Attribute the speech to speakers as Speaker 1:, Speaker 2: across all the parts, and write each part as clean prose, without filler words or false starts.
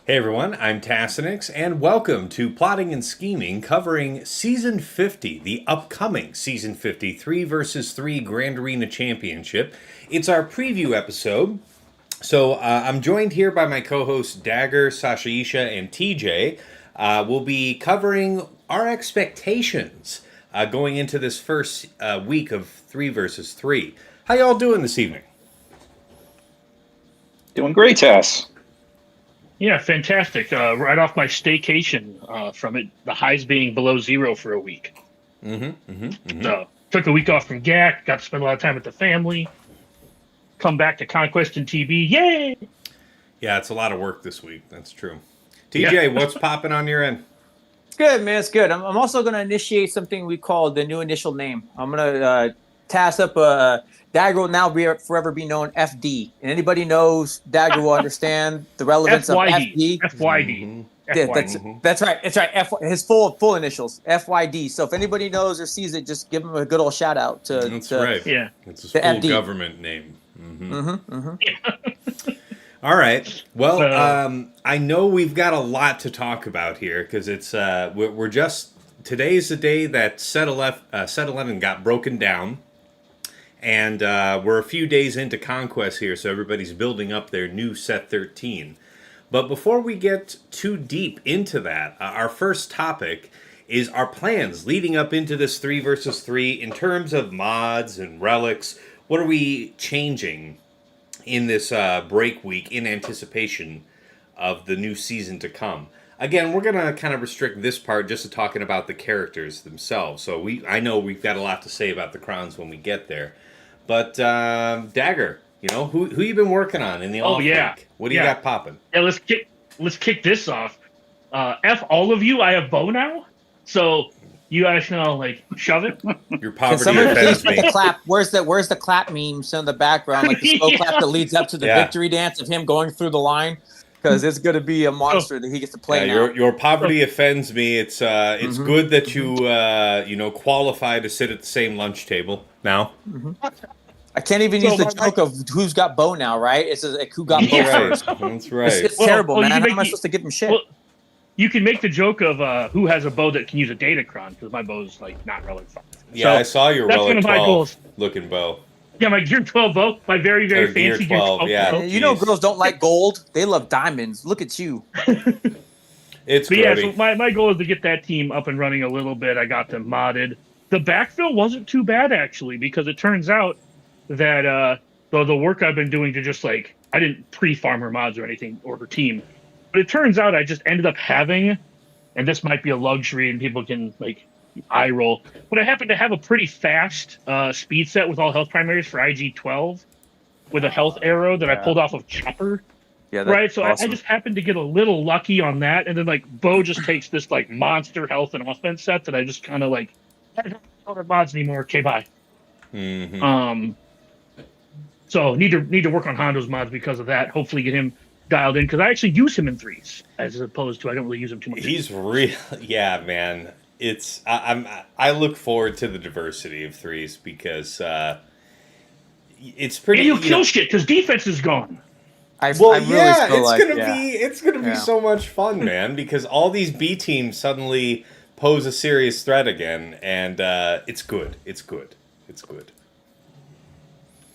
Speaker 1: Hey everyone, I'm Tassenix, and welcome to Plotting and Scheming, covering Season 50, the upcoming Season 53 versus 3 Grand Arena Championship. It's our preview episode, so I'm joined here by my co-hosts Dagger, Sasha Isha, and TJ. We'll be covering our expectations going into this first week of 3 versus 3. How y'all doing this evening?
Speaker 2: Doing great, Tess.
Speaker 3: Yeah, fantastic. Right off my staycation from it, the highs being below zero for a week. So took a week off from GAC, got to spend a lot of time with the family. Come back to Conquest and TB, yay!
Speaker 1: Yeah, it's a lot of work this week. That's true. TJ, what's popping on your end?
Speaker 4: It's good, man. It's good. I'm also going to initiate something we call the new initial name. I'm going to task up Dagger will now forever be known FD. And anybody knows Dagger will understand the relevance of FD.
Speaker 3: FYD.
Speaker 4: Yeah, that's right. It's right. His full initials, FYD. So if anybody knows or sees it, just give him a good old shout out to.
Speaker 1: That's right.
Speaker 3: Yeah,
Speaker 1: it's his full
Speaker 4: FD.
Speaker 1: government name. All right. Well, I know we've got a lot to talk about here because it's we're just today's the day that set 11 got broken down. And we're a few days into Conquest here, so everybody's building up their new set 13. But before we get too deep into that, our first topic is our plans leading up into this 3 versus 3 in terms of mods and relics. What are we changing in this break week in anticipation of the new season to come? Again, we're going to kind of restrict this part just to talking about the characters themselves. So I know we've got a lot to say about the crowns when we get there. But Dagger, who you been working on in the off week? What do you got popping?
Speaker 3: Yeah, let's kick this off. F all of you, I have bow now. So you guys know, shove it.
Speaker 1: Your
Speaker 4: Can
Speaker 1: poverty
Speaker 4: someone
Speaker 1: offends
Speaker 4: please put
Speaker 1: me.
Speaker 4: the clap? Where's the clap memes in the background, like the slow clap that leads up to the victory dance of him going through the line? Because it's going to be a monster that he gets to play now.
Speaker 1: Your poverty offends me. It's good that you qualify to sit at the same lunch table now.
Speaker 4: I can't even use the joke of who's got bow now, right? It's like who got bow first.
Speaker 1: That's right.
Speaker 4: It's terrible, man. How am I supposed to give him shit?
Speaker 3: Well, you can make the joke of who has a bow that can use a Datacron, because my bow's not relevant.
Speaker 1: Yeah, so I saw your
Speaker 3: that's
Speaker 1: Relic
Speaker 3: one of my
Speaker 1: 12
Speaker 3: goals.
Speaker 1: looking bow.
Speaker 3: Yeah, my Gear 12 bow, my very, very fancy Gear 12
Speaker 1: yeah.
Speaker 3: bow.
Speaker 4: You know girls don't like gold. They love diamonds. Look at you.
Speaker 1: It's
Speaker 3: but
Speaker 1: grody.
Speaker 3: yeah, so my goal is to get that team up and running a little bit. I got them modded. The backfill wasn't too bad, actually, because it turns out that the work I've been doing to just I didn't pre-farm her mods or anything or her team, but it turns out I just ended up having, and this might be a luxury and people can eye roll, but I happen to have a pretty fast speed set with all health primaries for IG-12 with a health arrow that I pulled off of Chopper.
Speaker 4: Yeah,
Speaker 3: right. So
Speaker 4: awesome.
Speaker 3: I just happened to get a little lucky on that, and then Bo just takes this monster health and offense set that I just kind of I don't have mods anymore. Okay, bye. So need to work on Hondo's mods because of that. Hopefully get him dialed in because I actually use him in 3s as opposed to I don't really use him too much.
Speaker 1: He's real, yeah, man. I look forward to the diversity of 3s because it's pretty.
Speaker 3: And you kill shit because defense is gone.
Speaker 1: It's gonna be so much fun, man. Because all these B teams suddenly pose a serious threat again, and it's good. It's good. It's good.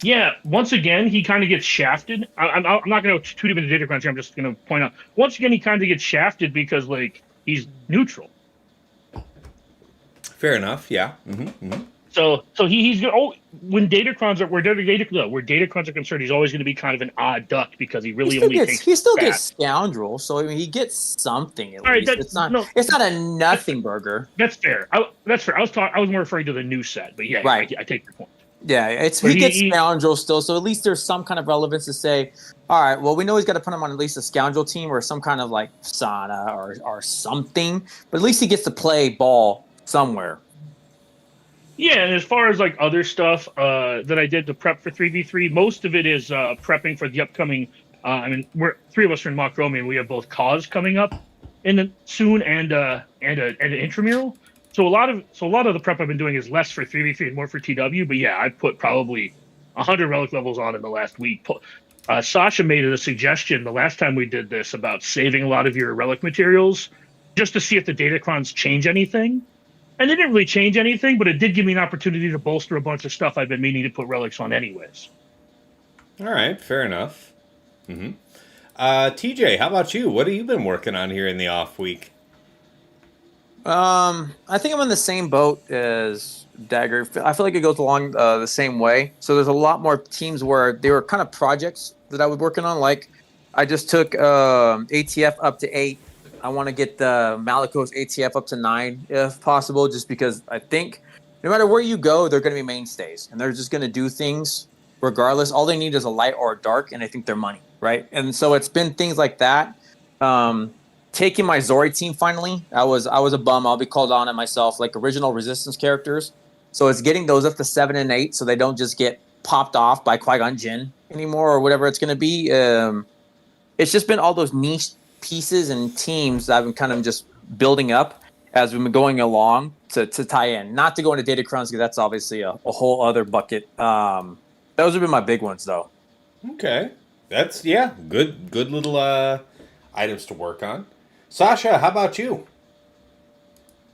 Speaker 3: Yeah, once again, he kind of gets shafted. I'm not going to go too deep into data crunch here. I'm just going to point out. Once again, he kind of gets shafted because, he's neutral.
Speaker 1: Fair enough, yeah.
Speaker 3: So he's when Datacrons where Datacrons are concerned, he's always going to be kind of an odd duck because he really
Speaker 4: he still gets scoundrel. So I mean, he gets something at least. It's not a nothing burger.
Speaker 3: That's fair. That's fair. I was more referring to the new set, but yeah,
Speaker 4: right.
Speaker 3: I take your point.
Speaker 4: Yeah, he gets scoundrel still, so at least there's some kind of relevance to say, all right, well, we know he's got to put him on at least a scoundrel team or some kind of Sana or something, but at least he gets to play ball somewhere.
Speaker 3: Yeah, and as far as other stuff that I did to prep for 3v3, most of it is prepping for the upcoming. We're 3 of us are in Machromi, and we have both cause coming up soon and an intramural. So a lot of the prep I've been doing is less for 3v3 and more for TW. But yeah, I put probably 100 relic levels on in the last week. Sasha made a suggestion the last time we did this about saving a lot of your relic materials just to see if the Datacrons change anything. And they didn't really change anything, but it did give me an opportunity to bolster a bunch of stuff I've been meaning to put relics on anyways.
Speaker 1: All right, fair enough. TJ, how about you? What have you been working on here in the off week?
Speaker 4: I think I'm in the same boat as Dagger. I feel like it goes along the same way. So there's a lot more teams where they were kind of projects that I was working on. Like I just took ATF up to 8. I want to get the Malicos ATF up to 9 if possible, just because I think no matter where you go, they're going to be mainstays and they're just going to do things regardless. All they need is a light or a dark, and I think they're money, right? And so it's been things like that. Taking my Zori team finally. I was a bum. I'll be called on it myself, like original Resistance characters. So it's getting those up to 7 and 8, so they don't just get popped off by Qui-Gon Jinn anymore or whatever it's going to be. It's just been all those niche pieces and teams that I've been kind of just building up as we've been going along to tie in. Not to go into Datacrons because that's obviously a whole other bucket. Those have been my big ones, though.
Speaker 1: Okay, that's good little items to work on. Sasha, how about you?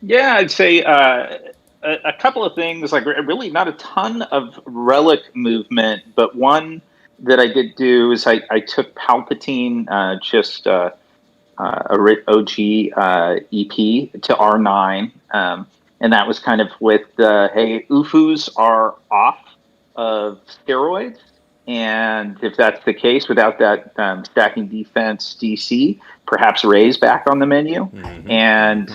Speaker 2: Yeah, I'd say a couple of things, like really not a ton of relic movement, but one that I did do is I took Palpatine, just a OG EP to R9, and that was kind of with hey, UFUs are off of steroids, and if that's the case, without that stacking defense DC, perhaps Rey's back on the menu, and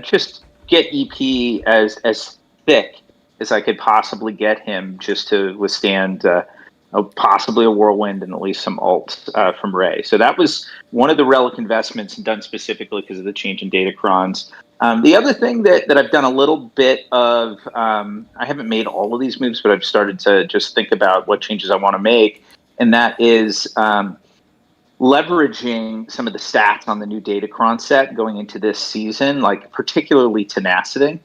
Speaker 2: just get EP as thick as I could possibly get him, just to withstand possibly a whirlwind and at least some alts from Rey. So that was one of the relic investments done specifically because of the change in Datacrons. The other thing that I've done a little bit of, I haven't made all of these moves, but I've started to just think about what changes I want to make, and that is leveraging some of the stats on the new Datacron set going into this season, like particularly tenacity.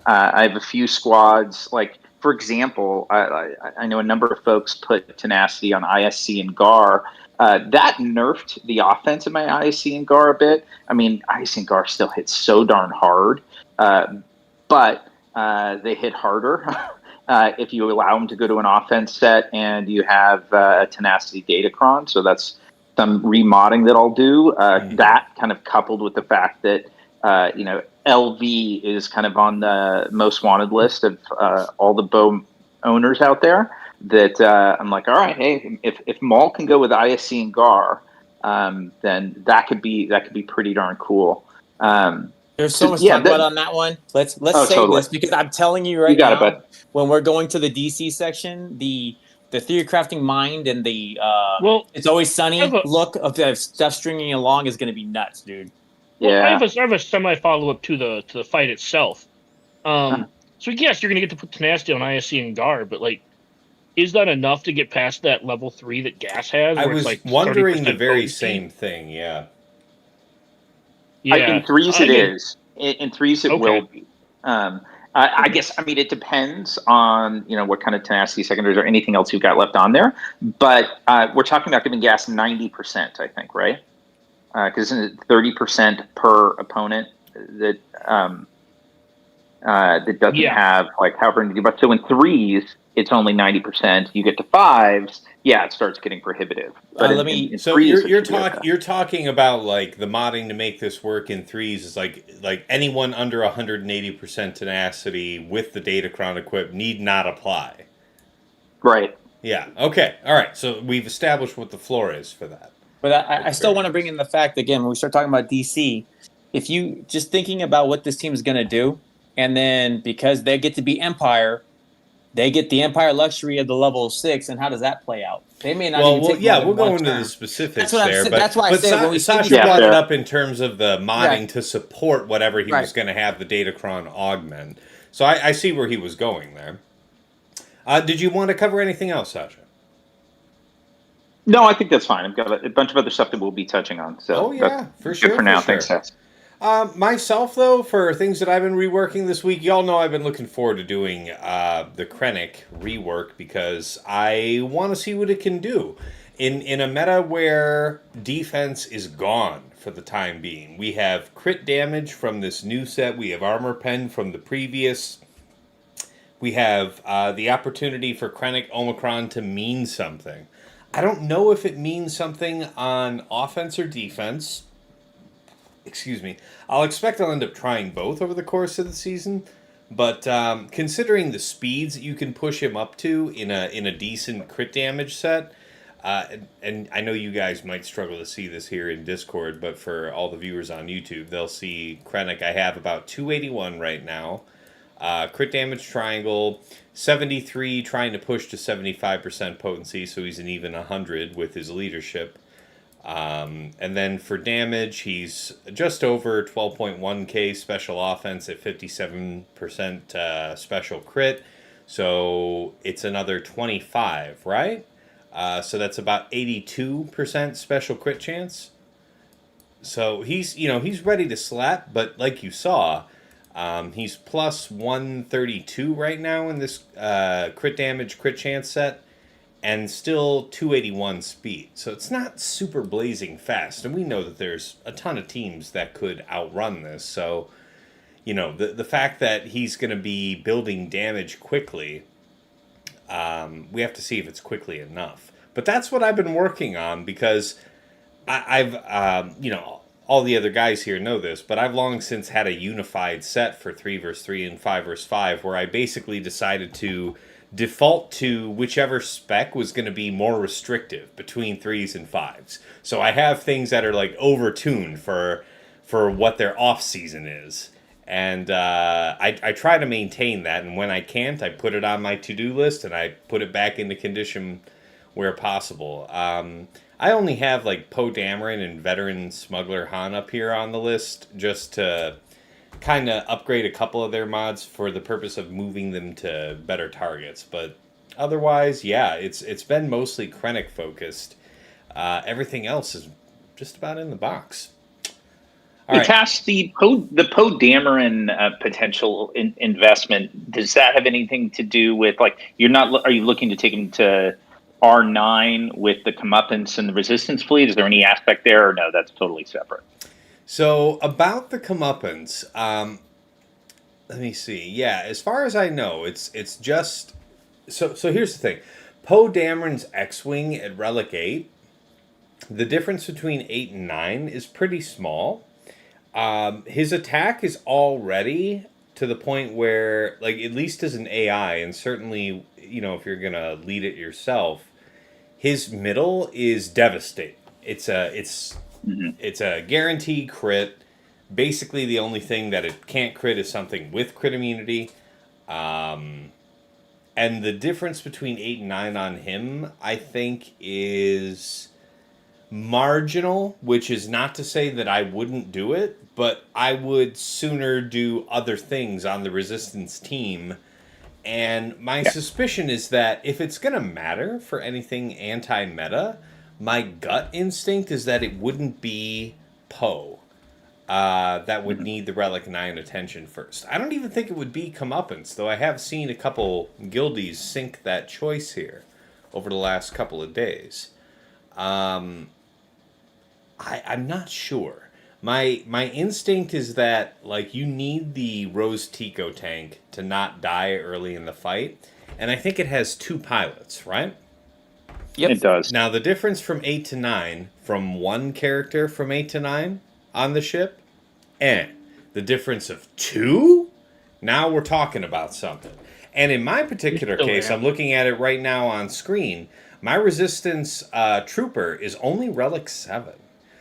Speaker 2: I have a few squads, like, for example, I know a number of folks put tenacity on ISC and GAR. That nerfed the offense of my ISC and GAR a bit. I mean, ISC and GAR still hit so darn hard, but they hit harder if you allow them to go to an offense set and you have a tenacity Datacron. So that's some remodding that I'll do. That kind of coupled with the fact that LV is kind of on the most wanted list of all the bow owners out there, that I'm like, all right, hey, if Maul can go with ISC and GAR, then that could be pretty darn cool.
Speaker 4: There's so much to talk about on that one. Let's save
Speaker 2: totally.
Speaker 4: this, because I'm telling you right now, when we're going to the DC section, the theory crafting mind and the It's Always Sunny look of the stuff stringing along is going to be nuts, dude.
Speaker 3: Well, I have a semi follow up to the fight itself. So yes, you're going to get to put tenacity on ISC and GAR, but like, is that enough to get past that level 3 that Gas has?
Speaker 1: I was
Speaker 3: like
Speaker 1: wondering the very same thing. Yeah.
Speaker 2: In threes it is. In threes it will be. I guess, I mean, it depends on, what kind of tenacity secondaries or anything else you've got left on there. But we're talking about giving Gas 90%, I think, right? Because isn't it 30% per opponent that doesn't have, like, however many. But so in threes, it's only 90%. You get to fives, it starts getting prohibitive. But
Speaker 1: you're talking about, like, the modding to make this work in threes is like anyone under 180% tenacity with the Datacron equipped need not apply.
Speaker 2: Right.
Speaker 1: Yeah. Okay. All right. So we've established what the floor is for that.
Speaker 4: But I still want to bring in the fact, again, when we start talking about DC, if you just thinking about what this team is going to do, and then because they get to be Empire, they get the Empire luxury of the level 6, and how does that play out? They may not even take
Speaker 1: we'll go into the specifics there.
Speaker 4: That's why I said
Speaker 1: Sasha brought it up in terms of the modding to support whatever he was going to have the Datacron augment. So I see where he was going there. Did you want to cover anything else, Sasha?
Speaker 2: No, I think that's fine. I've got a bunch of other stuff that we'll be touching on. So
Speaker 1: for sure.
Speaker 2: Good for now. Thanks, guys.
Speaker 1: Myself, though, for things that I've been reworking this week, y'all know I've been looking forward to doing the Krennic rework because I want to see what it can do. In a meta where defense is gone for the time being, we have crit damage from this new set, we have armor pen from the previous, we have the opportunity for Krennic Omicron to mean something. I don't know if it means something on offense or defense. Excuse me. I'll expect I'll end up trying both over the course of the season. But considering the speeds that you can push him up to in a decent crit damage set, and I know you guys might struggle to see this here in Discord, but for all the viewers on YouTube, they'll see Krennic. I have about 281 right now. Crit damage triangle, 73 trying to push to 75% potency, so he's an even 100 with his leadership. And then for damage, he's just over 12.1k special offense at 57% special crit. So it's another 25, right? So that's about 82% special crit chance. So he's ready to slap, but like you saw, he's plus 132 right now in this crit damage, crit chance set. And still 281 speed. So it's not super blazing fast. And we know that there's a ton of teams that could outrun this. So, the fact that he's going to be building damage quickly, we have to see if it's quickly enough. But that's what I've been working on because I've all the other guys here know this, but I've long since had a unified set for 3 vs 3 and 5 vs 5 where I basically decided to default to whichever spec was going to be more restrictive between 3s and 5s. So I have things that are like overtuned for what their off season is. And I try to maintain that, and when I can't, I put it on my to-do list and I put it back into condition where possible. I only have like Poe Dameron and Veteran Smuggler Han up here on the list just to kind of upgrade a couple of their mods for the purpose of moving them to better targets. But otherwise, yeah, it's been mostly Krennic focused. Everything else is just about in the box.
Speaker 2: All right. Tash, the Poe Dameron potential investment, does that have anything to do with, like, are you looking to take him to R9 with the comeuppance and the resistance fleet? Is there any aspect there, or no, that's totally separate?
Speaker 1: So, about the comeuppance, let me see. Yeah, as far as I know, it's just... So here's the thing. Poe Dameron's X-Wing at Relic 8, the difference between 8 and 9 is pretty small. His attack is already to the point where, like, at least as an AI, and certainly, if you're going to lead it yourself, his middle is devastating. It's a guaranteed crit. Basically, the only thing that it can't crit is something with crit immunity. And the difference between 8 and 9 on him, I think, is marginal, which is not to say that I wouldn't do it, but I would sooner do other things on the Resistance team. And my suspicion is that if it's going to matter for anything anti-meta, my gut instinct is that it wouldn't be Poe that would need the Relic 9 attention first. I don't even think it would be Comeuppance, though I have seen a couple guildies sink that choice here over the last couple of days. I'm not sure. My instinct is that, like, you need the Rose Tico tank to not die early in the fight, and I think it has 2 pilots, right?
Speaker 2: Yep, it does.
Speaker 1: Now, the difference from 8 to 9, from one character from 8 to 9 on the ship, and the difference of 2? Now we're talking about something. And in my particular case, I'm looking at it right now on screen, my Resistance Trooper is only Relic 7.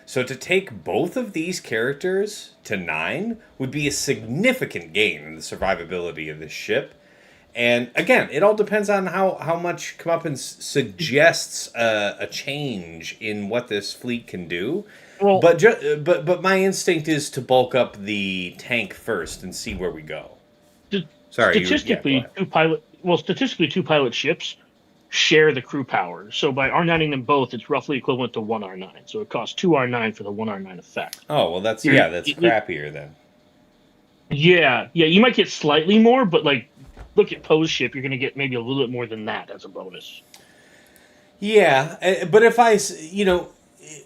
Speaker 1: So to take both of these characters to 9 would be a significant gain in the survivability of this ship. And again, it all depends on how much Comeuppance suggests a change in what this fleet can do. Well, but my instinct is to bulk up the tank first and see where we go.
Speaker 3: Sorry, statistically, two pilot ships share the crew power. So by R9ing them both, it's roughly equivalent to 1 R9. So it costs 2 R9 for the 1 R9 effect.
Speaker 1: Oh, well, that's
Speaker 3: It-
Speaker 1: crappier then.
Speaker 3: Yeah, you might get slightly more, but like, look at Poe's ship, you're going to get maybe a little bit more than that as a bonus.
Speaker 1: Yeah, but if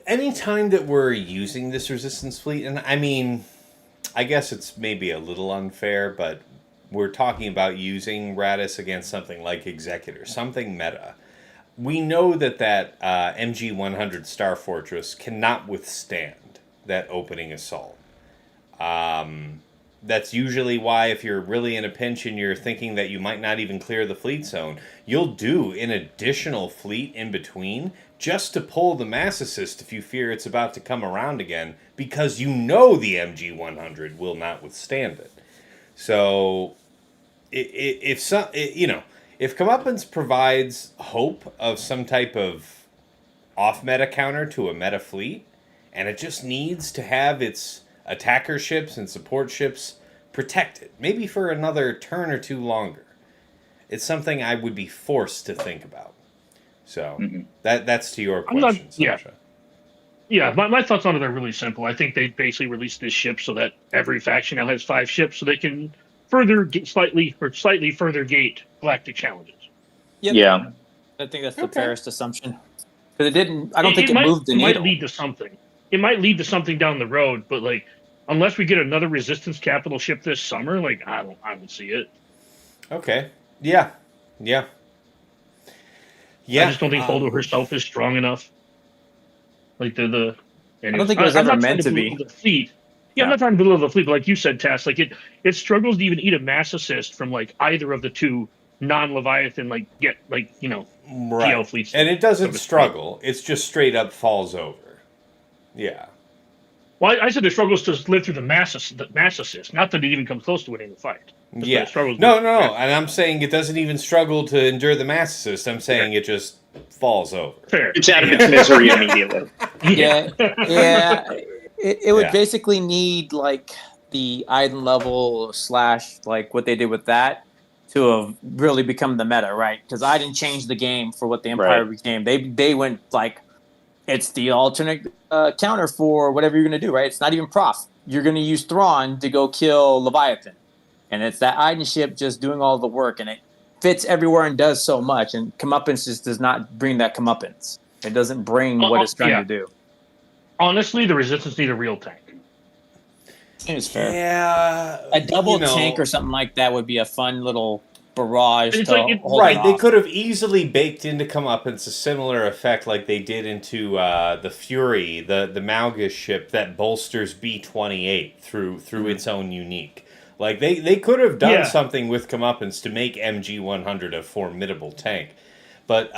Speaker 1: any time that we're using this resistance fleet, and I mean, I guess it's maybe a little unfair, but we're talking about using Radis against something like Executor, something meta. We know that MG100 Star Fortress cannot withstand that opening assault. That's usually why, if you're really in a pinch and you're thinking that you might not even clear the fleet zone, you'll do an additional fleet in between just to pull the mass assist if you fear it's about to come around again, because you know the MG100 will not withstand it. So, if Comeuppance provides hope of some type of off-meta counter to a meta fleet, and it just needs to have its attacker ships and support ships protected, maybe for another turn or two longer, it's something I would be forced to think about. So that's to your question, Sasha.
Speaker 3: Yeah, my thoughts on it are really simple. I think they basically released this ship so that every faction now has 5 ships, so they can slightly further gate galactic challenges.
Speaker 4: Yep. Yeah, I think that's the fairest assumption. Because it didn't. I don't think it moved the needle.
Speaker 3: It might lead to something. It might lead to something down the road, but like, unless we get another resistance capital ship this summer, like I don't see it.
Speaker 1: Okay. Yeah. I
Speaker 3: just don't think Holdo herself is strong enough. Like
Speaker 4: I don't think it was ever meant to be.
Speaker 3: The fleet. Yeah, I'm not trying to belittle the fleet, but like you said, Tass, like it struggles to even eat a mass assist from like either of the two non-Leviathan PL fleets.
Speaker 1: And it doesn't struggle. It's just straight up falls over. Yeah.
Speaker 3: Well, I said it struggles to live through the mass assist, not that it even comes close to winning the fight.
Speaker 1: Yeah. No. And I'm saying it doesn't even struggle to endure the mass assist. I'm saying it just falls over.
Speaker 3: Fair.
Speaker 2: It's out of its misery immediately.
Speaker 4: Yeah. It would basically need like the Iden level / like what they did with that to have really become the meta, right? Because Iden changed the game for what the Empire became. They went like, it's the alternate counter for whatever you're going to do, right? It's not even prof. You're going to use Thrawn to go kill Leviathan. And it's that Iden ship just doing all the work, and it fits everywhere and does so much. And Comeuppance just does not bring that comeuppance. It doesn't bring what it's trying to do.
Speaker 3: Honestly, the Resistance need a real tank.
Speaker 4: Seems fair.
Speaker 1: Yeah.
Speaker 4: A double tank or something like that would be a fun little barrage.
Speaker 1: They could have easily baked into Comeuppance a similar effect like they did into the Fury, the Malgus ship that bolsters B-28 through its own unique. Like they could have done something with Comeuppance to make MG100 a formidable tank. But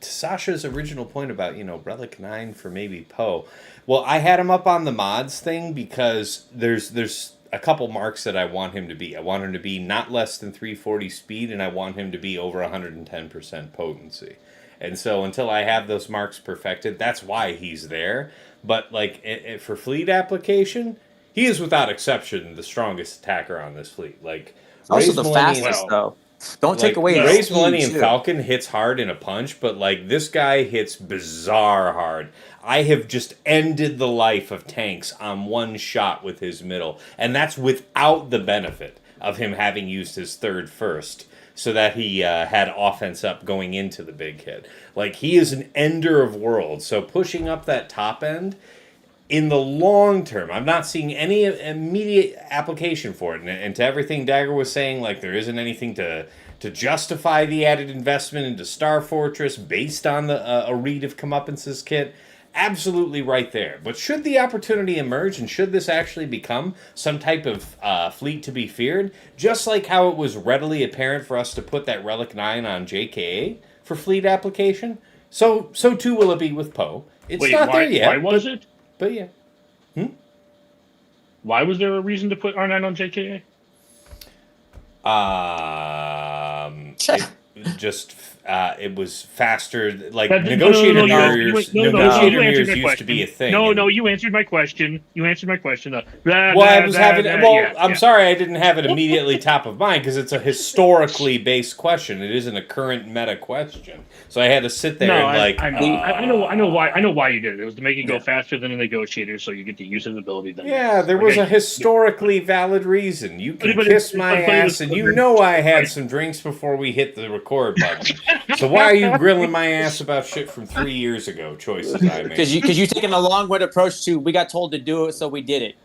Speaker 1: Sasha's original point about Relic 9 for maybe Poe. Well, I had him up on the mods thing because there's a couple marks that I want him to be. I want him to be not less than 340 speed, and I want him to be over 110% potency. And so until I have those marks perfected, that's why he's there. But like for fleet application, he is without exception the strongest attacker on this fleet. Like
Speaker 4: also the fastest though. Don't take away
Speaker 1: Ray's Millennium Falcon hits hard in a punch, but like this guy hits bizarre hard. I have just ended the life of tanks on one shot with his middle, and that's without the benefit of him having used his third first, so that he had offense up going into the big hit. Like he is an ender of worlds, so pushing up that top end in the long term, I'm not seeing any immediate application for it. And to everything Dagger was saying, like there isn't anything to justify the added investment into Star Fortress based on a read of Comeuppance's kit. Absolutely right there. But should the opportunity emerge, and should this actually become some type of fleet to be feared, just like how it was readily apparent for us to put that Relic 9 on JKA for fleet application, so too will it be with Poe. It's not there yet.
Speaker 3: Why was it?
Speaker 1: But yeah.
Speaker 3: Why was there a reason to put R9 on JKA?
Speaker 1: just it was faster. Like
Speaker 3: That-
Speaker 1: negotiator
Speaker 3: no,
Speaker 1: mirrors,
Speaker 3: you
Speaker 1: negotiator
Speaker 3: answered
Speaker 1: mirrors
Speaker 3: my
Speaker 1: used
Speaker 3: question.
Speaker 1: to be a thing.
Speaker 3: No, you answered my question. You answered my question.
Speaker 1: Well, I'm sorry I didn't have it immediately top of mind because it's a historically based question. It isn't a current meta question. So I had to sit there and
Speaker 3: I know why you did it. It was to make it go faster than a negotiator, so you get to use his ability. Then
Speaker 1: there was a historically valid reason. You can kiss my ass, and you know I had some drinks before we hit the record button. So why are you grilling my ass about shit from 3 years ago? Choices I made.
Speaker 4: Because you taking a long-winded approach to we got told to do it, so we did it.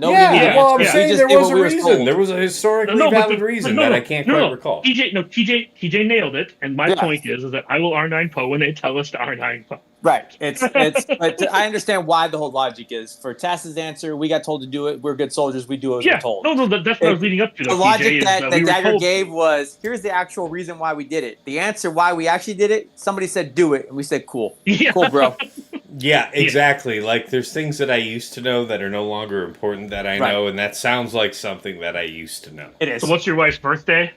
Speaker 1: I'm saying there was a
Speaker 4: we
Speaker 1: reason. There was a historically valid reason that I can't quite recall.
Speaker 3: TJ nailed it. And my point is that I will R9 Poe when they tell us to R9 Poe.
Speaker 4: Right. But I understand why the whole logic is. For Tass's answer, we got told to do it. We're good soldiers. We do as we're told.
Speaker 3: No, that's what I was leading up to.
Speaker 4: The logic that Dagger gave was, here's the actual reason why we did it. The answer why we actually did it, somebody said do it, and we said cool.
Speaker 3: Yeah.
Speaker 4: Cool, bro.
Speaker 1: Yeah, exactly. Like, there's things that I used to know that are no longer important that I know, and that sounds like something that I used to know.
Speaker 4: It is.
Speaker 3: So what's your wife's birthday?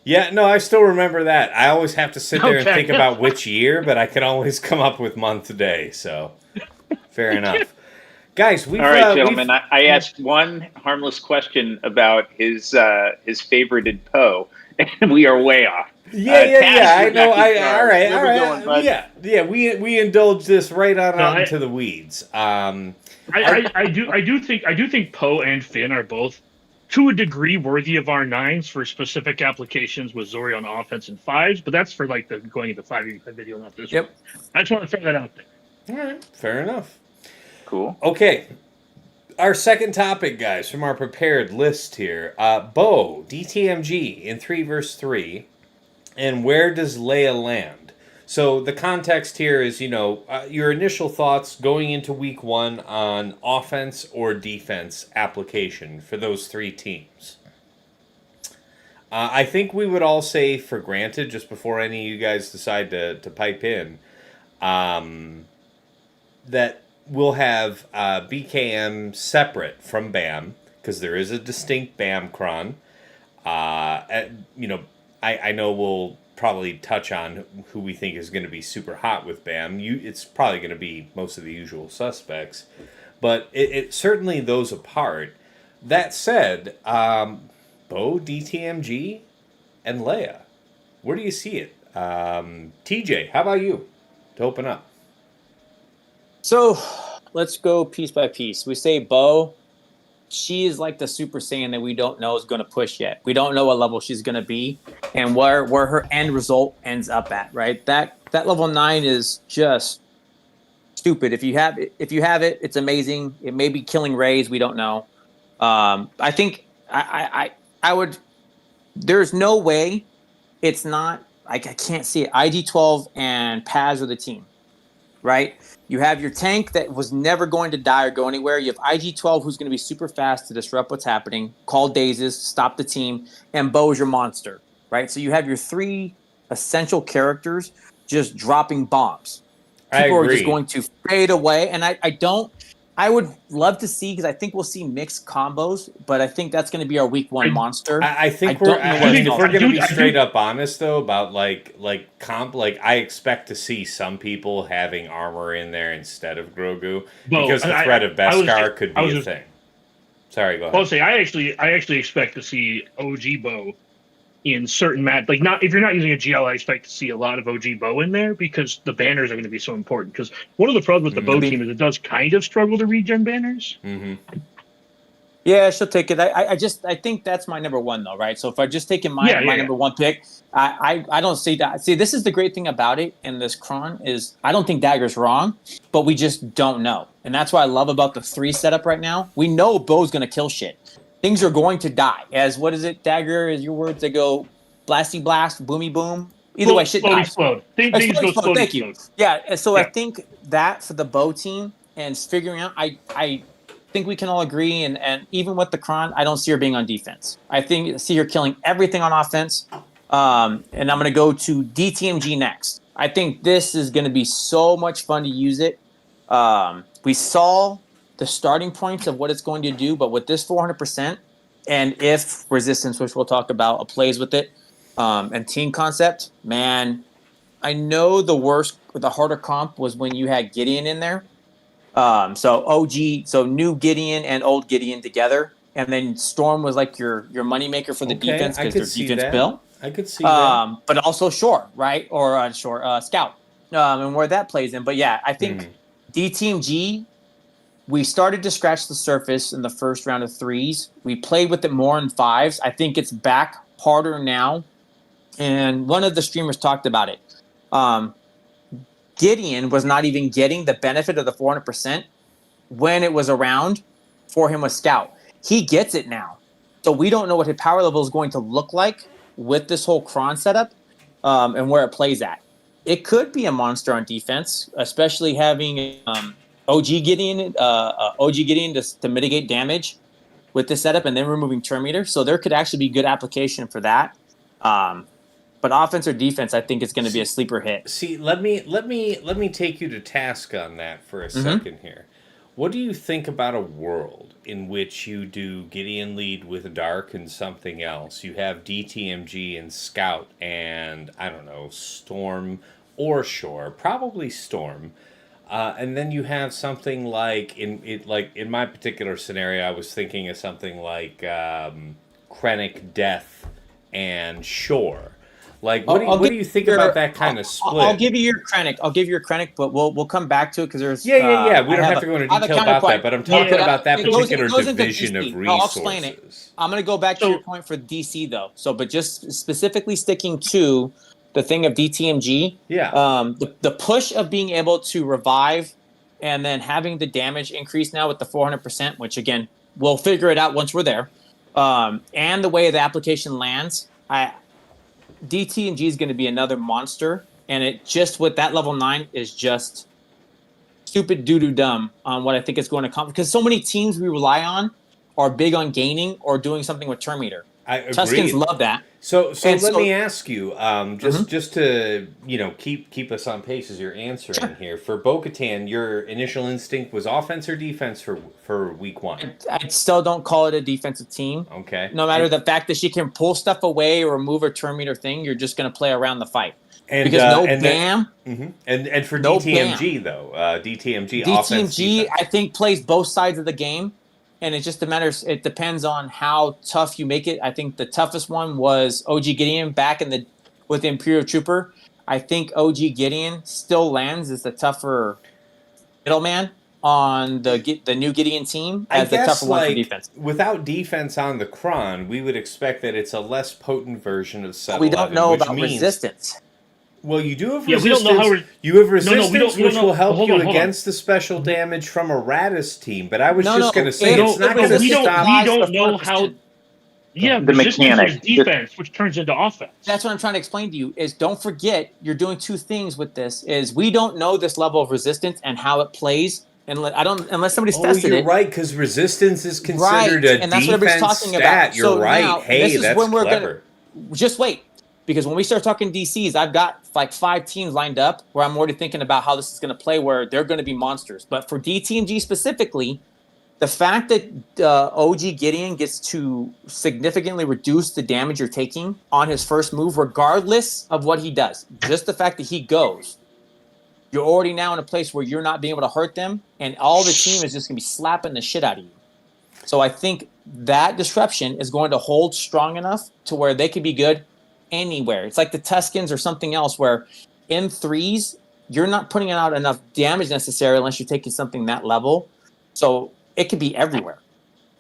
Speaker 1: Yeah, no, I still remember that. I always have to sit there and think about which year, but I can always come up with month day, so fair enough. Guys,
Speaker 2: all right, gentlemen. I asked one harmless question about his favorited Poe, and we are way off.
Speaker 1: Yeah. I know. All right. We indulge this right on out into the weeds.
Speaker 3: I do think Poe and Finn are both, to a degree, worthy of R9s for specific applications with Zori on offense and 5s, but that's for like the going into 5 video, not this one. I just want to throw that out there.
Speaker 1: All right, fair enough.
Speaker 2: Cool.
Speaker 1: Okay, our second topic, guys, from our prepared list here: Bo DTMG in 3 vs 3, and where does Leia land? So the context here is, your initial thoughts going into week 1 on offense or defense application for those 3 teams. I think we would all say, for granted, just before any of you guys decide to pipe in, that we'll have BKM separate from BAM, because there is a distinct BAM cron. I know we'll probably touch on who we think is going to be super hot with BAM. It's probably going to be most of the usual suspects, but it certainly those apart. That said, Bo, DTMG, and Leia, where do you see it? TJ, how about you to open up?
Speaker 4: So let's go piece by piece. We say Bo. She is like the Super Saiyan that we don't know is going to push yet. We don't know what level she's going to be and where her end result ends up at, right? That level 9 is just stupid. If you have it, it's amazing. It may be killing Rays. We don't know. I think I would. There's no way it's not. I can't see it. IG-12 and Paz are the team, right? You have your tank that was never going to die or go anywhere. You have IG-12 who's going to be super fast to disrupt what's happening, call dazes, stop the team, and Bo is your monster, right? So you have your 3 essential characters just dropping bombs. People are just going to fade away, and I would love to see, because I think we'll see mixed combos, but I think that's going to be our week 1 monster.
Speaker 1: If we're going to be straight up honest though about like comp, like I expect to see some people having armor in there instead of Grogu, because the threat of Beskar could be a thing. Sorry, go ahead.
Speaker 3: I'll say I actually expect to see OG Bo in certain match, like not if you're not using a GL, I expect to see a lot of OG Bo in there, because the banners are going to be so important. Because one of the problems with the Bo team is it does kind of struggle to regen banners.
Speaker 1: Mm-hmm.
Speaker 4: Yeah, she'll take it. I think that's my number 1 though, right? So if I just taking my number 1 pick, I don't see that. See, this is the great thing about it in this cron is I don't think Dagger's wrong, but we just don't know, and that's what I love about the 3 setup right now. We know Bo's going to kill shit. Things are going to die. As what is it, Dagger? Is your words that go blasty blast, boomy boom? Either way, shit dies.
Speaker 3: Explode. Things go slowly.
Speaker 4: Thank you. Yeah. So I think that for the Bo team and figuring out, I think we can all agree, and even with the cron, I don't see her being on defense. I see her killing everything on offense. And I'm going to go to DTMG next. I think this is going to be so much fun to use it. We saw the starting points of what it's going to do, but with this 400%, and if resistance, which we'll talk about, plays with it, and team concept, man, I know the harder comp was when you had Gideon in there. So new Gideon and old Gideon together, and then Storm was like your moneymaker for the defense because their defense built.
Speaker 1: I could see that.
Speaker 4: But also Shore, right? Or Scout, and where that plays in. But yeah, I think DTMG, we started to scratch the surface in the first round of threes. We played with it more in fives. I think it's back harder now. And one of the streamers talked about it. Gideon was not even getting the benefit of the 400% when it was around for him with Scout. He gets it now. So we don't know what his power level is going to look like with this whole cron setup and where it plays at. It could be a monster on defense, especially having OG Gideon to mitigate damage with this setup and then removing turn meter. So there could actually be good application for that. But offense or defense, I think it's going to be a sleeper hit.
Speaker 1: See, let me take you to task on that for a second here. What do you think about a world in which you do Gideon lead with Dark and something else? You have DTMG and Scout and, I don't know, Storm or Shore, probably Storm. And then you have something like, in my particular scenario, I was thinking of something like Krennic, Death, and Shore. Like, what do you think about that kind of split?
Speaker 4: I'll give you your Krennic, but we'll come back to it because there's
Speaker 1: yeah. We don't have to go into detail about that, but I'm talking about that particular division of resources.
Speaker 4: I'll explain it. I'm going to go back to your point for DC though. So, but just specifically sticking to the thing of DTMG.
Speaker 1: Yeah.
Speaker 4: The push of being able to revive and then having the damage increase now with the 400%, which again we'll figure it out once we're there, and the way the application lands, DTMG is going to be another monster, and it just with that level 9 is just stupid doo-doo dumb on what I think it's going to accomplish. Because so many teams we rely on are big on gaining or doing something with turn meter.
Speaker 1: I agree.
Speaker 4: Tuskens love that.
Speaker 1: So let me ask you, just to keep us on pace as you're answering here. For Bo-Katan, your initial instinct was offense or defense for week 1?
Speaker 4: I still don't call it a defensive team.
Speaker 1: Okay.
Speaker 4: No matter the fact that she can pull stuff away or remove a turn meter thing, you're just going to play around the fight. And BAM.
Speaker 1: And for DTMG though, DTMG offense.
Speaker 4: DTMG I think plays both sides of the game. And it just it depends on how tough you make it. I think the toughest one was OG Gideon back with the Imperial Trooper. I think OG Gideon still lands as the tougher middleman on the new Gideon team as the tougher one for defense.
Speaker 1: Without defense on the Kron, we would expect that it's a less potent version of Set 11.
Speaker 4: We don't know about resistance.
Speaker 1: Well, you do have
Speaker 3: resistance.
Speaker 1: We don't know how you have resistance, which will help you against
Speaker 3: on.
Speaker 1: The special damage from a Radis team. But I was just going to say it's not going to stop.
Speaker 3: We don't know how. Yeah,
Speaker 2: the mechanic
Speaker 3: defense, which turns into offense.
Speaker 4: That's what I'm trying to explain to you. Is don't forget you're doing two things with this. Is we don't know this level of resistance and how it plays. And unless somebody's tested it.
Speaker 1: You're right, because resistance is considered a
Speaker 4: and that's
Speaker 1: defense
Speaker 4: what everybody's talking
Speaker 1: stat.
Speaker 4: About.
Speaker 1: You're
Speaker 4: so
Speaker 1: right.
Speaker 4: Now,
Speaker 1: hey, that's clever.
Speaker 4: Just wait. Because when we start talking DCs, I've got like 5 teams lined up where I'm already thinking about how this is going to play, where they're going to be monsters. But for DTMG specifically, the fact that OG Gideon gets to significantly reduce the damage you're taking on his first move, regardless of what he does, just the fact that he goes, you're already now in a place where you're not being able to hurt them, and all the team is just going to be slapping the shit out of you. So I think that disruption is going to hold strong enough to where they could be good anywhere. It's like the Tuskens or something else where in threes, you're not putting out enough damage necessarily unless you're taking something that level. So it could be everywhere.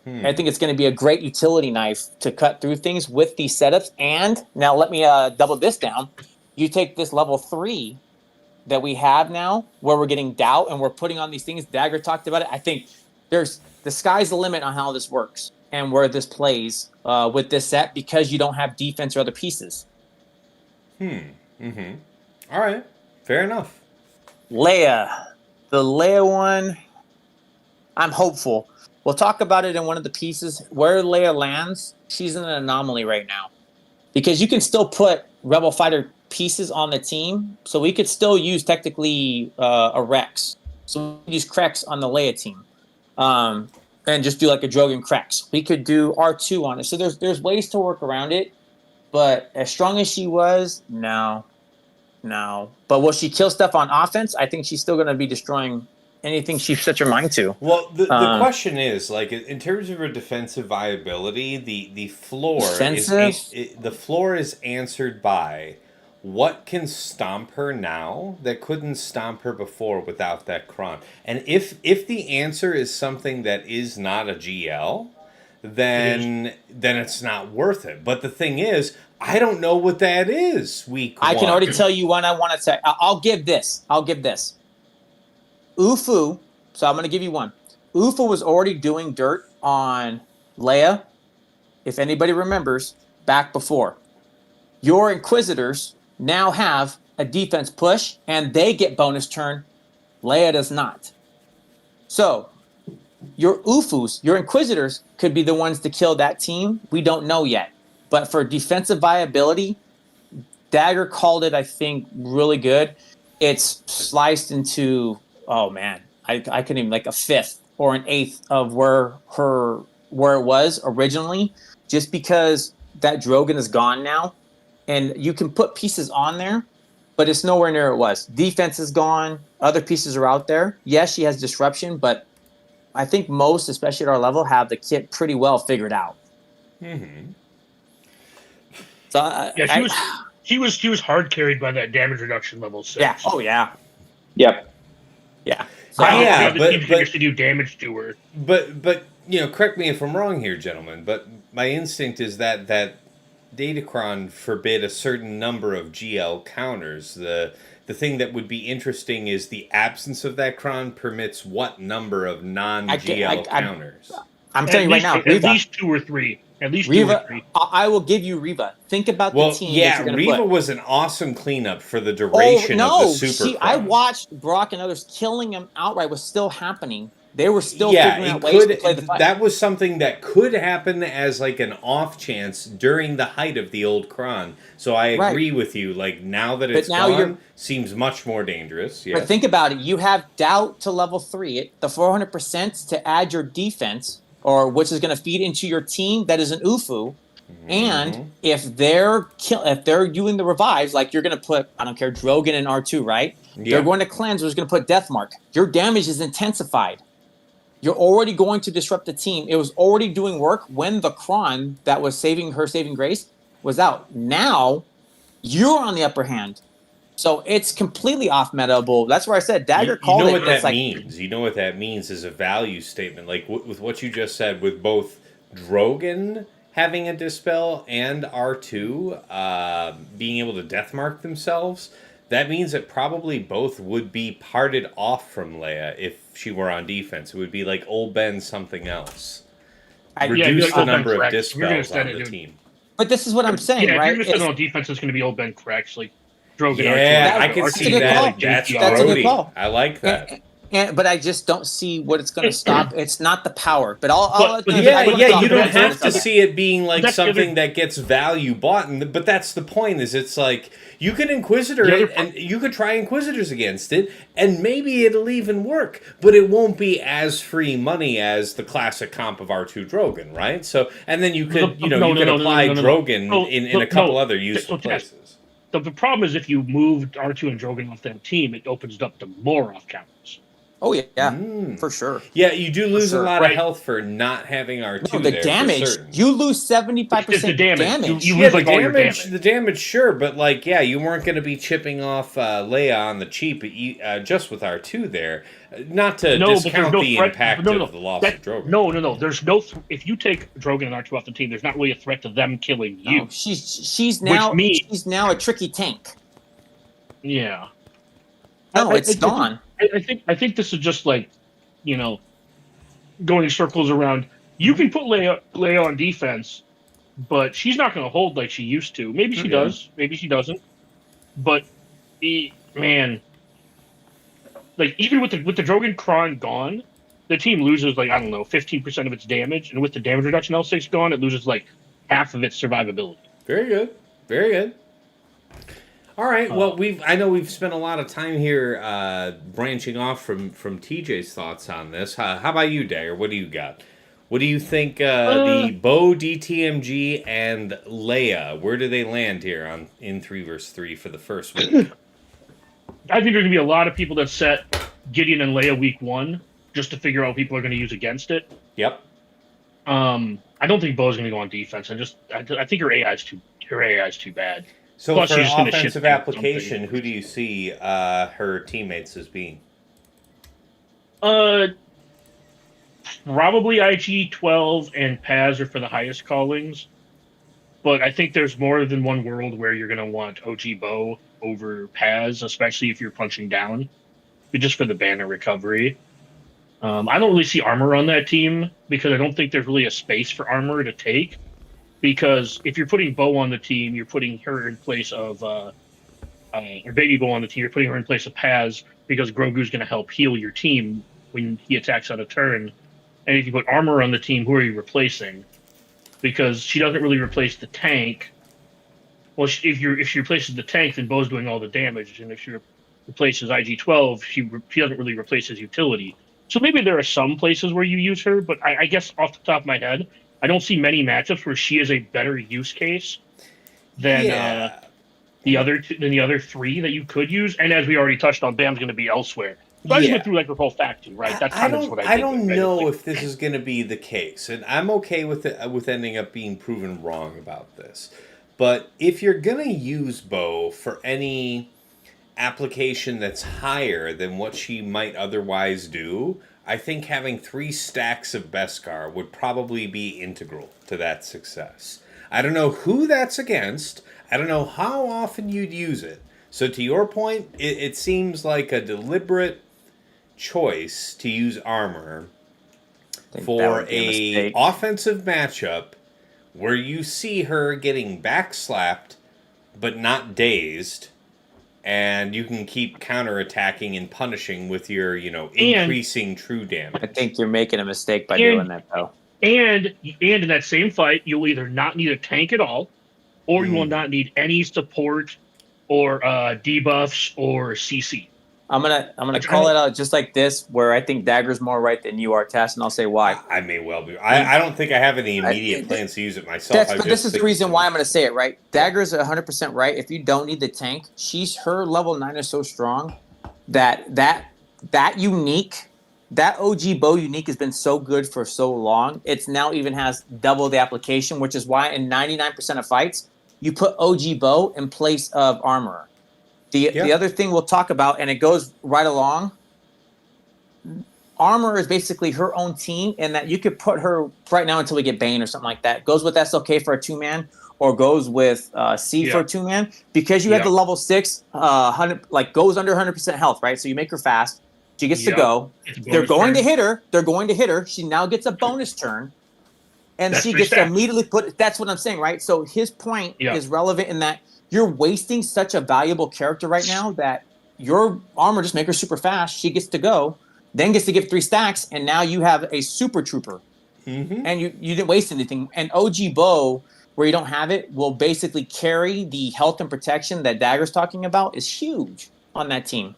Speaker 4: I think it's going to be a great utility knife to cut through things with these setups. And now let me double this down. You take this level 3 that we have now where we're getting doubt and we're putting on these things. Dagger talked about it. I think the sky's the limit on how this works and where this plays with this set because you don't have defense or other pieces.
Speaker 1: All right. Fair enough.
Speaker 4: Leia. The Leia one, I'm hopeful. We'll talk about it in one of the pieces. Where Leia lands, she's an anomaly right now. Because you can still put Rebel Fighter pieces on the team, so we could still use technically a Rex. So we could use Krex on the Leia team. And just do like a Drogon Krex. We could do R2 on it. So there's ways to work around it. but as strong as she was, no. But will she kill stuff on offense? I think she's still going to be destroying anything she sets her mind to.
Speaker 1: Well, the question is, like, in terms of her defensive viability, the floor the floor is answered by what can stomp her now that couldn't stomp her before without that cron. And if the answer is something that is not a GL, then it's not worth it. But the thing is, I don't know what that is.
Speaker 4: I can already tell you one I want to say. I'll give this. Ufu. So I'm going to give you one. Ufu was already doing dirt on Leia, if anybody remembers, back before. Your Inquisitors now have a defense push, and they get bonus turn. Leia does not. So your Ufus, your Inquisitors, could be the ones to kill that team. We don't know yet. But for defensive viability, Dagger called it, I think, really good. It's sliced into, oh man, I couldn't even, like a fifth or an eighth of where it was originally, just because that Drogon is gone now. And you can put pieces on there, but it's nowhere near it was. Defense is gone. Other pieces are out there. Yes, she has disruption, but I think most, especially at our level, have the kit pretty well figured out.
Speaker 1: Mm-hmm.
Speaker 4: So
Speaker 3: she was hard carried by that damage reduction level 6.
Speaker 4: Yeah. Oh yeah.
Speaker 2: Yep.
Speaker 4: Yeah.
Speaker 3: So the team figures to do damage to her.
Speaker 1: But correct me if I'm wrong here, gentlemen. But my instinct is that Datacron forbid a certain number of GL counters. The thing that would be interesting is the absence of that cron permits what number of non-GL counters.
Speaker 4: I'm telling you right now,
Speaker 3: at least 2 or 3. At least
Speaker 4: Reva,
Speaker 3: 2 or 3.
Speaker 4: I will give you Reva. Think about the team.
Speaker 1: Yeah,
Speaker 4: that you're
Speaker 1: Reva
Speaker 4: put.
Speaker 1: was an awesome cleanup for the duration of the Super.
Speaker 4: I watched Brock and others killing him outright. Was still happening. They were still figuring out ways to play the fight.
Speaker 1: That was something that could happen as like an off chance during the height of the old Kron. So I agree with you. Like now that it's gone, seems much more dangerous. Yeah.
Speaker 4: But think about it. You have doubt to level 3, the 400% to add your defense, or which is going to feed into your team that is an Ufu. Mm-hmm. And if they're doing the revives, like you're going to put, I don't care, Drogon and R2, right? Yeah. They're going to cleanse, which is going to put Death Mark. Your damage is intensified. You're already going to disrupt the team. It was already doing work when the Kron that was saving her saving grace was out. Now, you're on the upper hand. So it's completely off-metable. That's where I said Dagger called it.
Speaker 1: You know what that means. You know what that means is a value statement. Like with what you just said, with both Drogon having a Dispel and R2 being able to deathmark themselves, that means that probably both would be parted off from Leia if she were on defense. It would be like Old Ben something else. Reduce the number of Dispels on the team.
Speaker 4: But this is what I'm saying, right?
Speaker 3: If you're missing on defense, it's going to be Old Ben correct. Like Drogon.
Speaker 1: Yeah, I can see that. That's a good call. I like that.
Speaker 4: But I just don't see what it's going to stop. It's not the power. But
Speaker 1: you don't have to see it being like something that gets value bought. But that's the point. Is it's like you can Inquisitor it, and you could try Inquisitors against it, and maybe it'll even work. But it won't be as free money as the classic comp of R2 Drogon, right? So, and then you could apply Drogon in a couple other useful places.
Speaker 3: The problem is if you moved R2 and Drogon off that team, it opens it up to more off counters.
Speaker 4: Oh, yeah, for sure.
Speaker 1: Yeah, you do lose a lot of health for not having R2
Speaker 4: the there damage. You lose 75% damage.
Speaker 3: You lose like all your damage.
Speaker 1: The damage, sure, but like, you weren't going to be chipping off Leia on the cheap just with R2 there. Not to discount the impact of the loss of Drogon.
Speaker 3: No. There's if you take Drogon and R2 off the team, there's not really a threat to them killing you.
Speaker 4: No, she's now a tricky tank.
Speaker 3: Yeah.
Speaker 4: No, it's gone.
Speaker 3: I think this is just like, going in circles around. You can put Leia on defense, but she's not going to hold like she used to. Maybe she does. Maybe she doesn't. But man, like even with the Drogon Kron gone, the team loses like 15% of its damage, and with the damage reduction L6 gone, it loses like half of its survivability.
Speaker 1: Very good. Very good. All right. Well, I know we've spent a lot of time here branching off from TJ's thoughts on this. How about you, Dagger? What do you got? What do you think? The Bo, DTMG, and Leia. Where do they land here in 3 vs 3 for the first week?
Speaker 3: I think there's gonna be a lot of people that set Gideon and Leia week 1 just to figure out what people are gonna use against it.
Speaker 1: Yep.
Speaker 3: I don't think Bo's gonna go on defense. I think her AI is too bad.
Speaker 1: So
Speaker 3: Plus,
Speaker 1: for
Speaker 3: she's just gonna shit
Speaker 1: offensive
Speaker 3: down
Speaker 1: application,
Speaker 3: something.
Speaker 1: who do you see her teammates as being?
Speaker 3: Probably IG-12 and Paz are for the highest callings, but I think there's more than one world where you're gonna want OG Bo over Paz, especially if you're punching down, just for the banner recovery. I don't really see armor on that team because I don't think there's really a space for armor to take. Because if you're putting Bo on the team, you're putting her in place of or Baby Bo on the team. You're putting her in place of Paz because Grogu's going to help heal your team when he attacks on a turn. And if you put armor on the team, who are you replacing? Because she doesn't really replace the tank. Well, if she replaces the tank, then Bo's doing all the damage, and if she replaces IG-12, she doesn't really replace his utility. So maybe there are some places where you use her, but I guess off the top of my head, I don't see many matchups where she is a better use case than the other 3 that you could use. And as we already touched on, Bam's going to be elsewhere. So I just went through like her whole factory, right? That's kind of what I
Speaker 1: don't know if this is going to be the case, and I'm okay with it with ending up being proven wrong about this. But if you're going to use Bo for any application that's higher than what she might otherwise do, I think having 3 stacks of Beskar would probably be integral to that success. I don't know who that's against. I don't know how often you'd use it. So to your point, it seems like a deliberate choice to use armor for a offensive matchup where you see her getting backslapped but not dazed, and you can keep counterattacking and punishing with your, increasing true damage.
Speaker 4: I think you're making a mistake by doing that, though.
Speaker 3: And in that same fight, you'll either not need a tank at all, or you will not need any support or debuffs or CC.
Speaker 4: I'm gonna call it out just like this, where I think Dagger's more right than you are, Tass, and I'll say why.
Speaker 1: I may well be. I don't think I have any immediate plans to use it myself.
Speaker 4: But this is the reason why I'm going to say it, right? Dagger's 100% right. If you don't need the tank, her level 9 is so strong that unique, that OG Bo unique has been so good for so long. It's now even has double the application, which is why in 99% of fights, you put OG Bo in place of Armorer. The other thing we'll talk about, and it goes right along, Armor is basically her own team, and that you could put her right now until we get Bane or something like that. Goes with SLK for a 2-man, or goes with C for a 2-man, because you have the level 6, 100, like goes under 100% health, right? So you make her fast. She gets to go. They're going to hit her. She now gets a bonus turn, and she gets to immediately put. That's what I'm saying, right? So his point is relevant in that you're wasting such a valuable character right now that your armor just make her super fast. She gets to go, then gets to give 3 stacks, and now you have a super trooper. And you didn't waste anything. And OG Bo, where you don't have it, will basically carry the health and protection that Dagger's talking about is huge on that team.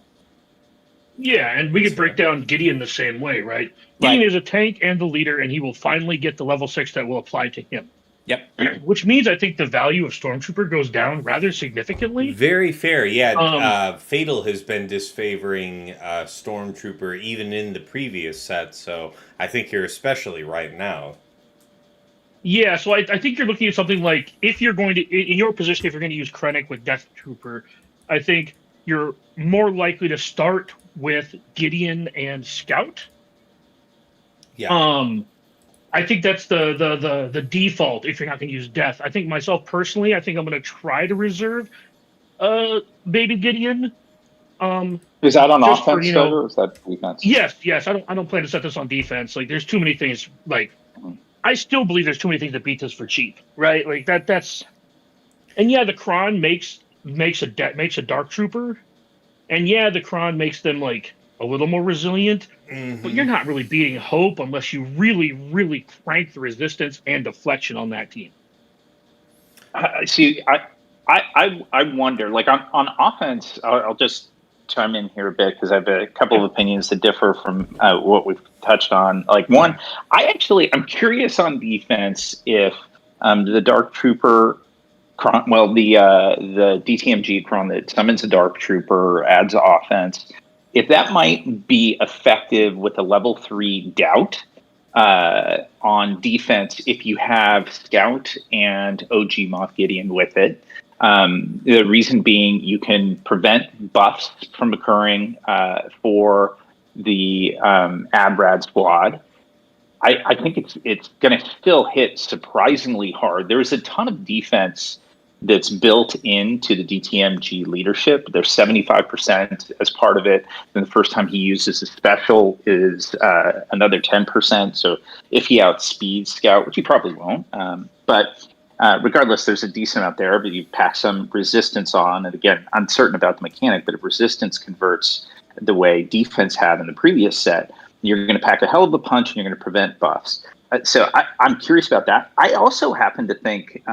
Speaker 3: Yeah, and we could break down Gideon the same way, right? Gideon is a tank and the leader, and he will finally get the level 6 that will apply to him.
Speaker 4: Yep.
Speaker 3: Which means I think the value of Stormtrooper goes down rather significantly.
Speaker 1: Very fair, yeah. Fatal has been disfavoring Stormtrooper even in the previous set, so I think you're especially right now.
Speaker 3: Yeah, so I think you're looking at something like, if you're going to, in your position, if you're going to use Krennic with Death Trooper, I think you're more likely to start with Gideon and Scout.
Speaker 1: Yeah.
Speaker 3: I think that's the default if you're not going to use Death. I think myself personally, I think I'm going to try to reserve Baby Gideon.
Speaker 2: Is that on offense, or is that defense?
Speaker 3: Yes. I don't plan to set this on defense. Like, there's too many things. Like, I still believe there's too many things that beat this for cheap, right? Like that's. And yeah, the Kron makes a Dark Trooper, and yeah, the Kron makes them like a little more resilient. But you're not really beating Hope unless you really, really crank the resistance and deflection on that team.
Speaker 2: See, I wonder, like on offense, I'll just chime in here a bit because I have a couple of opinions that differ from what we've touched on. Like one, I'm curious on defense if the Dark Trooper, the DTMG cron that summons a Dark Trooper adds offense, if that might be effective with a level 3 doubt on defense if you have Scout and OG Moff Gideon with it. The reason being you can prevent buffs from occurring for the Abrad squad. I think it's going to still hit surprisingly hard. There's a ton of defense that's built into the DTMG leadership. There's 75% as part of it. Then the first time he uses a special is another 10%. So if he outspeeds Scout, which he probably won't, but regardless, there's a decent out there. But you pack some resistance on, and again, uncertain about the mechanic. But if resistance converts the way defense had in the previous set, you're going to pack a hell of a punch, and you're going to prevent buffs. So I'm curious about that. I also happen to think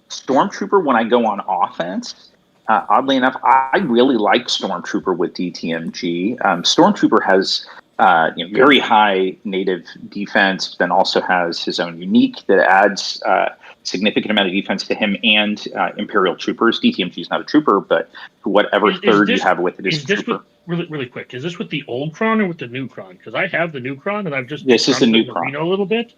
Speaker 2: Stormtrooper, when I go on offense, oddly enough, I really like Stormtrooper with DTMG. Stormtrooper has very high native defense, then also has his own unique that adds significant amount of defense to him and Imperial Troopers. DTMG is not a trooper, but whatever third you have with it is a trooper.
Speaker 3: Really quick, is this with the old cron or with the new cron? Because I have the new cron, and I've just
Speaker 2: this is the new cron
Speaker 3: a little bit.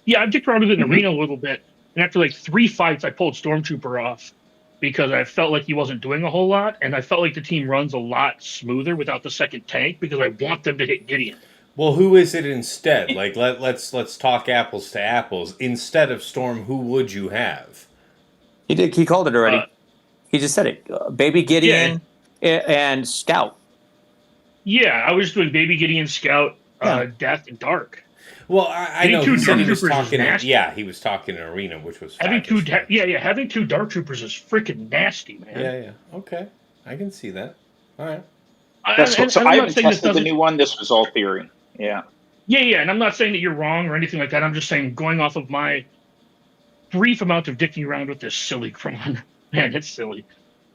Speaker 3: Yeah, I've dicked around with it in arena a little bit. And after like 3 fights, I pulled Stormtrooper off because I felt like he wasn't doing a whole lot, and I felt like the team runs a lot smoother without the second tank because I want them to hit Gideon.
Speaker 1: Well, who is it instead? Like let's talk apples to apples. Instead of Storm, who would you have?
Speaker 4: He did. He called it already. He just said it. Baby Gideon and Scout.
Speaker 3: Yeah, I was doing Baby Gideon, Scout, Death, and Dark.
Speaker 1: Well, I know he said he was talking. He was talking in arena, which was
Speaker 3: having having 2 Dark Troopers is freaking nasty, man.
Speaker 1: Yeah. Okay, I can see that. All right.
Speaker 2: I haven't tested the new one. This was all theory. Yeah.
Speaker 3: Yeah, and I'm not saying that you're wrong or anything like that. I'm just saying, going off of my brief amount of dicking around with this silly cron, man, it's silly.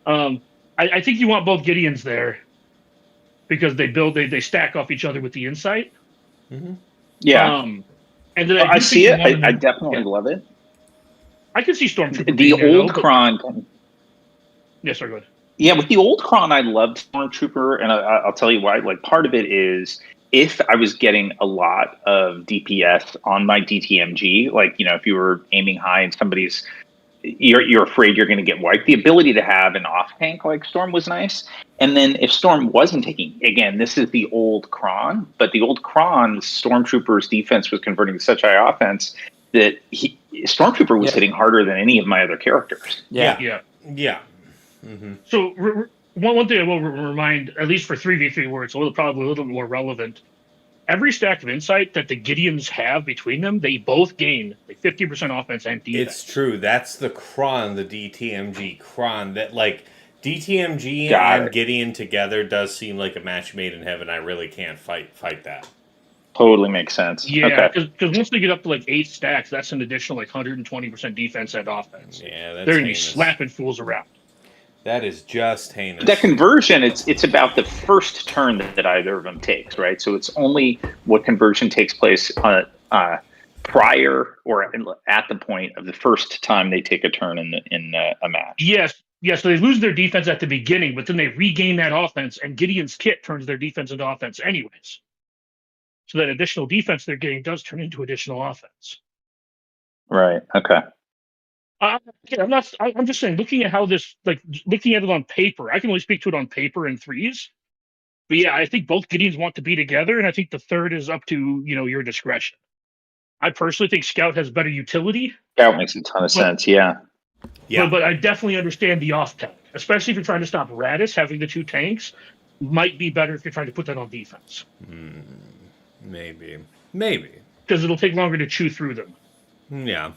Speaker 3: I think you want both Gideons there because they stack off each other with the insight.
Speaker 1: Mm-hmm.
Speaker 2: Yeah,
Speaker 3: and then
Speaker 2: I see it. I definitely love it.
Speaker 3: I can see Stormtrooper.
Speaker 2: The old cron.
Speaker 3: Yes, sorry, go ahead.
Speaker 2: Yeah, with the old cron, I loved Stormtrooper, and I'll tell you why. Like, part of it is if I was getting a lot of DPS on my DTMG, like if you were aiming high and you're afraid you're going to get wiped. The ability to have an off tank like Storm was nice. And then if Storm wasn't taking, again, this is the old cron, but the old cron, Stormtrooper's defense was converting to such high offense that Stormtrooper was hitting harder than any of my other characters.
Speaker 3: Yeah.
Speaker 1: Mm-hmm.
Speaker 3: So one thing I will remind, at least for 3v3, where it's probably a little bit more relevant, every stack of insight that the Gideons have between them, they both gain like 50% offense and defense.
Speaker 1: It's true. That's the cron, the DTMG cron. That like DTMG and Gideon together does seem like a match made in heaven. I really can't fight that.
Speaker 2: Totally makes sense.
Speaker 3: Yeah, because once they get up to like 8 stacks, that's an additional like 120% defense and offense.
Speaker 1: Yeah, that's
Speaker 3: they're going to be slapping fools around.
Speaker 1: That is just heinous.
Speaker 2: That conversion, it's about the first turn that either of them takes, right? So it's only what conversion takes place prior or at the point of the first time they take a turn in a match.
Speaker 3: Yes. So they lose their defense at the beginning, but then they regain that offense, and Gideon's kit turns their defense into offense anyways. So that additional defense they're getting does turn into additional offense.
Speaker 2: Right. Okay.
Speaker 3: I'm just saying, looking at how this, looking at it on paper, I can only speak to it on paper in threes. But yeah, I think both Gideons want to be together, and I think the third is up to your discretion. I personally think Scout has better utility.
Speaker 2: Scout makes a ton of sense. Yeah.
Speaker 3: But I definitely understand the off tank, especially if you're trying to stop Radis. Having the 2 tanks might be better if you're trying to put that on defense.
Speaker 1: Maybe
Speaker 3: because it'll take longer to chew through them.
Speaker 1: Yeah.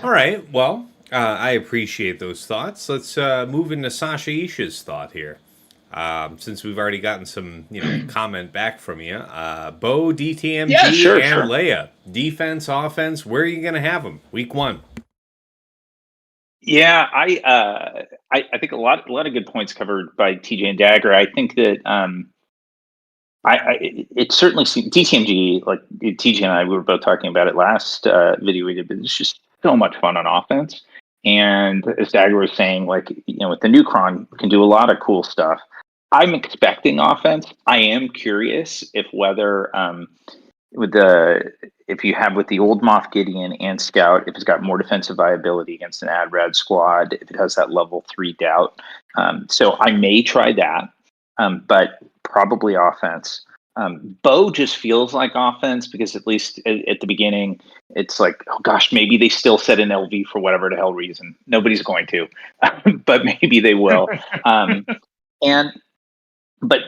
Speaker 1: All right. Well, I appreciate those thoughts. Let's move into Sasha Isha's thought here. Since we've already gotten some, comment back from you, Bo, DTMG, and Leia, defense, offense. Where are you going to have them? Week 1.
Speaker 2: Yeah, I think a lot of good points covered by TJ and Dagger. I think that it certainly seems DTMG, like TJ and I, we were both talking about it last video we did, but it's just so much fun on offense. And as Dagger was saying, like, with the new cron, can do a lot of cool stuff. I'm expecting offense. I am curious if whether with the if you have with the old Moff Gideon and Scout, if it's got more defensive viability against an ad rad squad, if it has that level 3 doubt. So I may try that, but probably offense. Bo just feels like offense because at least at the beginning, it's like, oh gosh, maybe they still set an LV for whatever the hell reason. Nobody's going to, but maybe they will. And but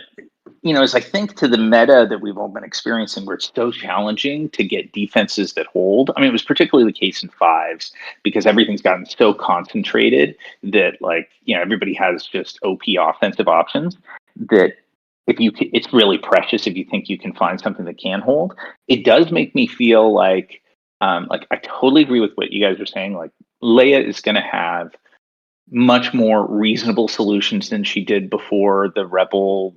Speaker 2: as I think to the meta that we've all been experiencing, where it's so challenging to get defenses that hold. I mean, it was particularly the case in fives because everything's gotten so concentrated that, like, everybody has just OP offensive options that it's really precious if you think you can find something that can hold. It does make me feel like I totally agree with what you guys are saying. Like, Leia is going to have much more reasonable solutions than she did before the Rebel,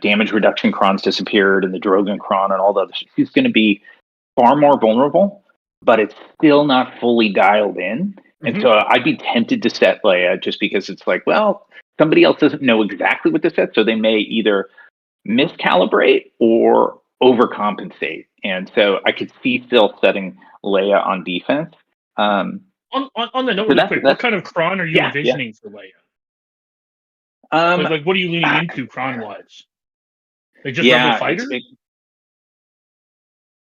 Speaker 2: damage reduction crons disappeared and the Drogon cron and all the other. She's going to be far more vulnerable, but it's still not fully dialed in. And so I'd be tempted to set Leia just because it's like, well, somebody else doesn't know exactly what to set, so they may either miscalibrate or overcompensate. And so I could see still setting Leia on defense.
Speaker 3: On the note, really quick, what kind of cron are you envisioning for Leia? Like, what are you leaning into cron-wise? Like, just Rebel Fighter?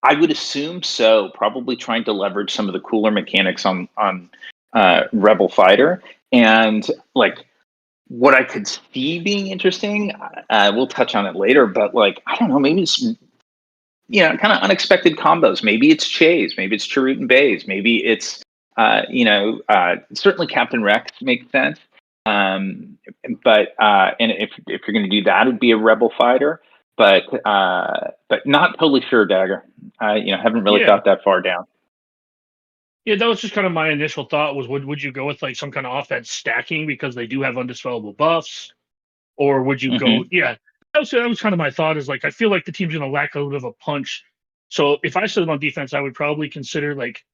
Speaker 2: I would assume so. Probably trying to leverage some of the cooler mechanics on Rebel Fighter. And, like, what I could see being interesting, we'll touch on it later, but, like, I don't know, maybe it's, kind of unexpected combos. Maybe it's Chase, maybe it's Chirrut and Baze, maybe it's, certainly Captain Rex makes sense. But and if you're going to do that, it'd be a Rebel Fighter, but not totally sure, Dagger. Haven't really thought that far down.
Speaker 3: Yeah, that was just kind of my initial thought was, would you go with like some kind of offense stacking because they do have undispellable buffs, or would you go? Yeah, that was kind of my thought. Is like, I feel like the team's going to lack a little bit of a punch. So if I set them on defense, I would probably consider like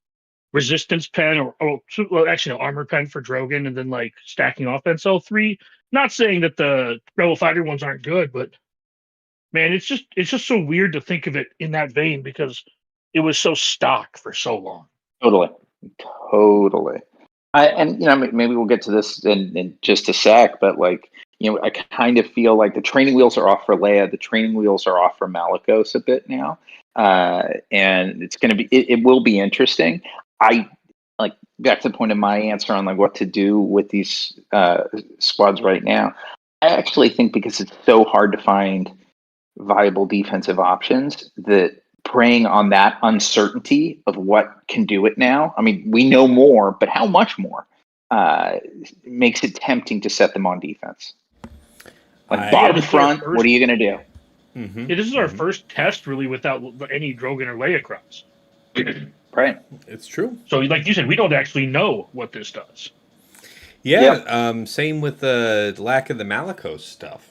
Speaker 3: resistance pen or actually armor pen for Drogon, and then like stacking offense L3. Not saying that the Rebel Fighter ones aren't good, but man, it's just so weird to think of it in that vein because it was so stock for so long.
Speaker 2: Totally. Maybe we'll get to this in just a sec, but like, I kind of feel like the training wheels are off for Leia. The training wheels are off for Malicos a bit now. And it's going to be, it will be interesting. I like back to the point of my answer on like what to do with these squads right now. I actually think because it's so hard to find viable defensive options that preying on that uncertainty of what can do it now. I mean, we know more, but how much more makes it tempting to set them on defense. Like bottom front, what are you going to do?
Speaker 3: Yeah, this is our first test really without any Drogon or Leia crops.
Speaker 2: Right.
Speaker 1: It's true.
Speaker 3: So like you said, we don't actually know what this does.
Speaker 1: Yeah. Same with the lack of the Malicos stuff.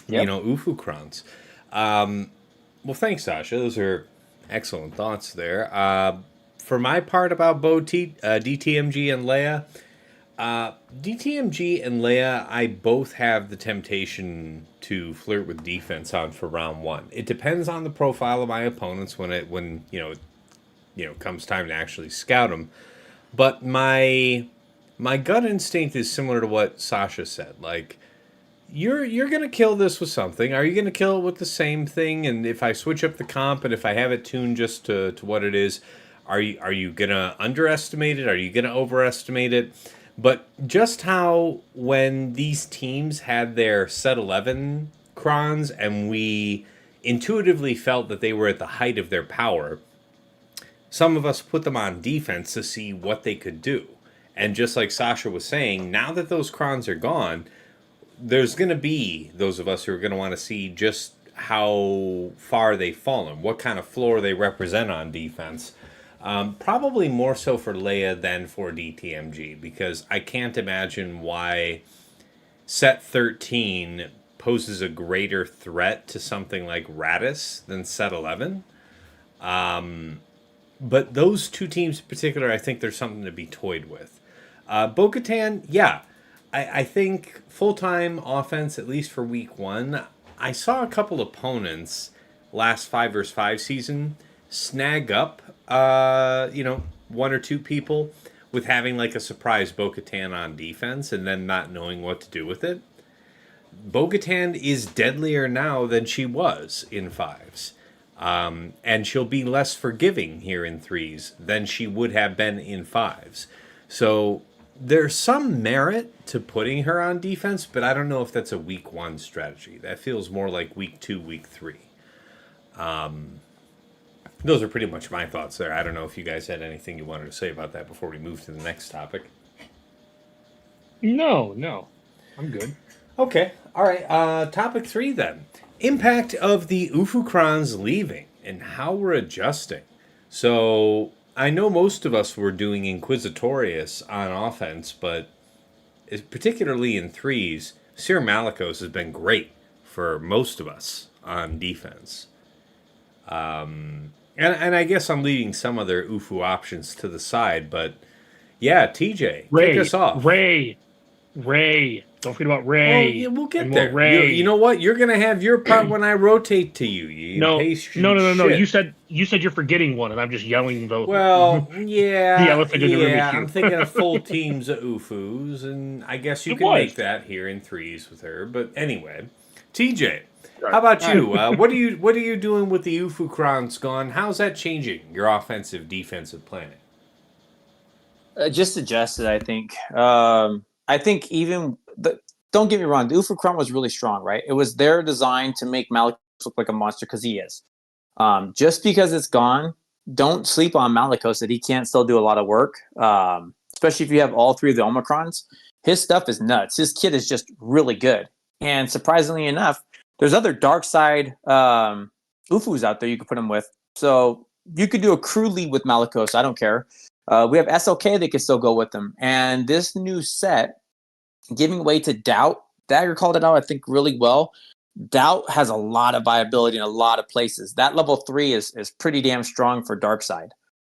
Speaker 1: Ufu crons. Well, thanks, Sasha. Those are excellent thoughts there. For my part about DTMG and Leia, DTMG and Leia, I both have the temptation to flirt with defense on for round one. It depends on the profile of my opponents when comes time to actually scout them. But my gut instinct is similar to what Sasha said. Like, you're gonna kill this with something. Are you gonna kill it with the same thing? And if I switch up the comp and if I have it tuned just to what it is, are you gonna underestimate it? Are you gonna overestimate it? But just how when these teams had their set 11 crons and we intuitively felt that they were at the height of their power, some of us put them on defense to see what they could do. And just like Sasha was saying, now that those crons are gone, there's going to be those of us who are going to want to see just how far they've fallen, what kind of floor they represent on defense. Probably more so for Leia than for DTMG, because I can't imagine why set 13 poses a greater threat to something like Radis than set 11. But those two teams in particular, I think there's something to be toyed with. Bo-Katan, yeah. I think full-time offense, at least for week 1, I saw a couple opponents last 5 vs. 5 season snag up, 1 or 2 people with having like a surprise Bo-Katan on defense and then not knowing what to do with it. Bo-Katan is deadlier now than she was in 5s. And she'll be less forgiving here in 3s than she would have been in 5s. So there's some merit to putting her on defense, but I don't know if that's a week 1 strategy. That feels more like week 2, week 3. Those are pretty much my thoughts there. I don't know if you guys had anything you wanted to say about that before we move to the next topic.
Speaker 3: No. I'm good.
Speaker 1: Okay. All right. Topic 3 then. Impact of the Ufukran's leaving and how we're adjusting. So I know most of us were doing Inquisitorius on offense, but particularly in 3s, Sir Malicos has been great for most of us on defense. And I guess I'm leaving some other Ufu options to the side, but yeah, TJ, kick us off.
Speaker 3: Ray. Don't forget about Ray.
Speaker 1: Well, yeah, we'll get there. Ray. You know what? You're gonna have your part when I rotate to you.
Speaker 3: No. You said you're forgetting one, and I'm just yelling the.
Speaker 1: Well, yeah,
Speaker 3: the elephant in the room.
Speaker 1: I'm thinking of full teams of Ufus, and I guess you can make that here in 3s with her. But anyway, TJ, how about you? What are you doing with the Ufukran's gone? How's that changing your offensive defensive planning?
Speaker 4: Just adjusted, I think. I think don't get me wrong, the Ufukran was really strong, right? It was their design to make Malicos look like a monster because he is. Just because it's gone, don't sleep on Malicos that he can't still do a lot of work, especially if you have all 3 of the Omicrons. His stuff is nuts. His kit is just really good. And surprisingly enough, there's other dark side Ufus out there you could put him with. So you could do a crew lead with Malicos. I don't care. We have SLK that can still go with them. And this new set, giving way to Doubt, Dagger called it out, I think, really well. Doubt has a lot of viability in a lot of places. That level 3 is pretty damn strong for Darkside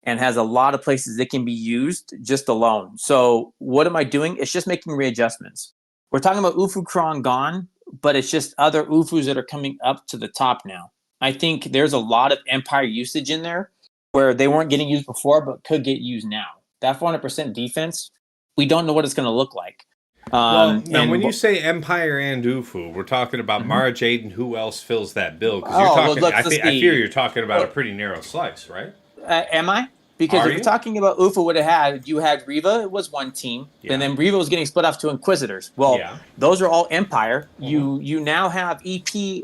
Speaker 4: and has a lot of places it can be used just alone. So what am I doing? It's just making readjustments. We're talking about Ufukran gone, but it's just other Ufus that are coming up to the top now. I think there's a lot of Empire usage in there where they weren't getting used before, but could get used now. That 400% defense, we don't know what it's going to look like.
Speaker 1: Now, when you say Empire and Ufu, we're talking about Mara Jade and who else fills that bill? Because I fear you're talking about a pretty narrow slice, right?
Speaker 4: Am I? Because if you're talking about Ufu, what it had, you had Riva, it was one team, and then Riva was getting split off to Inquisitors. Well, those are all Empire. Mm-hmm. You now have EP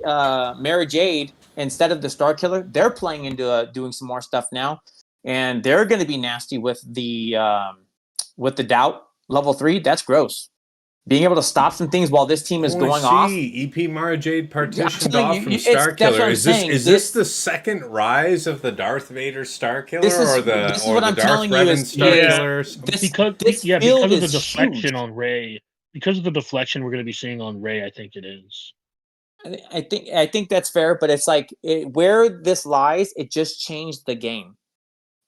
Speaker 4: Mara Jade instead of the Star Killer. They're playing into doing some more stuff now, and they're going to be nasty with the Doubt level 3. That's gross. Being able to stop some things while this team is going off.
Speaker 1: EP Mara Jade partitioned off from Star Killer. Is this the second rise of the Darth Vader Star Killer or the Darth Revan Star Killer?
Speaker 3: Because of the deflection on Rey. Because of the deflection we're going to be seeing on Rey, I think it is.
Speaker 4: I think that's fair, but it's like where this lies, it just changed the game.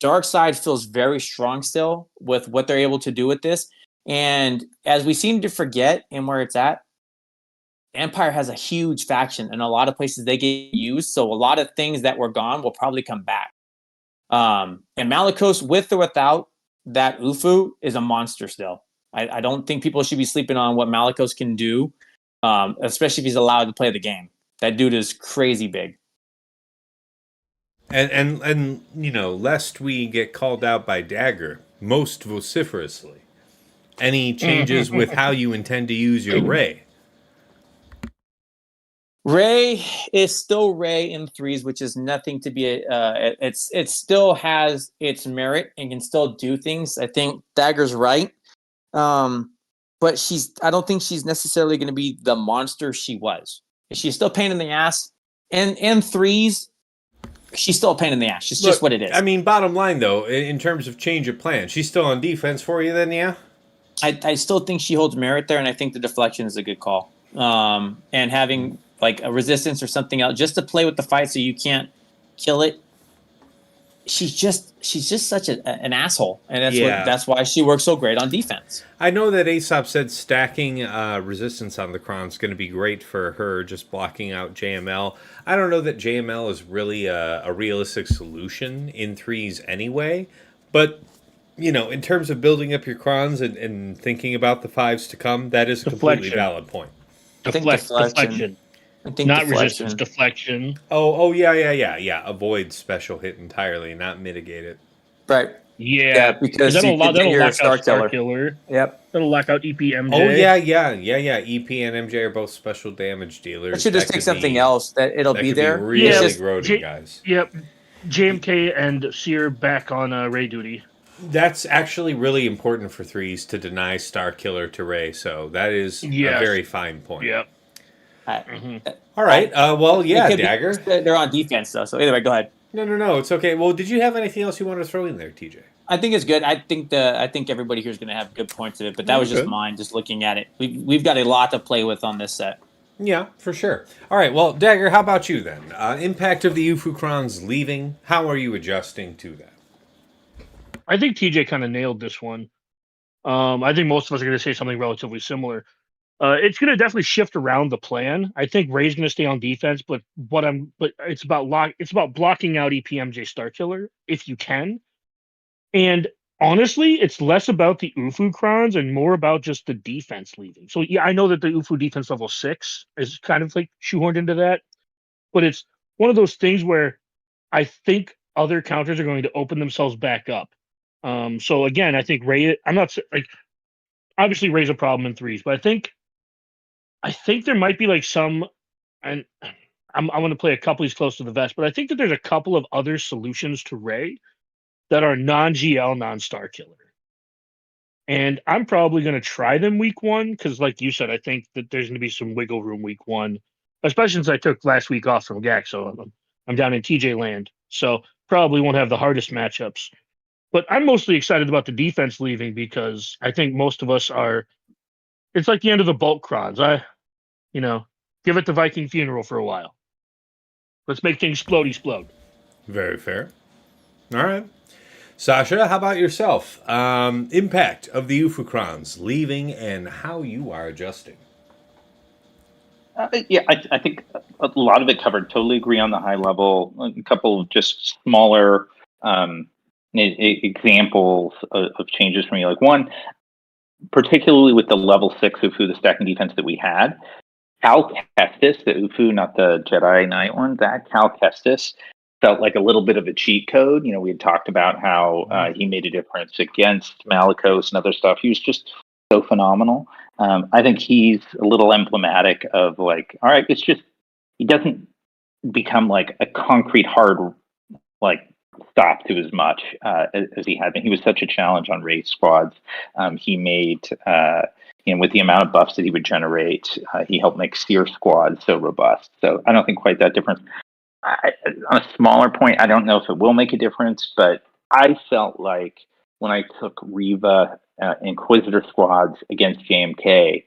Speaker 4: Darkseid feels very strong still with what they're able to do with this. And as we seem to forget and where it's at, Empire has a huge faction and a lot of places they get used. So a lot of things that were gone will probably come back. And Malicos, with or without that Ufu, is a monster still. I don't think people should be sleeping on what Malicos can do, especially if he's allowed to play the game. That dude is crazy big.
Speaker 1: And lest we get called out by Dagger most vociferously. Any changes with how you intend to use your Rey?
Speaker 4: Rey is still Rey in 3s, which is nothing to be. It still has its merit and can still do things. I think Dagger's right, but I don't think she's necessarily going to be the monster she was. She's still pain in the ass. And 3s, she's still a pain in the ass. It's just what it is.
Speaker 1: I mean, bottom line though, in terms of change of plan, she's still on defense for you. Then, yeah.
Speaker 4: I still think she holds merit there, and I think the deflection is a good call. And having like a resistance or something else just to play with the fight so you can't kill it. She's just such an asshole, and that's why she works so great on defense.
Speaker 1: I know that Aesop said stacking resistance on the Kron is going to be great for her, just blocking out JML. I don't know that JML is really a realistic solution in threes anyway, but in terms of building up your Krons and thinking about the fives to come, that is a completely valid point.
Speaker 3: Deflection.
Speaker 4: I think
Speaker 3: not resistance, deflection.
Speaker 1: Oh, yeah. Avoid special hit entirely, not mitigate it.
Speaker 4: Right.
Speaker 3: Yeah,
Speaker 4: because
Speaker 3: that'll lock out
Speaker 4: Star
Speaker 3: Killer.
Speaker 4: Yep.
Speaker 3: That'll lock out EPMJ.
Speaker 1: Oh, yeah. EP and MJ are both special damage dealers.
Speaker 4: It should just take something else that it'll be there.
Speaker 1: Really grody, guys.
Speaker 3: Yep. JMK and Seer back on Ray duty.
Speaker 1: That's actually really important for threes to deny Star Killer to Ray, so that is a very fine point.
Speaker 3: Yep.
Speaker 1: All right. Dagger.
Speaker 4: They're on defense, though, so either way, go ahead.
Speaker 1: No, it's okay. Well, did you have anything else you wanted to throw in there, TJ?
Speaker 4: I think it's good. I think everybody here is going to have good points of it, but that was just mine, just looking at it. We've got a lot to play with on this set.
Speaker 1: Yeah, for sure. All right, well, Dagger, how about you then? Impact of the Ufu Krons leaving, how are you adjusting to that?
Speaker 3: I think TJ kind of nailed this one. I think most of us are going to say something relatively similar. It's going to definitely shift around the plan. I think Ray's going to stay on defense, but it's about blocking out EPMJ Star Killer if you can. And honestly, it's less about the Ufu Krons and more about just the defense leaving. So yeah, I know that the Ufu defense level 6 is kind of like shoehorned into that, but it's one of those things where I think other counters are going to open themselves back up. So again, I think Ray. I'm not like obviously Ray's a problem in threes, but I think there might be like some, and I'm going to play a couple of these close to the vest, but I think that there's a couple of other solutions to Ray that are non-GL, non-Star Killer. And I'm probably going to try them week 1 because, like you said, I think that there's going to be some wiggle room week 1, especially since I took last week off from GAC, so I'm down in TJ land. So probably won't have the hardest matchups. But I'm mostly excited about the defense leaving because I think most of us are. It's like the end of the bulk Krons. Give it the Viking funeral for a while. Let's make things explode.
Speaker 1: Very fair. All right. Sasha, how about yourself? Impact of the Ufu Krons leaving and how you are adjusting.
Speaker 2: I think a lot of it covered. Totally agree on the high level. A couple of just smaller examples of changes for me. Like one, particularly with the level 6 Ufu, the stacking defense that we had, Cal Kestis, the Ufu, not the Jedi Knight one, that Cal Kestis felt like a little bit of a cheat code. We had talked about how he made a difference against Malicos and other stuff. He was just so phenomenal. I think he's a little emblematic of like, all right, it's just, he doesn't become like a concrete hard, like, stop to as much as he had been. He was such a challenge on race squads. He made, with the amount of buffs that he would generate, he helped make Seer squads so robust. So I don't think quite that difference. On a smaller point, I don't know if it will make a difference, but I felt like when I took Reva Inquisitor squads against JMK,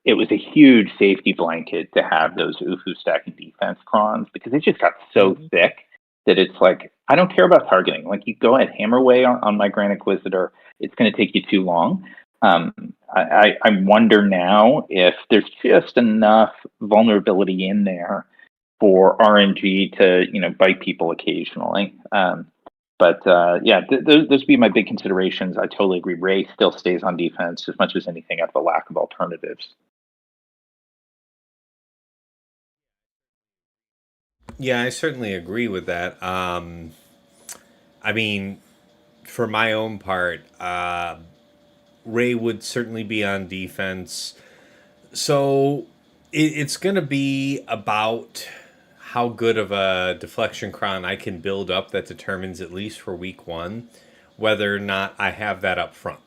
Speaker 2: it was a huge safety blanket to have those Ufu stacking defense Krons because they just got so thick that it's like, I don't care about targeting. Like, you go ahead, hammer away on my Grand Inquisitor. It's going to take you too long. I wonder now if there's just enough vulnerability in there for RNG to, bite people occasionally. Those would be my big considerations. I totally agree. Ray still stays on defense as much as anything out of a lack of alternatives.
Speaker 1: Yeah, I certainly agree with that. I mean, for my own part, Ray would certainly be on defense. So it's going to be about how good of a deflection Kron I can build up that determines, at least for week 1, whether or not I have that up front.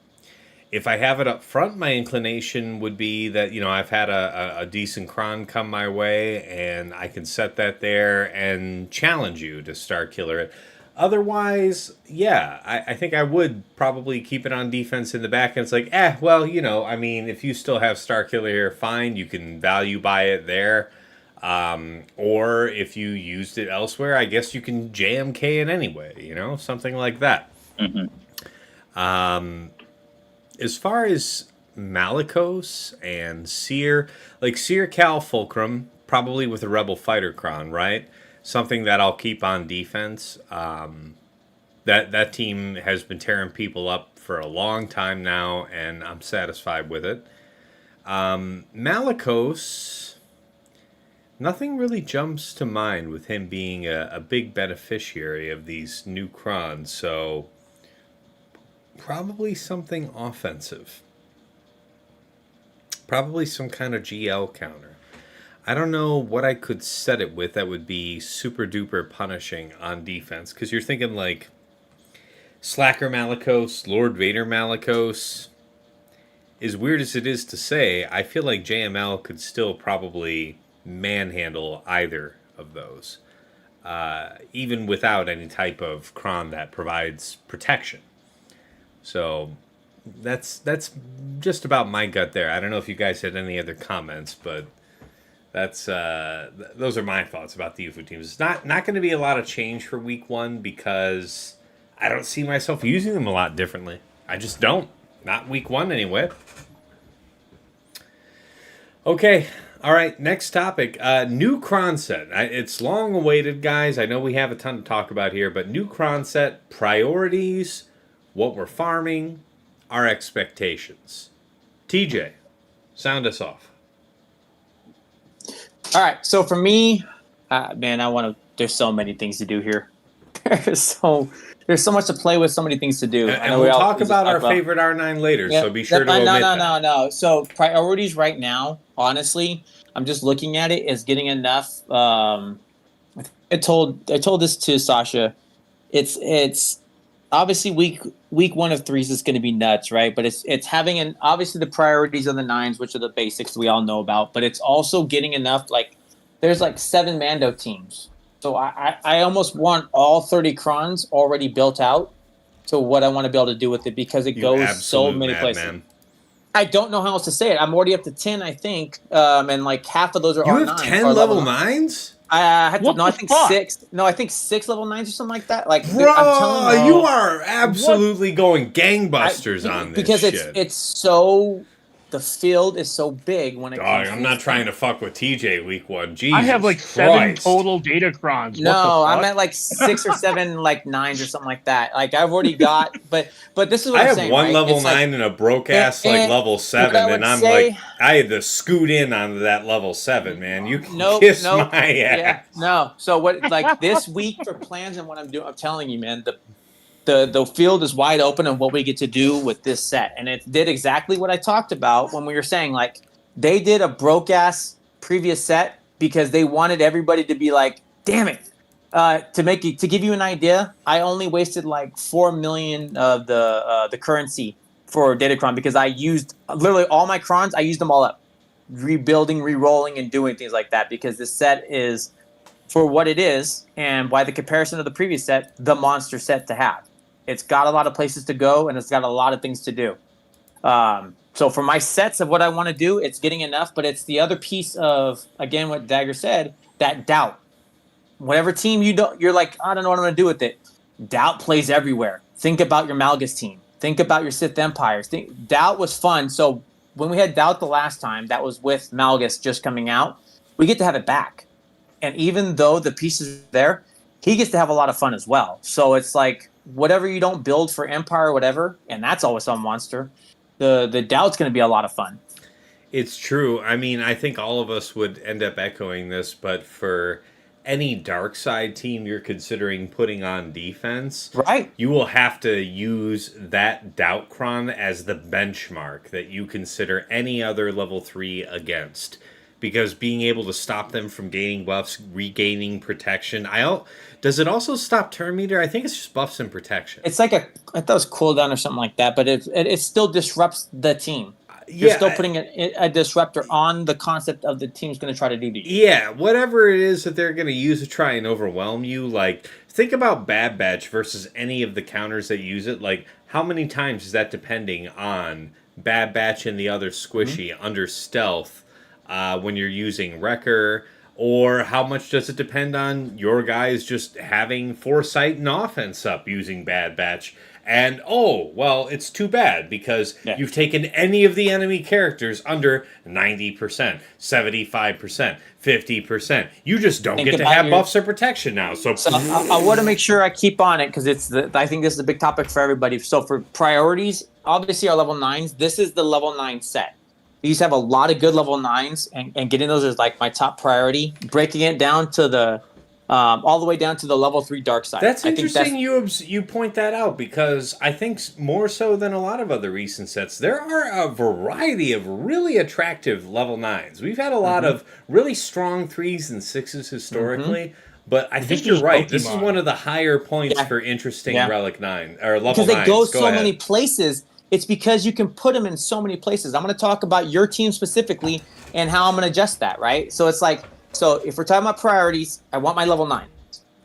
Speaker 1: If I have it up front, my inclination would be that, I've had a decent cron come my way, and I can set that there and challenge you to Star Killer it. Otherwise, yeah, I think I would probably keep it on defense in the back. And it's like, well, if you still have Star Killer here, fine, you can value buy it there. Or if you used it elsewhere, I guess you can JMK it anyway, something like that. As far as Malicos and Seer, like Seer Cal Fulcrum, probably with a Rebel Fighter Cron, right? Something that I'll keep on defense. That team has been tearing people up for a long time now, and I'm satisfied with it. Malicos, nothing really jumps to mind with him being a big beneficiary of these new crons, so probably something offensive. Probably some kind of GL counter. I don't know what I could set it with that would be super duper punishing on defense, because you're thinking like Slacker Malicos, Lord Vader Malicos. As weird as it is to say, I feel like JML could still probably manhandle either of those, even without any type of cron that provides protection. So that's just about my gut there. I don't know if you guys had any other comments, but that's those are my thoughts about the UFO teams. It's not going to be a lot of change for week 1 because I don't see myself using them a lot differently. I just don't. Not week 1 anyway. Okay. All right. Next topic. New cron set. It's long awaited, guys. I know we have a ton to talk about here, but new cron set, priorities, what we're farming, our expectations. TJ, sound us off.
Speaker 4: All right. So for me, there's so many things to do here. There's so much to play with, so many things to do.
Speaker 1: And we'll talk about our favorite R9 later, so be sure to omit that.
Speaker 4: No. So priorities right now, honestly, I'm just looking at it as getting enough. I told this to Sasha. It's obviously week 1 of 3s is going to be nuts, right? But it's having obviously the priorities of the 9s, which are the basics we all know about. But it's also getting enough. Like there's like 7 Mando teams. So I almost want all 30 crons already built out to what I want to be able to do with it, because it goes so many places. Man. I don't know how else to say it. I'm already up to 10, I think, and like half of those are R9s.
Speaker 1: You have 10 level 9s?
Speaker 4: I think 6. No, I think 6 level 9s or something like that. Like,
Speaker 1: bro, I'm telling you are absolutely going gangbusters on this
Speaker 4: because
Speaker 1: shit.
Speaker 4: It's so. The field is so big when it comes.
Speaker 1: I'm not trying to fuck with TJ week 1. Jesus
Speaker 3: I have like
Speaker 1: Christ.
Speaker 3: 7 total data crons.
Speaker 4: No, I'm at like 6 or 7 like 9s or something like that. Like I've already got, but this is what I'm saying.
Speaker 1: I have one level
Speaker 4: it's
Speaker 1: 9 and a broke ass like level 7, and I'm like, I had to scoot in onto that level 7, man. You can kiss my ass.
Speaker 4: Yeah, no. So what? Like this week for plans and what I'm doing, I'm telling you, man. The field is wide open on what we get to do with this set. And it did exactly what I talked about when we were saying, like, they did a broke-ass previous set because they wanted everybody to be like, damn it. To give you an idea, I only wasted like 4 million of the currency for Datacron because I used literally all my crons. I used them all up, rebuilding, re-rolling, and doing things like that because this set is, for what it is, and by the comparison of the previous set, the monster set to have. It's got a lot of places to go, and it's got a lot of things to do. So for my sets of what I want to do, it's getting enough, but it's the other piece of, again, what Dagger said, that doubt. Whatever team you're like, I don't know what I'm going to do with it. Doubt plays everywhere. Think about your Malgus team. Think about your Sith Empires. Doubt was fun. So when we had Doubt the last time, that was with Malgus just coming out, we get to have it back. And even though the pieces are there, he gets to have a lot of fun as well. So it's like, whatever you don't build for Empire or whatever, and that's always some monster, the Doubt's going to be a lot of fun.
Speaker 1: It's true. I mean, I think all of us would end up echoing this, but for any dark side team you're considering putting on defense,
Speaker 4: right,
Speaker 1: you will have to use that Doubt Cron as the benchmark that you consider any other level 3 against. because being able to stop them from gaining buffs, regaining protection. Does it also stop turn meter? I think it's just buffs and protection.
Speaker 4: It's like I thought it was cooldown or something like that, but it still disrupts the team. You're still putting a disruptor on the concept of the team's going to try to do to you.
Speaker 1: Yeah, whatever it is that they're going to use to try and overwhelm you. Like, think about Bad Batch versus any of the counters that use it. Like, how many times is that depending on Bad Batch and the other squishy under stealth when you're using Wrecker? Or how much does it depend on your guys just having foresight and offense up using Bad Batch? And, it's too bad because you've taken any of the enemy characters under 90%, 75%, 50%. You just don't get to have buffs or protection now. So
Speaker 4: I want to make sure I keep on it because I think this is a big topic for everybody. So for priorities, obviously our level 9s, this is the level 9 set. These have a lot of good level 9s, and getting those is like my top priority. Breaking it down to the all the way down to the level 3 dark side.
Speaker 1: That's interesting. You point that out because I think more so than a lot of other recent sets, there are a variety of really attractive level 9s. We've had a lot of really strong 3s and 6s historically. But I think you're right. Pokemon. This is one of the higher points for interesting Relic 9 or level 9s.
Speaker 4: Because they go so many places. It's because you can put them in so many places. I'm going to talk about your team specifically and how I'm going to adjust that, right? So it's like, if we're talking about priorities, I want my level 9.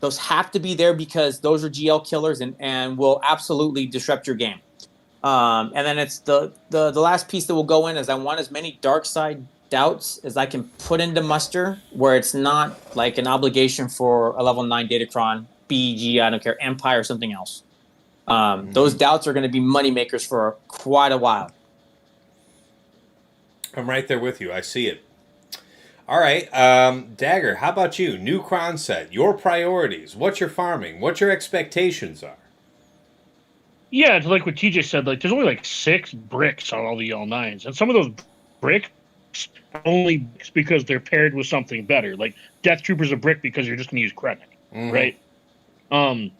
Speaker 4: Those have to be there because those are GL killers and will absolutely disrupt your game. And then it's the last piece that will go in is I want as many dark side doubts as I can put into muster where it's not like an obligation for a level 9 Datacron, BG, I don't care, Empire or something else. Those doubts are going to be money makers for quite a while.
Speaker 1: I'm right there with you. I see it. All right, Dagger, how about you? New Cron set, your priorities, what you're farming, what your expectations are.
Speaker 3: Yeah, it's like what TJ said. Like, there's only like 6 bricks on all the L9s, and some of those bricks only because they're paired with something better. Like Death Trooper's a brick because you're just going to use Krennic, right?
Speaker 1: And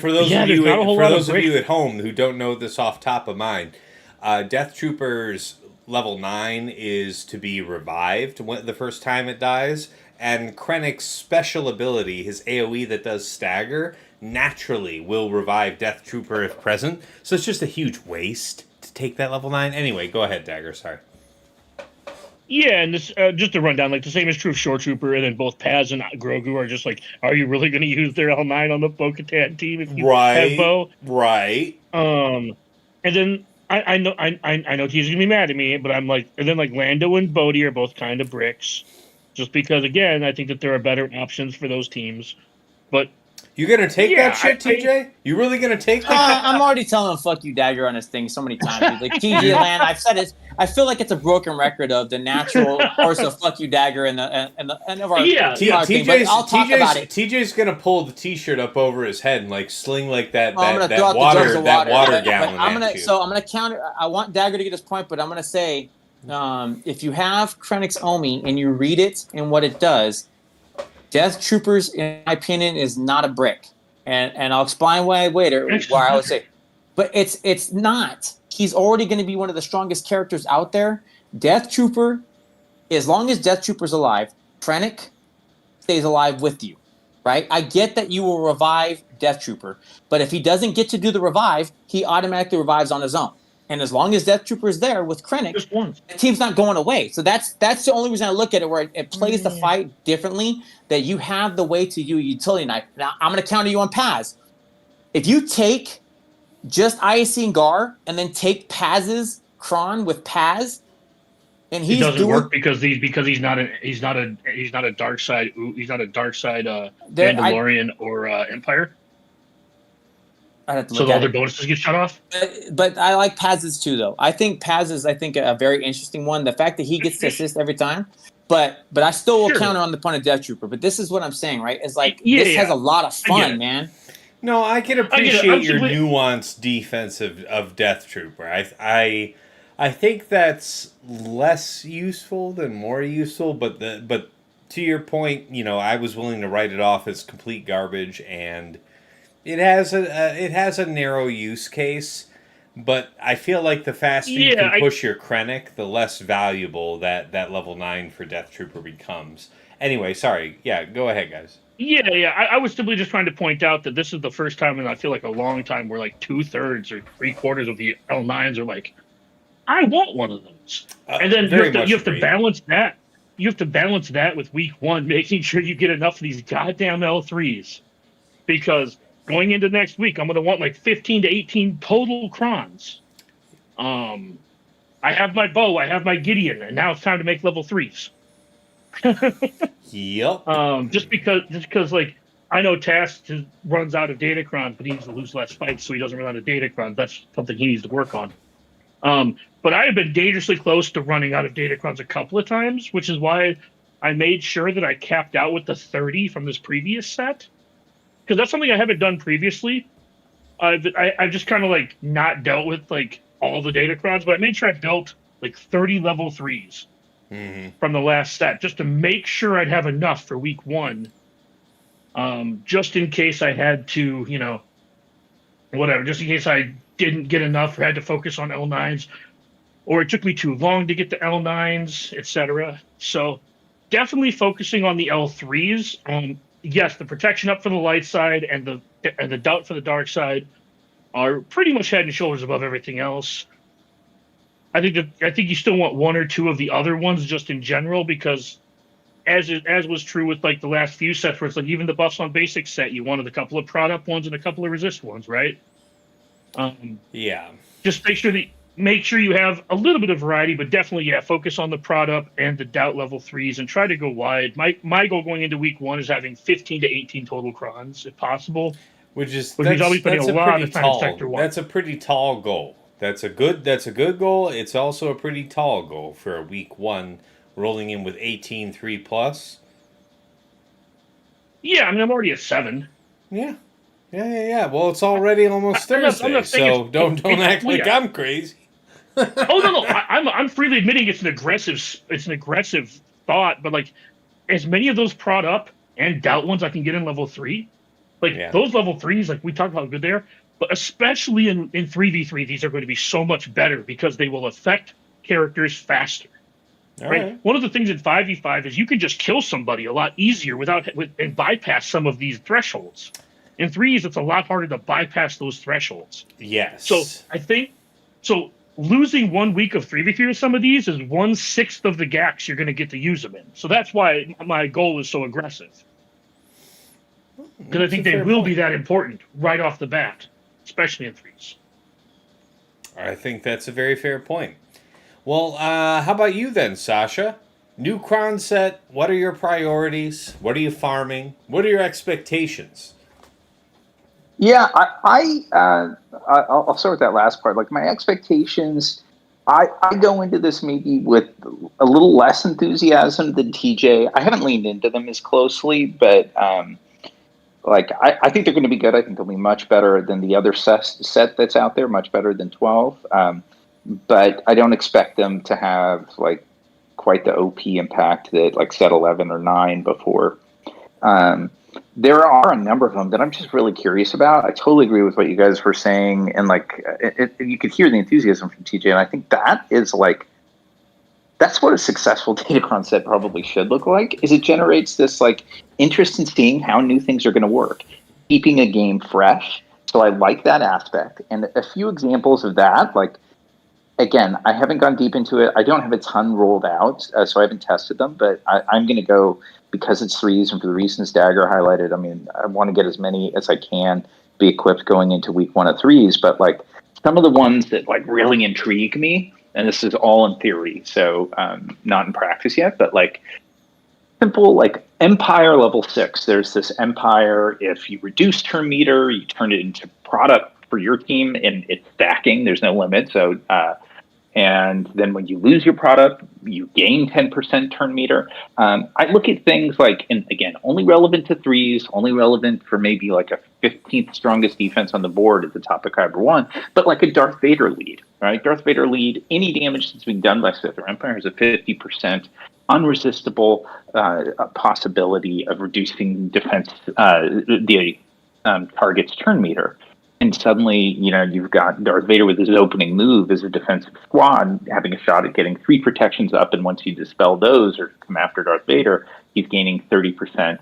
Speaker 1: for those of you at home who don't know this off top of mind, Death Trooper's level 9 is to be revived the first time it dies, and Krennic's special ability, his AoE that does stagger, naturally will revive Death Trooper if present. So it's just a huge waste to take that level 9. Anyway, go ahead, Dagger, sorry.
Speaker 3: Yeah, and this just to run down, like the same is true of Shore Trooper, and then both Paz and Grogu are just like, are you really going to use their L9 on the Bo-Katan team if you have Bo?
Speaker 1: Right.
Speaker 3: And then I know he's gonna be mad at me, but I'm like, and then like Lando and Bodhi are both kind of bricks, just because again I think that there are better options for those teams, but.
Speaker 1: You gonna take that shit, TJ? You really gonna take that?
Speaker 4: I'm already telling him "fuck you, Dagger" on this thing so many times. Dude. Like TJ Land, I've said it. I feel like it's a broken record of the natural course of "fuck you, Dagger" and of our thing. But I'll talk about it.
Speaker 1: TJ's gonna pull the T-shirt up over his head and like sling like that water gallon.
Speaker 4: I'm gonna counter. I want Dagger to get his point, but I'm gonna say, if you have Krennic's Omi and you read it and what it does. Death Troopers, in my opinion, is not a brick, and I'll explain why later. Why I would say, but it's not. He's already going to be one of the strongest characters out there. Death Trooper, as long as Death Trooper's alive, Krennic stays alive with you, right? I get that you will revive Death Trooper, but if he doesn't get to do the revive, he automatically revives on his own. And as long as Death Trooper is there with Krennic, the team's not going away. So that's the only reason I look at it where it plays the fight differently, that you have the way to use utility knife. Now, I'm going to counter you on Paz. If you take just IAC and Gar and then take Paz's Kron with Paz, and he doesn't work
Speaker 3: because he's not a dark side Mandalorian or Empire. So all their bonuses get shut off?
Speaker 4: But I like Paz's too, though. I think Paz is, a very interesting one. The fact that he gets to assist every time. But I still will counter on the point of Death Trooper. But this is what I'm saying, right? It's like, this has a lot of fun, man.
Speaker 1: No, I can appreciate your nuanced defense of Death Trooper. I think that's less useful than more useful. But to your point, I was willing to write it off as complete garbage, and it has a narrow use case. But I feel like the faster you
Speaker 3: Yeah,
Speaker 1: can push your Krennic, the less valuable that level 9 for Death Trooper becomes. Anyway, sorry. Yeah, go ahead, guys.
Speaker 3: yeah. I was simply just trying to point out that this is the first time in I feel like a long time where like 2/3 or 3/4 of the L9s are like, I want one of those. And then
Speaker 1: Very
Speaker 3: you
Speaker 1: much
Speaker 3: have to
Speaker 1: agreed.
Speaker 3: balance that. You have to balance that with week one, making sure you get enough of these goddamn L3s. Because going into next week, I'm gonna want like 15 to 18 total crons. Um I have my bow, I have my Gideon, and now it's time to make level 3s.
Speaker 1: Yep.
Speaker 3: Just because like I know Task runs out of Datacrons, but he needs to lose less fights, so he doesn't run out of Datacrons. That's something he needs to work on. But I have been dangerously close to running out of Datacrons a couple of times, which is why I made sure that I capped out with the 30 from this previous set, because that's something I haven't done previously. I've just kind of like not dealt with like all the Datacrons, but I made sure I built like 30 level 3s from the last set just to make sure I'd have enough for week one, just in case I had to, whatever, just in case I didn't get enough or had to focus on L9s, or it took me too long to get to L9s, etc. So definitely focusing on the L3s. Yes, the protection up for the light side and the doubt for the dark side are pretty much head and shoulders above everything else. I think you still want one or two of the other ones just in general, because as was true with like the last few sets, where it's like even the buffs on basic set, you wanted a couple of product ones and a couple of resist ones, right?
Speaker 1: Yeah.
Speaker 3: Just make sure you have a little bit of variety, but definitely focus on the product and the doubt level 3s and try to go wide. My goal going into week one is having 15 to 18 total crons if possible,
Speaker 1: Which
Speaker 3: means I'll be spending a lot of time in sector 1.
Speaker 1: That's a pretty tall goal. That's a good goal. It's also a pretty tall goal for a week 1 rolling in with 18 3+.
Speaker 3: Yeah, I mean I'm already at 7.
Speaker 1: Yeah. Well, it's already almost Thursday,
Speaker 3: I'm not saying
Speaker 1: so don't act like I'm crazy.
Speaker 3: Oh no, I'm freely admitting it's an aggressive thought, but like as many of those prod up and doubt ones I can get in level 3, like those level 3s, like we talked about how good they are, but especially in 3v3, these are going to be so much better because they will affect characters faster. Right? One of the things in 5v5 is you can just kill somebody a lot easier and bypass some of these thresholds. In 3s, it's a lot harder to bypass those thresholds.
Speaker 1: Yes.
Speaker 3: So I think losing 1 week of 3v3 with some of these is 1/6 of the gaps you're going to get to use them in. So that's why my goal is so aggressive. Because I think they will be that important right off the bat, especially in 3s.
Speaker 1: I think that's a very fair point. Well, how about you then, Sasha? New Cron set, what are your priorities? What are you farming? What are your expectations?
Speaker 2: Yeah, I'll start with that last part. Like my expectations, I go into this maybe with a little less enthusiasm than TJ. I haven't leaned into them as closely, but I think they're going to be good. I think they'll be much better than the other set that's out there, much better than 12. But I don't expect them to have like quite the OP impact that like set 11 or 9 before. There are a number of them that I'm just really curious about. I totally agree with what you guys were saying, and like you could hear the enthusiasm from TJ, and I think that is like that's what a successful Datacron set probably should look like. Is it generates this like interest in seeing how new things are going to work, keeping a game fresh. So I like that aspect, and a few examples of that, like. Again, I haven't gone deep into it. I don't have a ton rolled out, so I haven't tested them. But I'm going to go, because it's 3s and for the reasons Dagger highlighted. I mean, I want to get as many as I can be equipped going into week 1 of 3s. But like some of the ones that like really intrigue me, and this is all in theory, so not in practice yet. But like simple, like Empire level 6. There's this Empire. If you reduce turn meter, you turn it into product for your team, and it's stacking. There's no limit. So, and then when you lose your product, you gain 10% turn meter. I look at things like, and again, only relevant to 3s, only relevant for maybe like a 15th strongest defense on the board at the top of Kyber 1, but like a Darth Vader lead, right? Darth Vader lead, any damage that's being done by Sith or Empire is a 50% unresistible possibility of reducing defense, the target's turn meter. And suddenly, you've got Darth Vader with his opening move as a defensive squad having a shot at getting 3 protections up, and once you dispel those or come after Darth Vader, he's gaining 30%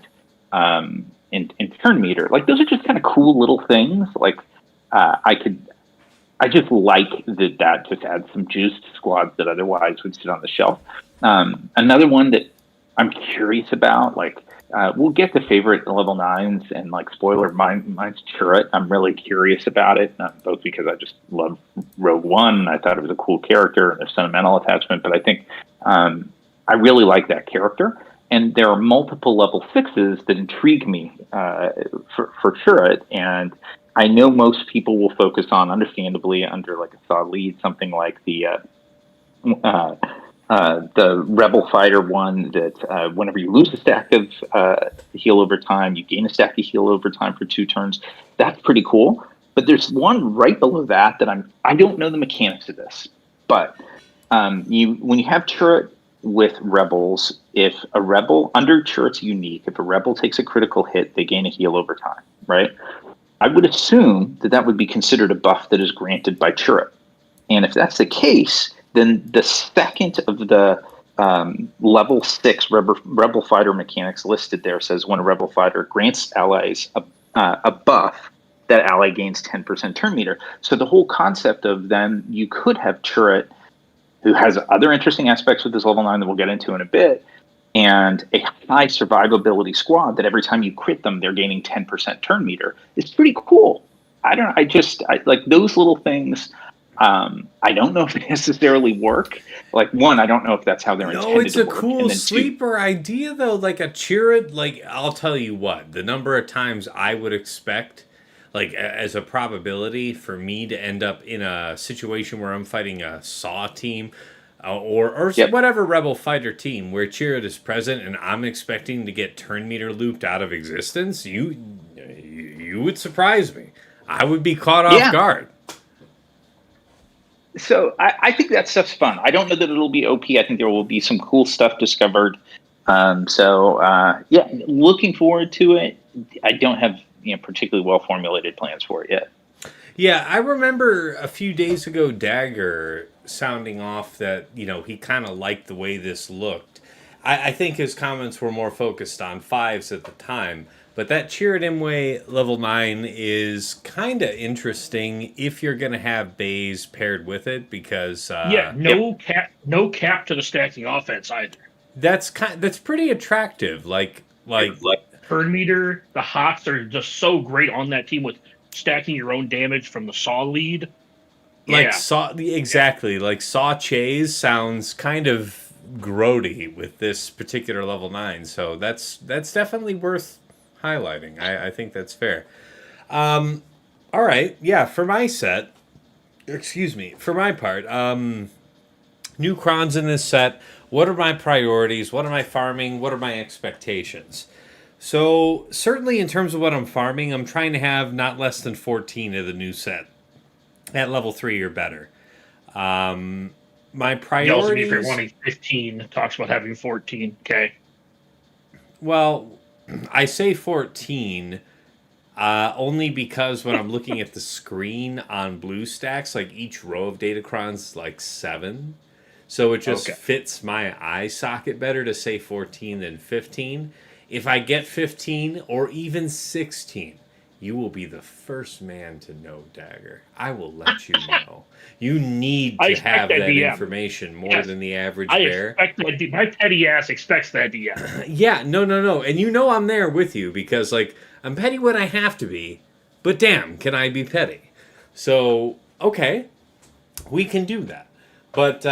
Speaker 2: in turn meter. Like, those are just kind of cool little things. Like, I just like that just adds some juice to squads that otherwise would sit on the shelf. Another one that I'm curious about, like, we'll get to favorite level 9s, and like, spoiler, mine's Turret. I'm really curious about it, both because I just love Rogue One. I thought it was a cool character and there's sentimental attachment, but I think I really like that character. And there are multiple level 6s that intrigue me for Turret, and I know most people will focus on, understandably, under like a saw lead, something like the Rebel Fighter one that whenever you lose a stack of heal over time, you gain a stack of heal over time for 2 turns. That's pretty cool. But there's one right below that I don't know the mechanics of this, but when you have Turret with Rebels, if a Rebel under Turret's unique, if a Rebel takes a critical hit, they gain a heal over time, right? I would assume that would be considered a buff that is granted by Turret. And if that's the case, then the second of the level 6 Rebel Fighter mechanics listed there says when a Rebel Fighter grants allies a buff, that ally gains 10% turn meter. So the whole concept of then you could have Turret, who has other interesting aspects with this level 9 that we'll get into in a bit, and a high survivability squad that every time you crit them, they're gaining 10% turn meter. It's pretty cool. I like those little things. I don't know if they necessarily work. Like, one, I don't know if that's how they're intended to work.
Speaker 1: No, it's a cool sleeper idea, though. Like a Chirrut, like, I'll tell you what, the number of times I would expect, like, as a probability for me to end up in a situation where I'm fighting a Saw team, or
Speaker 2: Yep.
Speaker 1: whatever Rebel Fighter team where Chirrut is present, and I'm expecting to get turn meter looped out of existence, you would surprise me. I would be caught off guard.
Speaker 2: So I think that stuff's fun. I don't know that it'll be OP. I think there will be some cool stuff discovered. Looking forward to it. I don't have particularly well formulated plans for it yet.
Speaker 1: Yeah, I remember a few days ago Dagger sounding off that, he kind of liked the way this looked. I think his comments were more focused on 5s at the time, but that Chirrut Imwe level 9 is kind of interesting if you're going to have Baze paired with it, because...
Speaker 3: no cap to the stacking offense either.
Speaker 1: That's pretty attractive. Like
Speaker 3: turn meter, the Hots are just so great on that team with stacking your own damage from the Saw lead.
Speaker 1: Like Saw, exactly. Like Saw Chase sounds kind of grody with this particular level 9, so that's definitely worth highlighting. I think that's fair. All right, yeah. For my part, new crons in this set. What are my priorities? What am I farming? What are my expectations? So, certainly in terms of what I'm farming, I'm trying to have not less than 14 of the new set at level 3 or better. My priorities...
Speaker 3: If you're wanting 15, talks about having 14, okay?
Speaker 1: Well, I say 14 only because when I'm looking at the screen on BlueStacks, like each row of Datacrons is like 7. So it just fits my eye socket better to say 14 than 15. If I get 15 or even 16, you will be the first man to know, Dagger. I will let you know. You need to have that information more than the average bear.
Speaker 3: My petty ass expects that DM.
Speaker 1: Yeah, no. And I'm there with you because, like, I'm petty when I have to be, but damn, can I be petty? So, okay, we can do that. But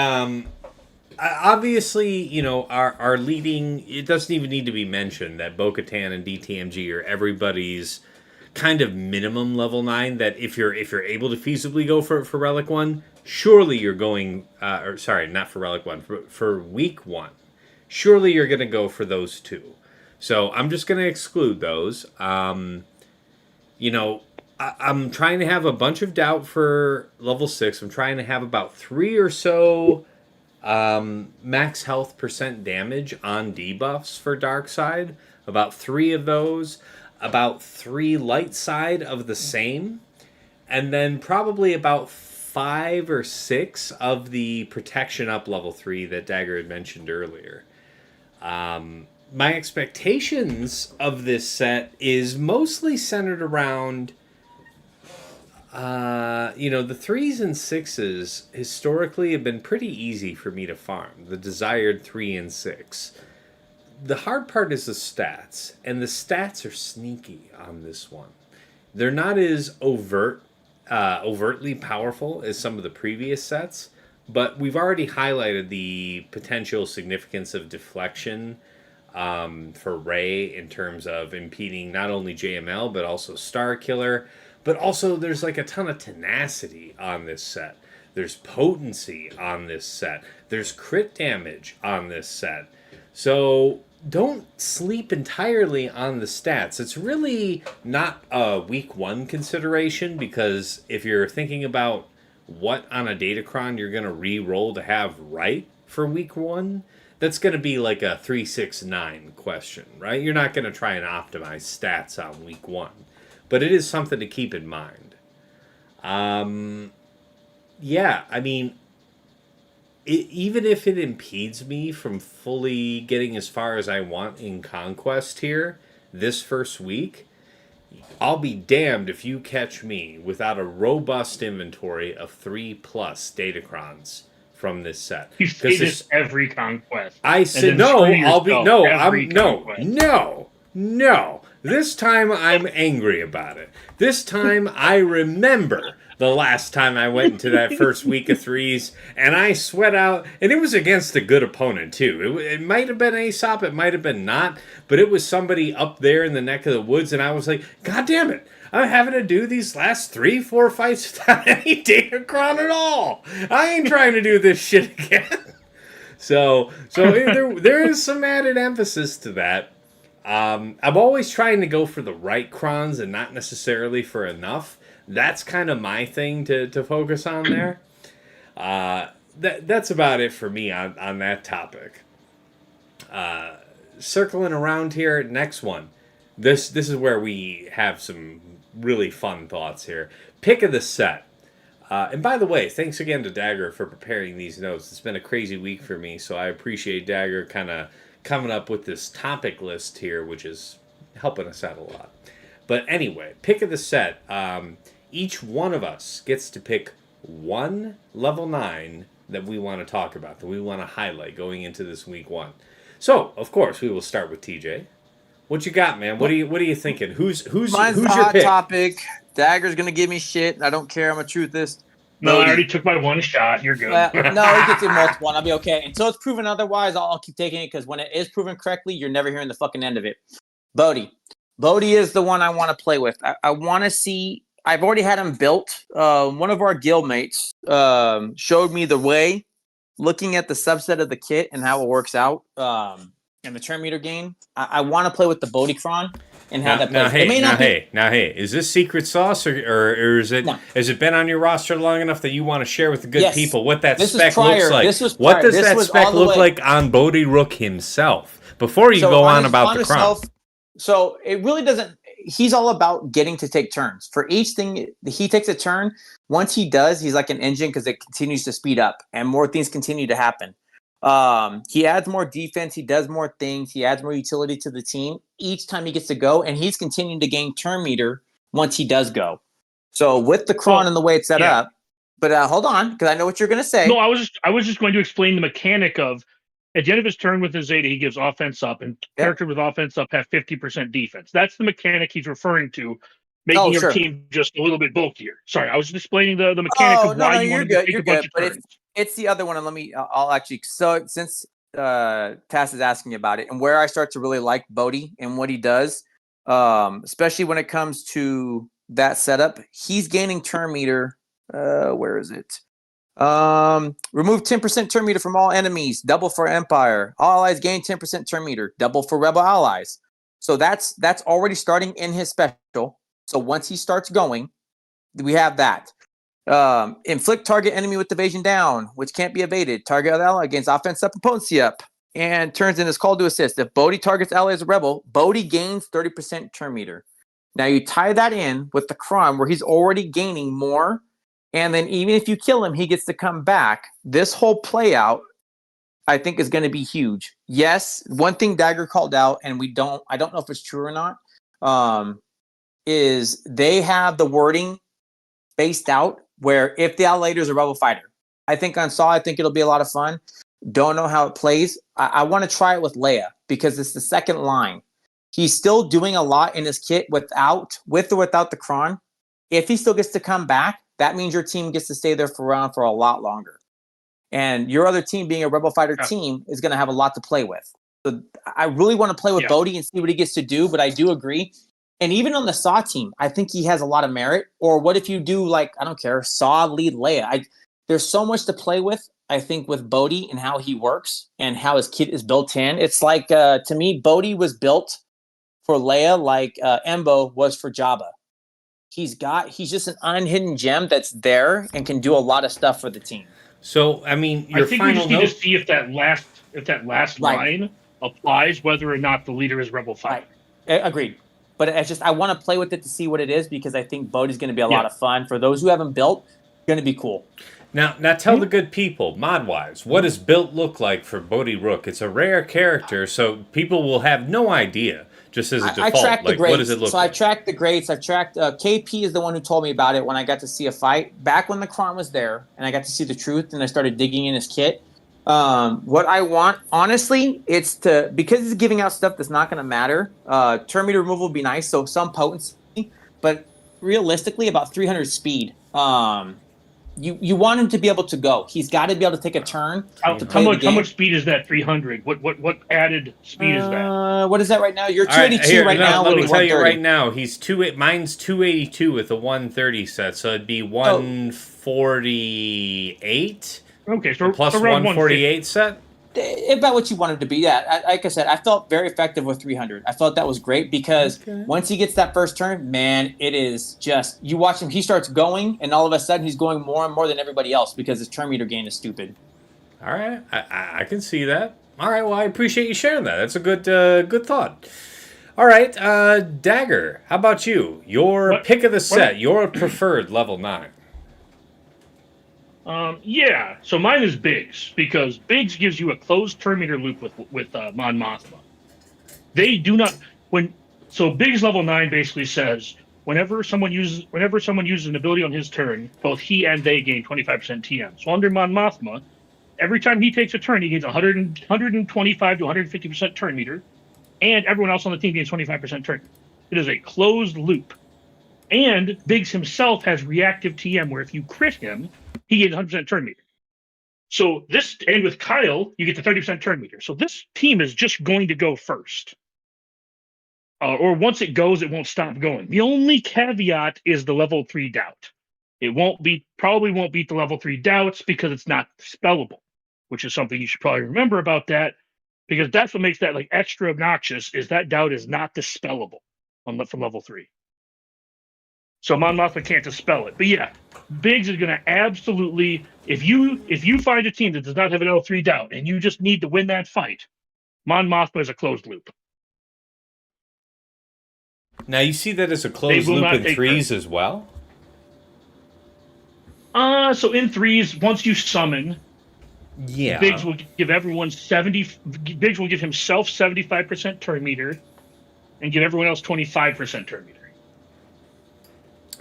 Speaker 1: obviously, our leading, it doesn't even need to be mentioned that Bo-Katan and DTMG are everybody's kind of minimum level 9, that if you're able to feasibly go for Relic 1, surely you're going, not for Relic 1, for Week 1. Surely you're going to go for those 2. So I'm just going to exclude those. I'm trying to have a bunch of doubt for level 6. I'm trying to have about 3 or so max health % damage on debuffs for dark side. About 3 of those. About 3 light side of the same. and then probably about 5 or 6 of the protection up level 3 that Dagger had mentioned earlier. My expectations of this set is mostly centered around, the 3s and 6s historically have been pretty easy for me to farm. The desired 3 and 6. The hard part is the stats, and the stats are sneaky on this one. They're not as overtly powerful as some of the previous sets, but we've already highlighted the potential significance of deflection for Ray in terms of impeding not only JML but also Star Killer. But also there's like a ton of tenacity on this set. There's potency on this set. There's crit damage on this set. So don't sleep entirely on the stats. It's really not a week 1 consideration, because if you're thinking about what on a Datacron you're going to re-roll to have right for week 1, that's going to be like a 369 question, right? You're not going to try and optimize stats on week 1. But it is something to keep in mind. Yeah, I mean, even if it impedes me from fully getting as far as I want in Conquest here this first week, I'll be damned if you catch me without a robust inventory of 3+ Datacrons from this set.
Speaker 3: You say this every Conquest.
Speaker 1: I said no. No. This time I'm angry about it. This time I remember the last time I went into that first week of 3s, and I sweat out, and it was against a good opponent too. It might have been Aesop, it might have been not, but it was somebody up there in the neck of the woods, and I was like, God damn it, I'm having to do these last 3-4 fights without any Datacron at all. I ain't trying to do this shit again. So there is some added emphasis to that. I'm always trying to go for the right crons and not necessarily for enough. That's kind of my thing to focus on there. That's about it for me on that topic. Circling around here, next one. This is where we have some really fun thoughts here. Pick of the set. And by the way, thanks again to Dagger for preparing these notes. It's been a crazy week for me, so I appreciate Dagger kind of coming up with this topic list here, which is helping us out a lot. But anyway, pick of the set. Each one of us gets to pick one level 9 that we want to talk about, that we want to highlight going into this week 1. So, of course, we will start with TJ. What you got, man? What are you thinking? Who's
Speaker 4: Mine's
Speaker 1: who's
Speaker 4: the
Speaker 1: your
Speaker 4: hot
Speaker 1: pick?
Speaker 4: topic. Dagger's gonna give me shit. I don't care. I'm a truthist.
Speaker 3: No, I already took my one shot. You're good.
Speaker 4: No, he gets a multiple one. I'll be okay. Until it's proven otherwise, I'll keep taking it, because when it is proven correctly, you're never hearing the fucking end of it. Bodhi is the one I want to play with. I want to see. I've already had him built. One of our guildmates showed me the way, looking at the subset of the kit and how it works out in the turn meter game. I want to play with the Bodhicron and how that plays.
Speaker 1: Now, is this secret sauce or is it has it been on your roster long enough that you want to share with the good people what that spec looks like? What does that spec look like on Bodhi Rook himself? Before you go on about the crown.
Speaker 4: So it really doesn't. He's all about getting to take turns. For each thing, he takes a turn. Once he does, he's like an engine, because it continues to speed up and more things continue to happen. He adds more defense. He does more things. He adds more utility to the team each time he gets to go, and he's continuing to gain turn meter once he does go. So with the cron and the way it's set up, but hold on, because I know what you're going to say.
Speaker 3: No, I was just going to explain the mechanic of, at the end of his turn with his Zeta, he gives offense up, and character with offense up have 50% defense. That's the mechanic he's referring to, making your team just a little bit bulkier. Sorry, I was just explaining the mechanic of why you want to take a bunch of turns.
Speaker 4: It's the other one, and I'll actually. So since Tass is asking about it, and where I start to really like Bodhi and what he does, especially when it comes to that setup, he's gaining turn meter. Where is it? Remove 10% turn meter from all enemies, double for Empire. All allies gain 10% turn meter, double for Rebel allies. So that's already starting in his special. So once he starts going, we have that. Inflict target enemy with evasion down, which can't be evaded. Target other ally gains offense up and potency up, and turns in his call to assist. If Bodhi targets ally as a rebel, Bodhi gains 30% turn meter. Now you tie that in with the Kron where he's already gaining more. And then even if you kill him, he gets to come back. This whole play out, I think, is going to be huge. Yes, one thing Dagger called out, and I don't know if it's true or not, is they have the wording spaced out where if the Outlander is a rebel fighter. I think on Saw, I think it'll be a lot of fun. Don't know how it plays. I want to try it with Leia because it's the second line. He's still doing a lot in his kit with or without the Kron. If he still gets to come back, that means your team gets to stay there for a lot longer. And your other team, being a rebel fighter team, is going to have a lot to play with. So I really want to play with Bodhi and see what he gets to do, but I do agree. And even on the Saw team, I think he has a lot of merit. Or what if you do, I don't care, Saw lead Leia? There's so much to play with, I think, with Bodhi and how he works and how his kit is built in. It's like, to me, Bodhi was built for Leia like Embo was for Jabba. He's just an unhidden gem that's there and can do a lot of stuff for the team.
Speaker 1: So, I mean,
Speaker 3: I think we just need to see if that last line applies, whether or not the leader is rebel fighter.
Speaker 4: Right. Agreed. But I want to play with it to see what it is because I think Bodhi's going to be a lot of fun. For those who haven't built, it's going to be cool.
Speaker 1: Now tell the good people, mod-wise, what does built look like for Bodhi Rook? It's a rare character, so people will have no idea, just as a default.
Speaker 4: I tracked the grades.
Speaker 1: What does it look like?
Speaker 4: I tracked the grades. I tracked KP is the one who told me about it when I got to see a fight. Back when the Kron was there, and I got to see the truth, and I started digging in his kit. What I want, honestly, it's because it's giving out stuff that's not going to matter. Turn meter removal would be nice, so some potency, but realistically, about 300 speed. You want him to be able to go. He's got to be able to take a turn.
Speaker 3: How much speed is that? 300. What added speed is that?
Speaker 4: What is that right now? You're 282 now.
Speaker 1: Let me tell you right now. Mine's 282 with a 130 set, so it'd be 148.
Speaker 3: Okay, so
Speaker 1: plus 148 set.
Speaker 4: About what you want him to be. Yeah, like I said, I felt very effective with 300. I felt that was great because once he gets that first turn, man, it is just, you watch him, he starts going, and all of a sudden he's going more and more than everybody else because his turn meter gain is stupid.
Speaker 1: All right, I can see that. All right, well, I appreciate you sharing that. That's a good thought. All right, Dagger, how about you? Your pick of the set, your preferred level 9.
Speaker 3: So mine is Biggs, because Biggs gives you a closed turn meter loop with Mon Mothma. They do not Biggs level 9 basically says whenever someone uses an ability on his turn, both he and they gain 25% TM. So under Mon Mothma, every time he takes a turn, he gains 125 to 150% turn meter, and everyone else on the team gains 25% turn. It is a closed loop. And Biggs himself has reactive TM, where if you crit him, he gains 100% turn meter. So and with Kyle, you get the 30% turn meter. So this team is just going to go first. Or once it goes, it won't stop going. The only caveat is the level 3 doubt. It probably won't beat the level 3 doubts because it's not spellable, which is something you should probably remember about that, because that's what makes that extra obnoxious, is that doubt is not dispellable from level 3. So Mon Mothma can't dispel it. But yeah, Biggs is going to absolutely, if you find a team that does not have an L3 doubt and you just need to win that fight, Mon Mothma is a closed loop.
Speaker 1: Now you see that as a closed loop in 3s as well?
Speaker 3: So in 3s, once you summon, Biggs will give everyone Biggs will give himself 75% turn meter and give everyone else 25% turn meter.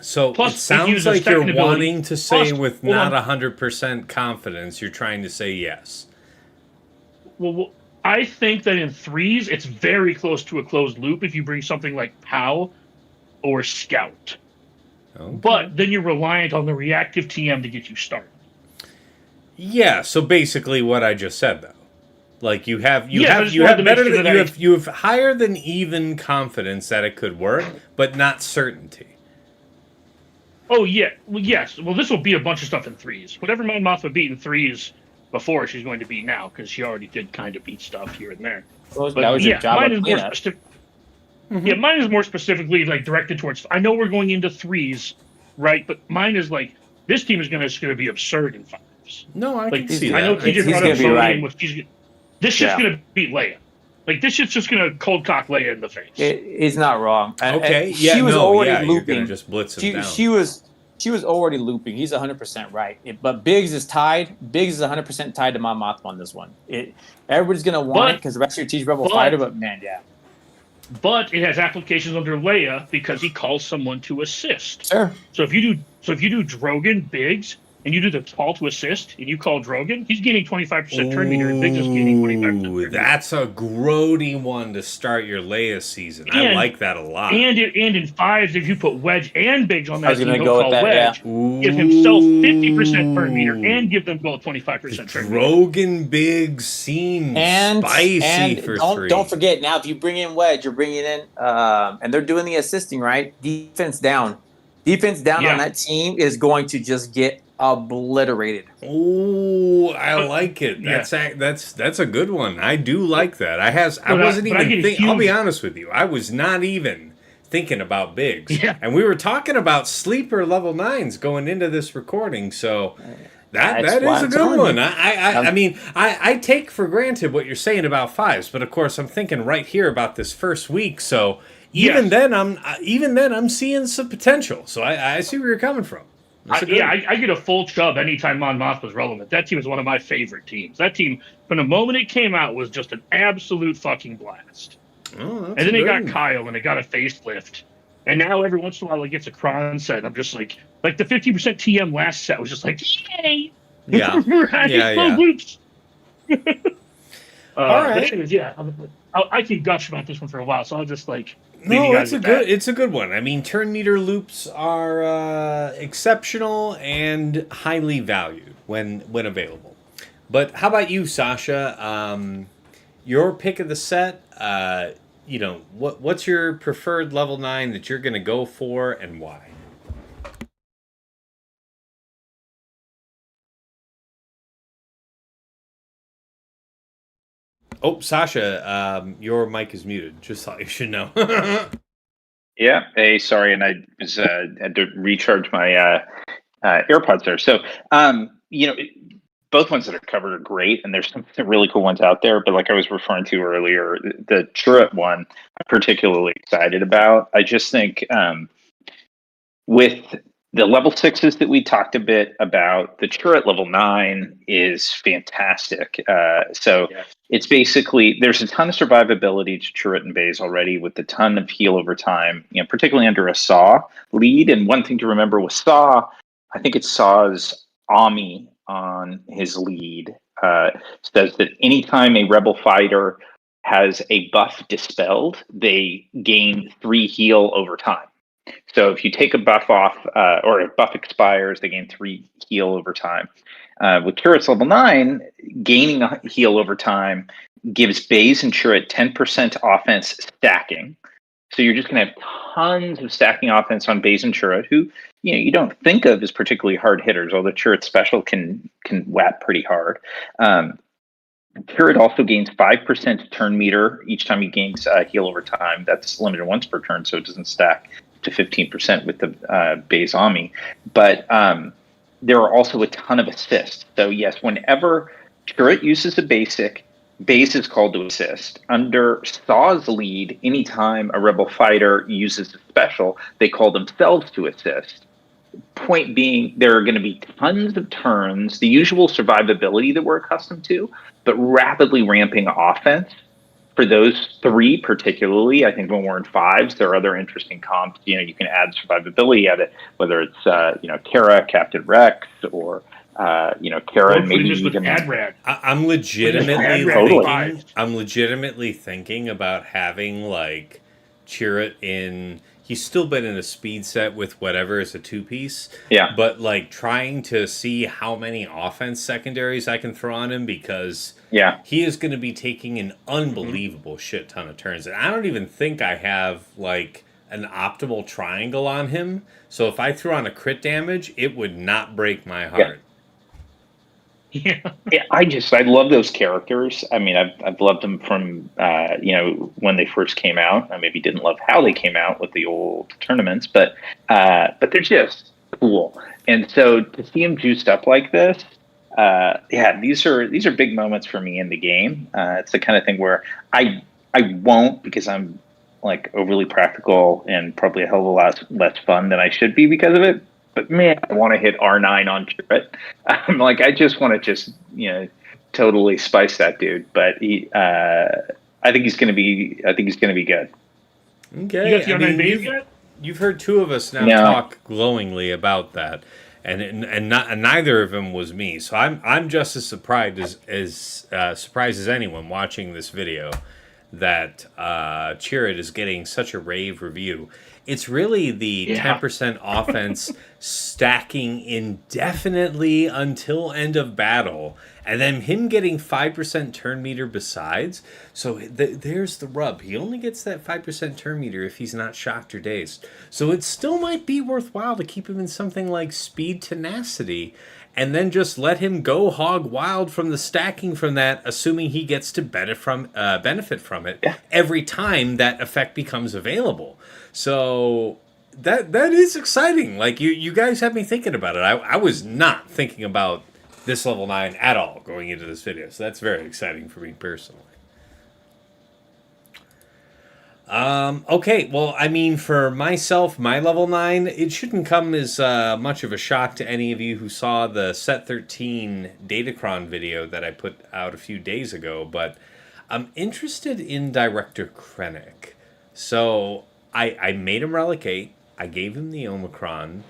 Speaker 1: So it sounds like you're wanting to say with not 100% confidence, you're trying to say yes.
Speaker 3: Well, I think that in 3s, it's very close to a closed loop if you bring something like POW or Scout. Okay. But then you're reliant on the reactive TM to get you started.
Speaker 1: Yeah, so basically what I just said, though. You have higher than even confidence that it could work, but not certainty.
Speaker 3: Oh, yeah. Well, yes. Well, this will beat a bunch of stuff in 3s. Whatever Mon Mothma beat in 3s before, she's going to beat now, because she already did kind of beat stuff here and there.
Speaker 4: Well, that was your job.
Speaker 3: Mine is more specific. Mm-hmm. Yeah, mine is more specifically directed towards. I know we're going into 3s, right? But mine is this team is going to be absurd in 5s.
Speaker 1: No, I can see that.
Speaker 3: I know TJ brought up Bodhi, this shit's going to beat Leia. Like this shit's just gonna cold cock Leia in the face.
Speaker 4: He's not wrong.
Speaker 1: Okay,
Speaker 4: She was already
Speaker 1: you're
Speaker 4: looping.
Speaker 1: gonna just blitz him down.
Speaker 4: She was already looping. He's 100% right. But Biggs is tied. Biggs is 100% tied to my Mothma on this one. Everybody's gonna want it because the rest of your team's Rebel Fighter. But man, yeah.
Speaker 3: But it has applications under Leia because he calls someone to assist.
Speaker 4: Sure.
Speaker 3: So if you do Drogon, Biggs, and you do the call to assist, and you call Drogon, he's gaining 25% turn meter, and Biggs is gaining 25% turn meter.
Speaker 1: That's a grody one to start your Leia season. I like that a lot.
Speaker 3: And in 5s, if you put Wedge and Biggs on that team, he'll
Speaker 4: go
Speaker 3: call
Speaker 4: that,
Speaker 3: Wedge, give himself 50% turn meter, and give them both 25% turn meter.
Speaker 1: Drogon Biggs seems spicy for 3.
Speaker 4: Don't forget, now if you bring in Wedge, you're bringing in, and they're doing the assisting, right? Defense down on that team is going to just get obliterated.
Speaker 1: Oh, I like it. That's a good one. I do like that. I wasn't even thinking. I'll be honest with you. I was not even thinking about Biggs.
Speaker 3: Yeah.
Speaker 1: And we were talking about sleeper level 9s going into this recording. So that is a good one. I mean, I take for granted what you're saying about 5s, but of course I'm thinking right here about this first week. So even then I'm seeing some potential. So I see where you're coming from.
Speaker 3: I get a full chub anytime Mon Mothma was relevant. That team is one of my favorite teams. That team, from the moment it came out, was just an absolute fucking blast.
Speaker 1: Oh,
Speaker 3: and then they got Kyle, and it got a facelift. And now every once in a while it gets a Kron set. I'm just like the 50% TM last set was just like, yay!
Speaker 1: Yeah.
Speaker 3: Loops.
Speaker 1: All right.
Speaker 3: Anyways, I can gush about this one for a while, so I'll just like...
Speaker 1: No, it's a good one. I mean, turn meter loops are exceptional and highly valued when available. But how about you, Sasha? Your pick of the set. What's your preferred level 9 that you're going to go for, and why? Oh, Sasha, your mic is muted. Just thought you should know.
Speaker 2: Yeah. Hey, sorry, and I was had to recharge my AirPods there. So, both ones that are covered are great, and there's some really cool ones out there. But like I was referring to earlier, the turret one I'm particularly excited about. I just think with the level 6s that we talked a bit about, the turret level 9 is fantastic. It's basically, there's a ton of survivability to turret and bays already with a ton of heal over time, particularly under a Saw lead. And one thing to remember with Saw, I think it's Saw's Ami on his lead, says that anytime a Rebel fighter has a buff dispelled, they gain 3 heal over time. So if you take a buff off, or a buff expires, they gain 3 heal over time. With turrets level 9, gaining a heal over time gives bays and turret 10% offense stacking. So you're just going to have tons of stacking offense on bays and turret, who you don't think of as particularly hard hitters, although turret special can whap pretty hard. Turret also gains 5% turn meter each time he gains heal over time. That's limited once per turn, so it doesn't stack to 15% with the base Ami. But there are also a ton of assists. So yes, whenever turret uses a basic, base is called to assist. Under Saw's lead, anytime a Rebel fighter uses a special, they call themselves to assist. Point being, there are going to be tons of turns, the usual survivability that we're accustomed to, but rapidly ramping offense. For those 3 particularly, I think when we're in 5s, there are other interesting comps. You can add survivability at it, whether it's Kara, Captain Rex, or Kara, maybe even
Speaker 3: Adrad.
Speaker 1: I'm legitimately thinking about having like Chirrut in. He's still been in a speed set with whatever is a 2-piece.
Speaker 2: Yeah.
Speaker 1: But like trying to see how many offense secondaries I can throw on him, because he is going to be taking an unbelievable shit ton of turns. And I don't even think I have like an optimal triangle on him. So if I threw on a crit damage, it would not break my heart.
Speaker 2: Yeah, I love those characters. I mean, I've loved them from when they first came out. I maybe didn't love how they came out with the old tournaments, but they're just cool. And so to see them juiced up like this, these are big moments for me in the game. It's the kind of thing where I won't because I'm like overly practical and probably a hell of a lot less fun than I should be because of it. But man, I want to hit R9 on Chirrut. I'm like, I just want to totally spice that dude. But I think he's going to be. I think he's going to be good.
Speaker 1: Okay,
Speaker 3: You got the R9 base yet?
Speaker 1: You've heard two of us now talk glowingly about that, and neither of them was me. So I'm just as surprised as anyone watching this video that Chirrut is getting such a rave review. It's really the 10% offense stacking indefinitely until end of battle, and then him getting 5% turn meter besides. So there's the rub. He only gets that 5% turn meter if he's not shocked or dazed. So it still might be worthwhile to keep him in something like speed tenacity, and then just let him go hog wild from the stacking from that, assuming he gets to benefit from it every time that effect becomes available. So that is exciting. Like you guys have me thinking about it. I was not thinking about this level 9 at all going into this video, so that's very exciting for me personally. Okay, well, I mean, for myself, my level 9, it shouldn't come as much of a shock to any of you who saw the Set 13 Datacron video that I put out a few days ago, but I'm interested in Director Krennic. So I made him Relic 8, I gave him the Omicron,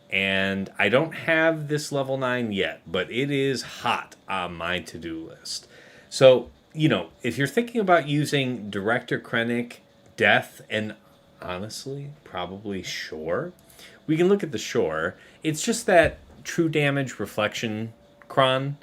Speaker 1: and I don't have this level 9 yet, but it is hot on my to-do list. So, if you're thinking about using Director Krennic, Death, and honestly, probably Shore, we can look at the Shore. It's just that true damage reflection cron,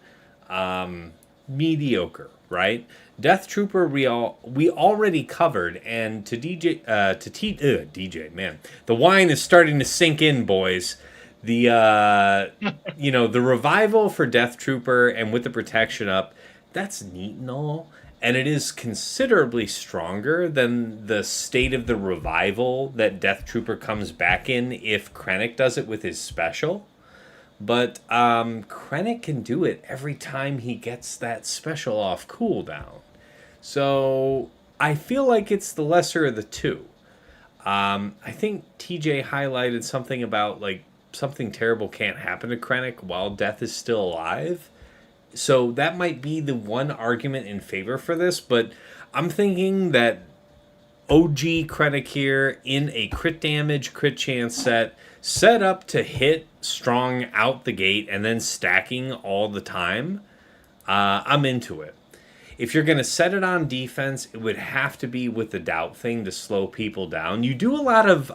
Speaker 1: mediocre, right? Death Trooper we already covered, and to DJ, man, the wine is starting to sink in, boys. The the revival for Death Trooper and with the protection up, that's neat and all. And it is considerably stronger than the state of the revival that Death Trooper comes back in if Krennic does it with his special. But Krennic can do it every time he gets that special off cooldown. So I feel like it's the lesser of the two. I think TJ highlighted something about like something terrible can't happen to Krennic while Death is still alive. So that might be the one argument in favor for this, but I'm thinking that OG Krennic here in a crit damage, crit chance set up to hit strong out the gate and then stacking all the time, I'm into it. If you're going to set it on defense, it would have to be with the doubt thing to slow people down. You do a lot of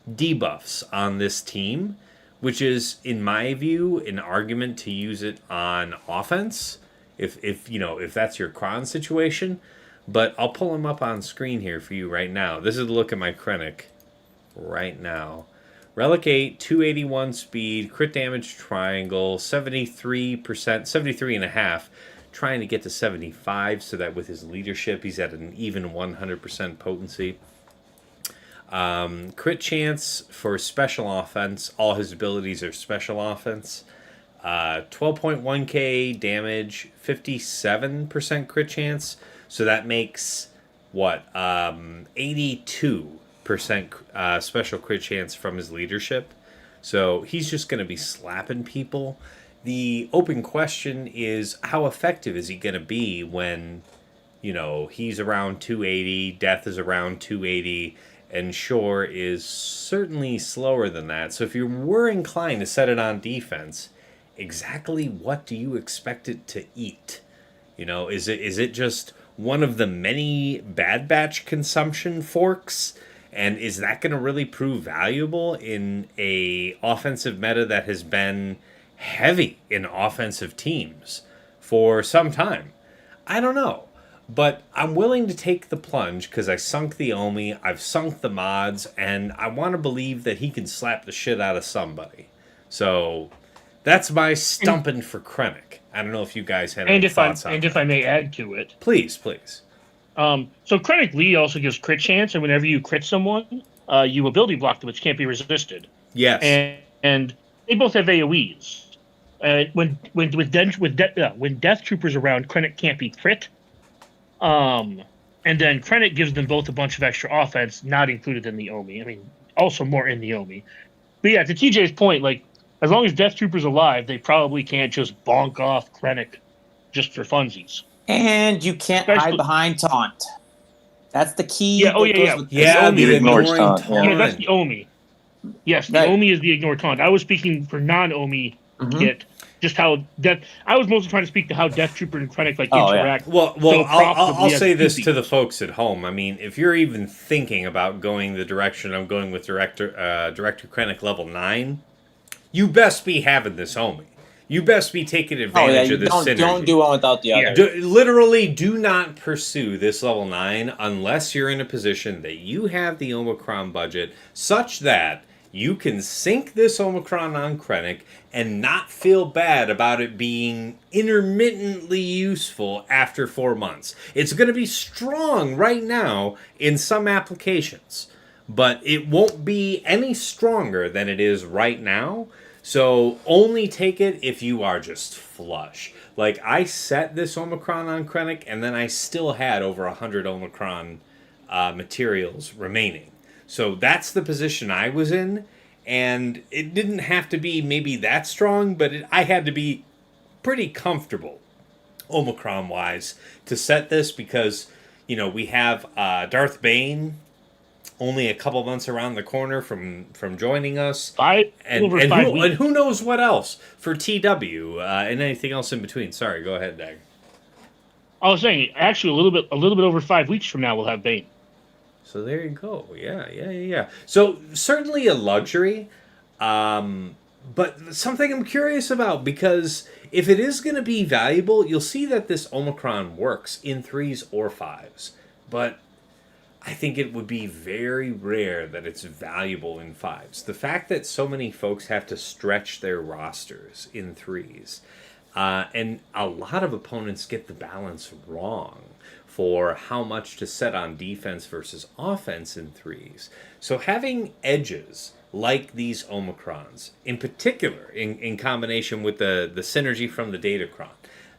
Speaker 1: debuffs on this team, which is, in my view, an argument to use it on offense, if that's your Kron situation. But I'll pull him up on screen here for you right now. This is a look at my Krennic right now. Relic 8, 281 speed, crit damage triangle, 73%, 73.5%, trying to get to 75 so that with his leadership he's at an even 100% potency. Crit chance for special offense. All his abilities are special offense. 12.1k damage, 57% crit chance. So that makes, 82% special crit chance from his leadership. So he's just going to be slapping people. The open question is, how effective is he going to be when, he's around 280, Death is around 280, and Shore is certainly slower than that. So if you were inclined to set it on defense, exactly what do you expect it to eat? Is it just one of the many Bad Batch consumption forks? And is that going to really prove valuable in a offensive meta that has been heavy in offensive teams for some time? I don't know. But I'm willing to take the plunge because I sunk the Omi, I've sunk the mods, and I want to believe that he can slap the shit out of somebody. So that's my stumping for Krennic. I don't know if you guys had any thoughts on that.
Speaker 3: And if I may add to it.
Speaker 1: Please.
Speaker 3: So Krennic Lee also gives crit chance, and whenever you crit someone, you ability block them, which can't be resisted.
Speaker 1: Yes.
Speaker 3: And they both have AoEs. When Death Troopers around, Krennic can't be crit. And then Krennic gives them both a bunch of extra offense, not included in the Omi. I mean, also more in the Omi. But yeah, to TJ's point, like, as long as Death Trooper's alive, they probably can't just bonk off Krennic just for funsies.
Speaker 4: And you can't hide
Speaker 3: Especially-
Speaker 4: behind taunt. That's the key.
Speaker 3: Yeah, oh,
Speaker 4: that
Speaker 3: yeah,
Speaker 4: goes
Speaker 3: yeah.
Speaker 4: with
Speaker 3: The
Speaker 1: Yeah,
Speaker 3: Omi.
Speaker 1: the
Speaker 2: It ignores
Speaker 1: ignoring
Speaker 2: taunt,
Speaker 1: taunt.
Speaker 2: yeah.
Speaker 3: Yeah, that's the Omi. Yes, the
Speaker 4: Right.
Speaker 3: Omi is the ignore taunt. I was speaking for non-Omi
Speaker 4: Mhm.
Speaker 3: kit. Just how I was mostly trying to speak to how Death Trooper and Krennic like
Speaker 4: Oh, yeah.
Speaker 3: interact.
Speaker 1: Well,
Speaker 3: so
Speaker 1: I'll
Speaker 3: profitably
Speaker 1: say
Speaker 3: as
Speaker 1: this
Speaker 3: Tupi.
Speaker 1: to the folks at home. I mean, if you're even thinking about going the direction I'm going with Director Krennic level 9, you best be having this Omi. You best be taking
Speaker 4: Oh yeah,
Speaker 1: advantage
Speaker 4: you
Speaker 1: of this
Speaker 4: don't
Speaker 1: synergy.
Speaker 4: do one without the other.
Speaker 1: Literally, do not pursue this level 9 unless you're in a position that you have the Omicron budget such that you can sink this Omicron on Krennic and not feel bad about it being intermittently useful after 4 months. It's going to be strong right now in some applications, but it won't be any stronger than it is right now. So only take it if you are just flush. Like, I set this Omicron on Krennic, and then I still had over 100 Omicron materials remaining. So that's the position I was in, and it didn't have to be maybe that strong, but I had to be pretty comfortable, Omicron-wise, to set this because, we have Darth Bane only a couple months around the corner from joining us.
Speaker 3: Over 5 weeks.
Speaker 1: And who knows what else for TW and anything else in between. Sorry, go ahead, Dag.
Speaker 3: I was saying, actually, a little bit over 5 weeks from now, we'll have Bane.
Speaker 1: So there you go. Yeah. So certainly a luxury, but something I'm curious about, because if it is going to be valuable, you'll see that this Omicron works in 3s or 5s. But I think it would be very rare that it's valuable in 5s. The fact that so many folks have to stretch their rosters in 3s, and a lot of opponents get the balance wrong for how much to set on defense versus offense in 3s. So having edges like these Omicrons, in particular, in combination with the synergy from the Datacron,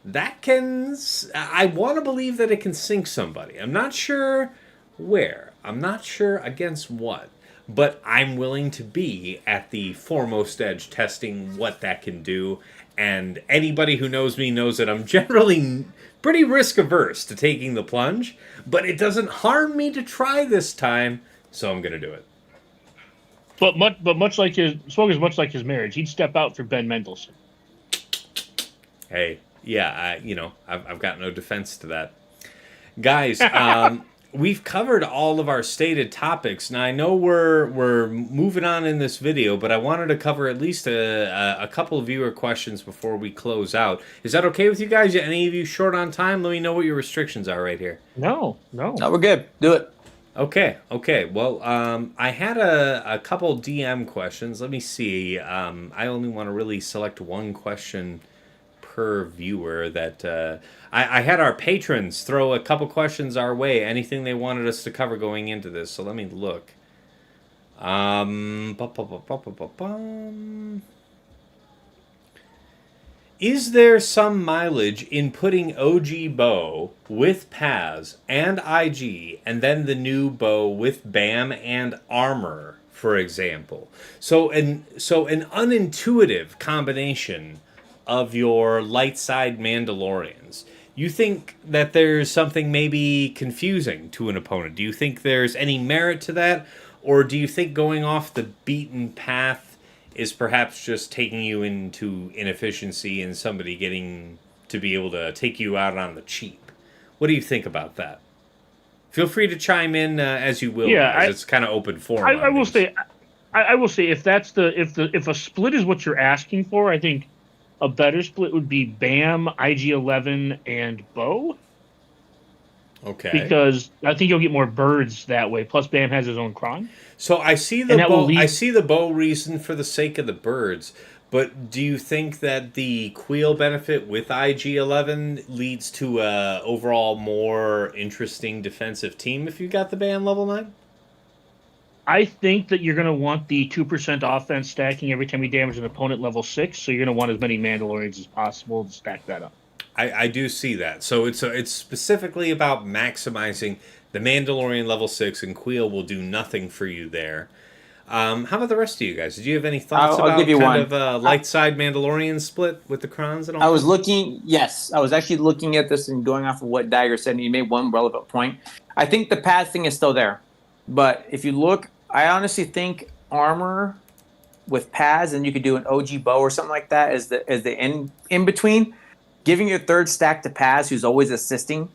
Speaker 1: that can, I want to believe that it can sink somebody. I'm not sure where. I'm not sure against what. But I'm willing to be at the foremost edge testing what that can do. And anybody who knows me knows that I'm generally pretty risk averse to taking the plunge. But it doesn't harm me to try this time, so I'm going to do it.
Speaker 3: But much like his marriage, he'd step out for Ben Mendelsohn.
Speaker 1: Hey, yeah, I've got no defense to that. Guys, we've covered all of our stated topics. Now, I know we're moving on in this video, but I wanted to cover at least a couple of viewer questions before we close out. Is that okay with you guys? Any of you short on time? Let me know what your restrictions are right here.
Speaker 3: No.
Speaker 4: No, we're good. Do it.
Speaker 1: Okay. Well, I had a couple DM questions. Let me see. I only want to really select one question per viewer that I had our patrons throw a couple questions our way, anything they wanted us to cover going into this. So let me look. Is there some mileage in putting OG bow with Paz and IG and then the new bow with BAM and armor, for example? So an unintuitive combination of your light side Mandalorians. You think that there's something maybe confusing to an opponent? Do you think there's any merit to that? Or do you think going off the beaten path is perhaps just taking you into inefficiency and somebody getting to be able to take you out on the cheap? What do you think about that? Feel free to chime in as you will.
Speaker 3: Yeah,
Speaker 1: guys. It's kind of open forum.
Speaker 3: I will say, if if a split is what you're asking for, I think a better split would be BAM, IG-11, and bow.
Speaker 1: Okay.
Speaker 3: Because I think you'll get more birds that way. Plus, BAM has his own cron.
Speaker 1: So I see the bow. I see the bow reason for the sake of the birds. But do you think that the Queel benefit with IG-11 leads to a overall more interesting defensive team if you got the BAM level 9?
Speaker 3: I think that you're going to want the 2% offense stacking every time you damage an opponent level 6. So you're going to want as many Mandalorians as possible to stack that up.
Speaker 1: I do see that. So it's specifically about maximizing the Mandalorian level 6, and Queel will do nothing for you there. How about the rest of you guys? Did you have any thoughts
Speaker 4: I'll
Speaker 1: about
Speaker 4: give you
Speaker 1: kind
Speaker 4: one.
Speaker 1: of light side Mandalorian split with the crons and all?
Speaker 4: I was looking. Yes, I was actually looking at this and going off of what Dagger said, and he made one relevant point. I think the path thing is still there, but if you look, I honestly think armor with Paz, and you could do an OG bow or something like that as the in between. Giving your third stack to Paz, who's always assisting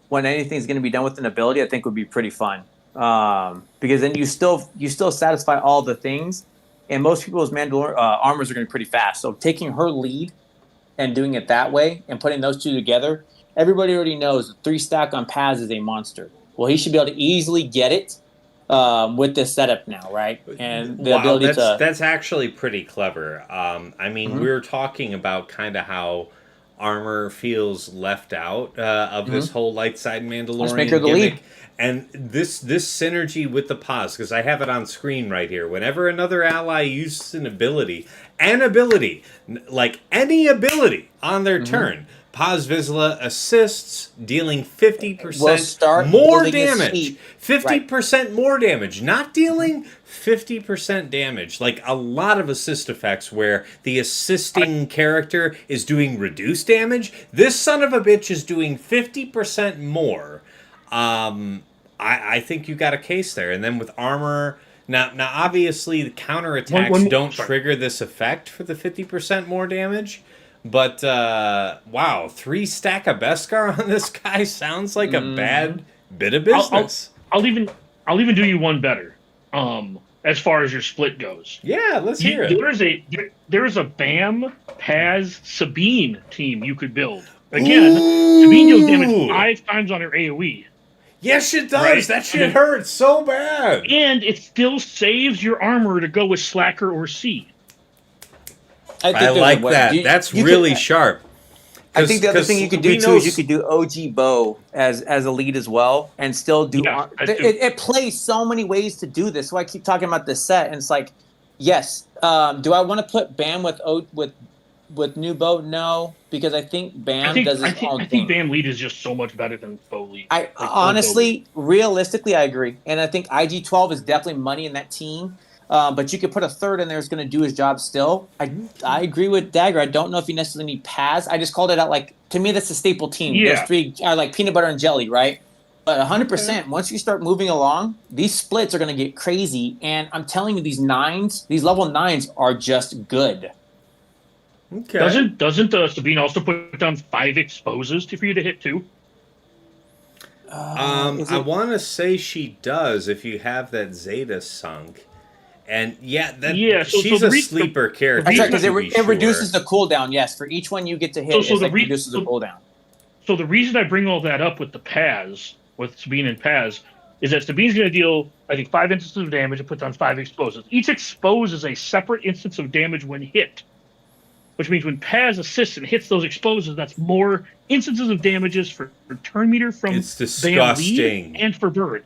Speaker 4: when anything's going to be done with an ability, I think would be pretty fun. Because then you still satisfy all the things, and most people's armors are going to be pretty fast. So taking her lead and doing it that way and putting those two together, everybody already knows 3 stack on Paz is a monster. Well, he should be able to easily get it with this setup now, right? And the ability
Speaker 1: that's actually pretty clever. I mean, we were talking about kind of how armor feels left out of this whole light side Mandalorian gimmick.
Speaker 4: Lead.
Speaker 1: And this synergy with the pause, because I have it on screen right here. Whenever another ally uses an ability, like any ability on their turn, Paz Vizsla assists, dealing 50% more damage. 50% more damage. Not dealing 50% damage. Like a lot of assist effects where the assisting character is doing reduced damage. This son of a bitch is doing 50% more. I think you got a case there. And then with armor, now obviously the counterattacks don't trigger this effect for the 50% more damage. But wow, 3 stack of Beskar on this guy sounds like a bad bit of business.
Speaker 3: I'll even do you one better. As far as your split goes.
Speaker 1: Yeah, let's hear it.
Speaker 3: There is a Bam, Paz, Sabine team you could build. Again, Sabine deals damage 5 times on her AoE.
Speaker 1: Yes, it does.
Speaker 3: Right?
Speaker 1: That shit hurts so bad.
Speaker 3: And it still saves your armor to go with Slacker or C.
Speaker 1: I like that. That's really sharp.
Speaker 4: I think the other thing you could do too is you could do OG bow as a lead as well, and still do.
Speaker 3: Yeah,
Speaker 4: it plays so many ways to do this. So I keep talking about this set, and it's like, yes. Do I want to put Bam with new bow? No, because I think Bam does his own thing.
Speaker 3: I think Bam lead is just so much better than bow lead.
Speaker 4: Honestly, realistically, I agree, and I think IG-12 is definitely money in that team. But you could put a third in there who's going to do his job still. I agree with Dagger. I don't know if you necessarily need Paz. I just called it out like, to me, that's a staple team.
Speaker 3: Yeah.
Speaker 4: Those 3 are like peanut butter and jelly, right? But 100%, once you start moving along, these splits are going to get crazy. And I'm telling you, these level 9s are just good.
Speaker 1: Okay.
Speaker 3: Doesn't Sabine also put down 5 exposes for you to hit too?
Speaker 1: I want to say she does if you have that Zeta sunk. And she's a sleeper character.
Speaker 4: That's right, because it reduces the cooldown. Yes, for each one you get to hit, it reduces the cooldown.
Speaker 3: So the reason I bring all that up with the Paz, with Sabine and Paz, is that Sabine's going to deal, I think, 5 instances of damage and puts on 5 exposes. Each expose is a separate instance of damage when hit, which means when Paz assists and hits those exposes, that's more instances of damages for turn meter from
Speaker 1: it's disgusting.
Speaker 3: and for Bird.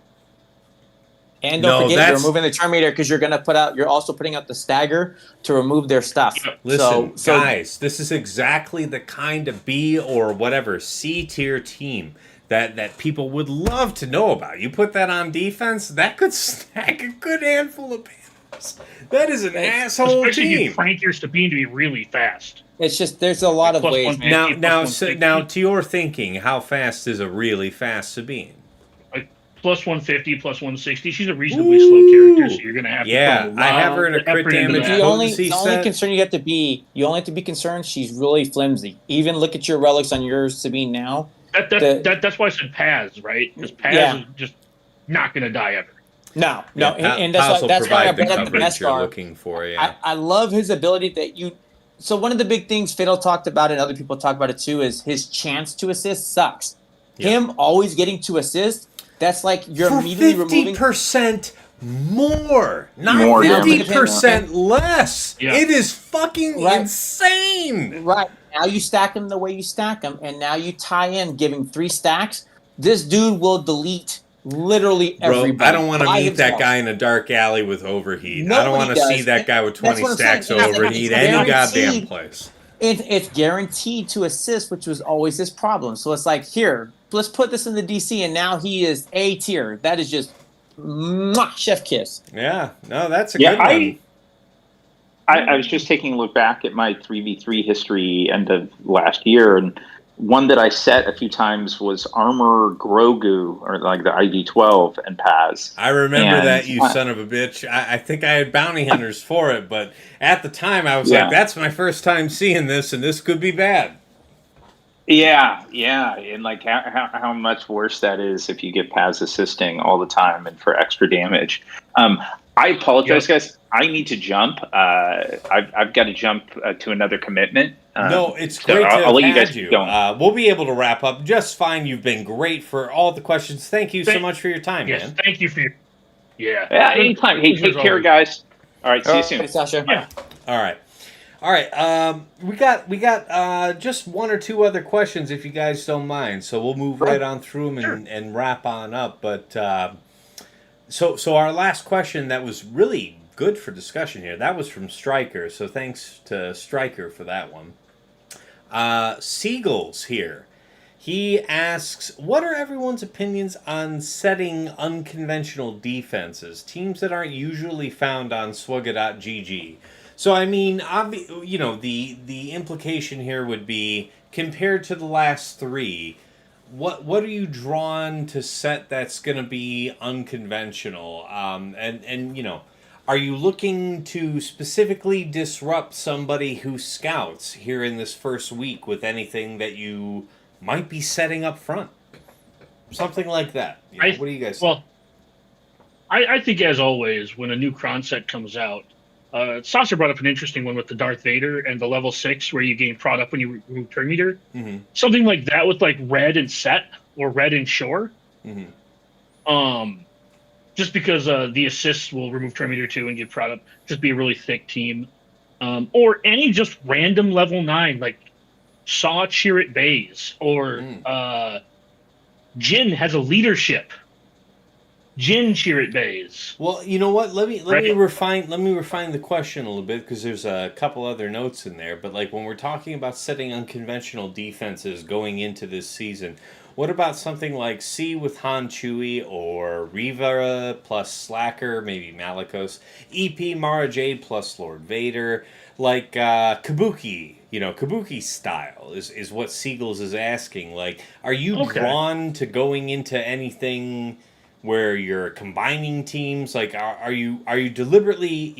Speaker 4: And don't forget, you're removing the turn meter because you're also putting out the stagger to remove their stuff.
Speaker 1: Listen, guys, this is exactly the kind of B or whatever C tier team that people would love to know about. You put that on defense, that could stack a good handful of banners. That is an asshole
Speaker 3: Especially
Speaker 1: team.
Speaker 3: if you crank your Sabine to be really fast.
Speaker 4: It's just there's a lot of ways.
Speaker 1: Now, to your thinking, how fast is a really fast Sabine?
Speaker 3: Plus 150, plus 160. She's a reasonably slow character, so you're going to have to put a lot
Speaker 1: I have her in a crit damage.
Speaker 4: The only concern you have to be concerned, she's really flimsy. Even look at your relics on your Sabine now.
Speaker 3: That's why I said Paz, right? Because Paz is just not going to die ever.
Speaker 4: No, and that's why I brought up the Beskar.
Speaker 1: You're looking for,
Speaker 4: I love his ability that you. So one of the big things Fiddle talked about, and other people talk about it too, is his chance to assist sucks. Yeah. Him always getting to assist. That's like you're
Speaker 1: for
Speaker 4: immediately removing
Speaker 1: 50% more, not 50% less. Yeah. It is fucking insane.
Speaker 4: Right. Now you stack them the way you stack them, and now you tie in giving 3 stacks. This dude will delete literally everybody.
Speaker 1: I don't want to meet that guy in a dark alley with overheat. I don't want to see that guy with 20 stacks of overheat any goddamn place.
Speaker 4: it's guaranteed to assist, which was always his problem. So it's like, here, let's put this in the DC, and now he is A tier. That is just chef kiss.
Speaker 1: Yeah, no, that's a
Speaker 2: Yeah,
Speaker 1: good one.
Speaker 2: I was just taking a look back at my 3v3 history end of last year, and one that I set a few times was Armor Grogu, or like the ID-12 and Paz.
Speaker 1: I remember
Speaker 2: And
Speaker 1: that, you son of a bitch. I think I had bounty hunters for it, but at the time I was like,
Speaker 2: Yeah.
Speaker 1: that's my first time seeing this, and this could be bad.
Speaker 2: yeah, and like how much worse that is if you get Paz assisting all the time and for extra damage. I apologize, guys. I need to jump. I've got to jump to another commitment.
Speaker 1: No, it's
Speaker 2: so
Speaker 1: great to
Speaker 2: I'll
Speaker 1: have
Speaker 2: let you guys
Speaker 1: had
Speaker 2: keep
Speaker 1: you.
Speaker 2: going.
Speaker 1: We'll be able to wrap up just fine. You've been great for all the questions. Thank you so much for your time,
Speaker 3: Yes,
Speaker 1: man.
Speaker 3: thank you for your. Yeah.
Speaker 2: Anytime. Hey, take care, guys. All right, see you soon.
Speaker 4: Sasha.
Speaker 3: Yeah.
Speaker 1: All right. We got just one or two other questions, if you guys don't mind. So we'll move right on through them and wrap on up. But so our last question that was really good for discussion here, that was from Stryker. So thanks to Stryker for that one. Seagulls here. He asks, what are everyone's opinions on setting unconventional defenses, teams that aren't usually found on swugga.gg? So, I mean, the implication here would be, compared to the last three, what are you drawn to set that's going to be unconventional? Are you looking to specifically disrupt somebody who scouts here in this first week with anything that you might be setting up front? Something like that. What do you guys think?
Speaker 3: Well, I think, as always, when a new cron set comes out, Sasha brought up an interesting one with the Darth Vader and the level 6 where you gain prod up when you remove turn meter.
Speaker 1: Mm-hmm.
Speaker 3: Something like that with like red and set or red and shore.
Speaker 1: Mm-hmm.
Speaker 3: Just because the assists will remove turn meter too and give prod up. Just be a really thick team. Or any just random level 9 like Saw Chirrut Bays or Jin has a leadership. Jin Chirrut Bays.
Speaker 1: Well, you know what? Let me refine the question a little bit, because there's a couple other notes in there. But like when we're talking about setting unconventional defenses going into this season, what about something like C with Han Chewie, or Riva plus Slacker, maybe Malicos, EP Mara Jade plus Lord Vader, like Kabuki? Kabuki style is what Seagulls is asking. Like, are you drawn to going into anything where you're combining teams? Like, are you deliberately,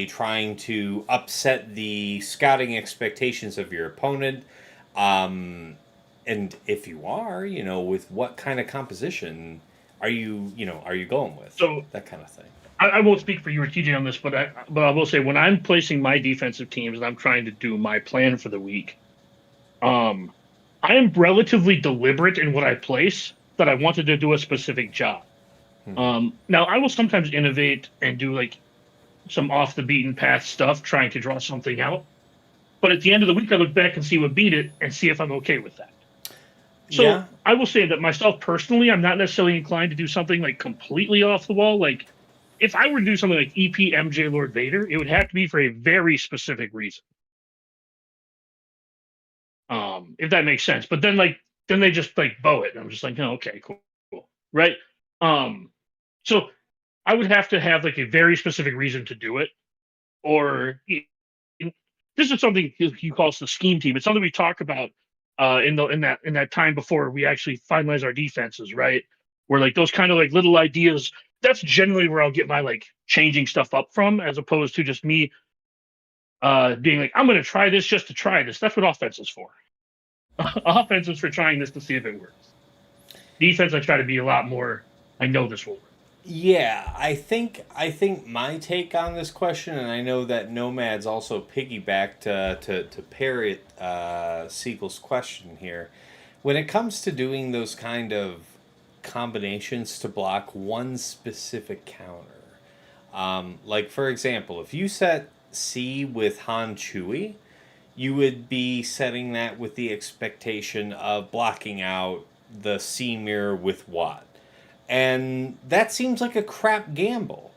Speaker 1: trying to upset the scouting expectations of your opponent? And if you are, with what kind of composition are you going with?
Speaker 3: So
Speaker 1: that kind of thing.
Speaker 3: I won't speak for you or TJ on this, but I will say, when I'm placing my defensive teams and I'm trying to do my plan for the week, I am relatively deliberate in what I place, that I wanted to do a specific job. Now, I will sometimes innovate and do like some off the beaten path stuff, trying to draw something out. But at the end of the week, I look back and see what beat it and see if I'm okay with that. So I will say that myself personally, I'm not necessarily inclined to do something like completely off the wall. Like, if I were to do something like EP MJ Lord Vader, it would have to be for a very specific reason. If that makes sense. But then they just like bow it. And I'm just like, oh, okay, cool. Right. So I would have to have like a very specific reason to do it. Or this is something he calls the scheme team. It's something we talk about in that time before we actually finalize our defenses, right? Where like those kind of like little ideas, that's generally where I'll get my like changing stuff up from, as opposed to just me being like, I'm going to try this just to try this. That's what offense is for. Offense is for trying this to see if it works. Defense, I try to be a lot more, I know this will work.
Speaker 1: Yeah, I think my take on this question, and I know that Nomad's also piggybacked to parrot Siegel's question here. When it comes to doing those kind of combinations to block one specific counter, like for example, if you set C with Han Chewie, you would be setting that with the expectation of blocking out the C mirror with Watt. And that seems like a crap gamble.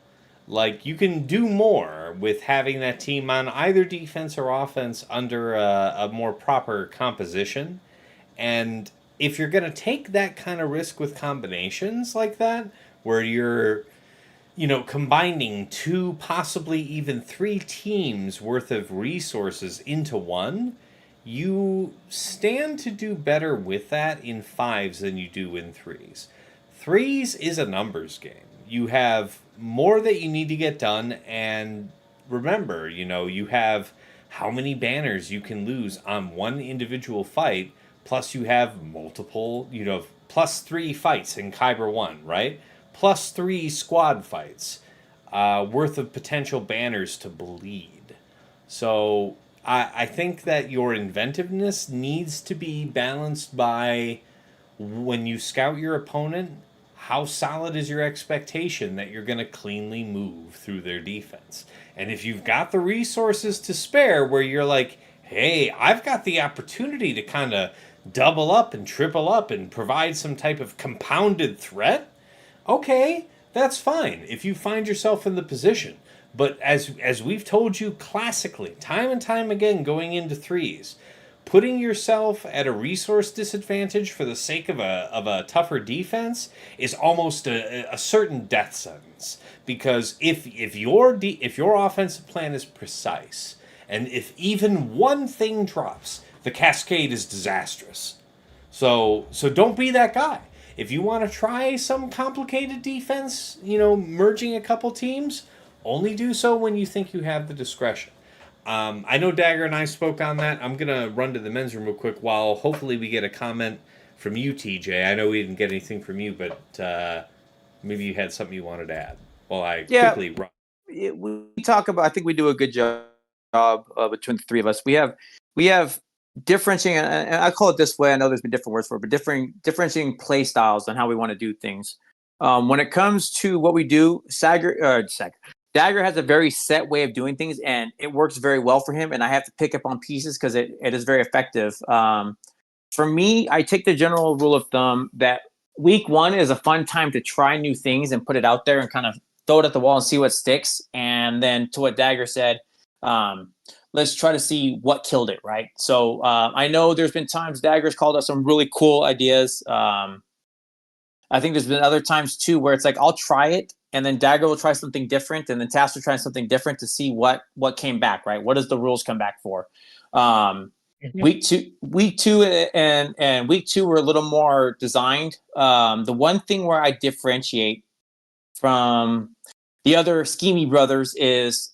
Speaker 1: Like, you can do more with having that team on either defense or offense under a more proper composition. And if you're going to take that kind of risk with combinations like that, where you're, combining two, possibly even three teams worth of resources into one, you stand to do better with that in fives than you do in threes. Threes is a numbers game. You have more that you need to get done, and remember, you have how many banners you can lose on one individual fight, plus you have multiple, plus 3 fights in Kyber 1, right? Plus 3 squad fights worth of potential banners to bleed. So I think that your inventiveness needs to be balanced by, when you scout your opponent, how solid is your expectation that you're going to cleanly move through their defense? And if you've got the resources to spare where you're like, hey, I've got the opportunity to kind of double up and triple up and provide some type of compounded threat, okay, that's fine if you find yourself in the position. But as we've told you classically, time and time again, going into threes, putting yourself at a resource disadvantage for the sake of a tougher defense is almost a certain death sentence. Because if your offensive plan is precise, and if even one thing drops, the cascade is disastrous. So don't be that guy. If you want to try some complicated defense, merging a couple teams, only do so when you think you have the discretion. I know Dagger and I spoke on that. I'm going to run to the men's room real quick while hopefully we get a comment from you, TJ. I know we didn't get anything from you, but maybe you had something you wanted to add. Well, quickly run.
Speaker 4: We talk about, I think we do a good job between the three of us. We have differentiating, and I call it this way. I know there's been different words for it, but differentiating play styles on how we want to do things. When it comes to what we do, Dagger has a very set way of doing things, and it works very well for him. And I have to pick up on pieces because it is very effective. For me, I take the general rule of thumb that week 1 is a fun time to try new things and put it out there and kind of throw it at the wall and see what sticks. And then to what Dagger said, let's try to see what killed it, right? So I know there's been times Dagger's called us some really cool ideas. I think there's been other times too where it's like I'll try it, and then Dagger will try something different, and then Tass will try something different to see what came back, right? What does the rules come back for? Week two, and week 2 were a little more designed. The one thing where I differentiate from the other schemey brothers is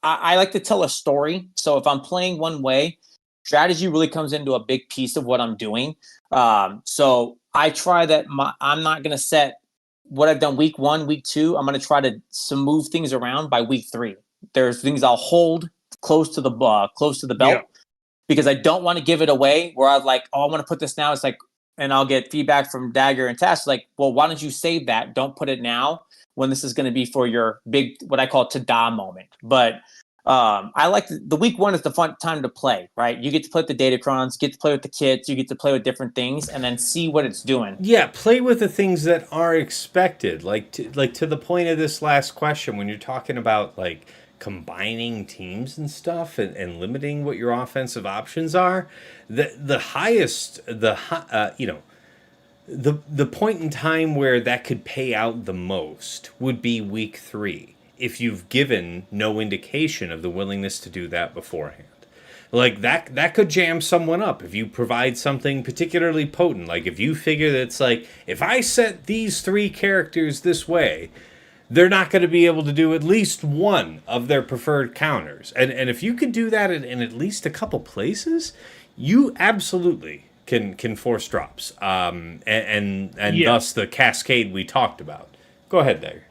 Speaker 4: I like to tell a story. So if I'm playing one way, strategy really comes into a big piece of what I'm doing. So I try that I'm not going to set what I've done week 1, week 2. I'm going to try to move things around by week 3. There's things I'll hold close to the belt because I don't want to give it away where I'm like, oh, I want to put this now. It's like, and I'll get feedback from Dagger and Tash like, well, why don't you save that? Don't put it now when this is going to be for your big, what I call ta-da moment. But I like the week 1 is the fun time to play, right? You get to play with the Datacrons, get to play with the kits, you get to play with different things, and then see what it's doing.
Speaker 1: Yeah, play with the things that are expected. Like to the point of this last question, when you're talking about like combining teams and stuff and limiting what your offensive options are, the point in time where that could pay out the most would be week 3. If you've given no indication of the willingness to do that beforehand. Like, that could jam someone up if you provide something particularly potent. Like, if you figure that it's like, if I set these 3 characters this way, they're not going to be able to do at least one of their preferred counters. And if you could do that in at least a couple places, you absolutely can force drops. And thus the cascade we talked about. Go ahead, Dagger.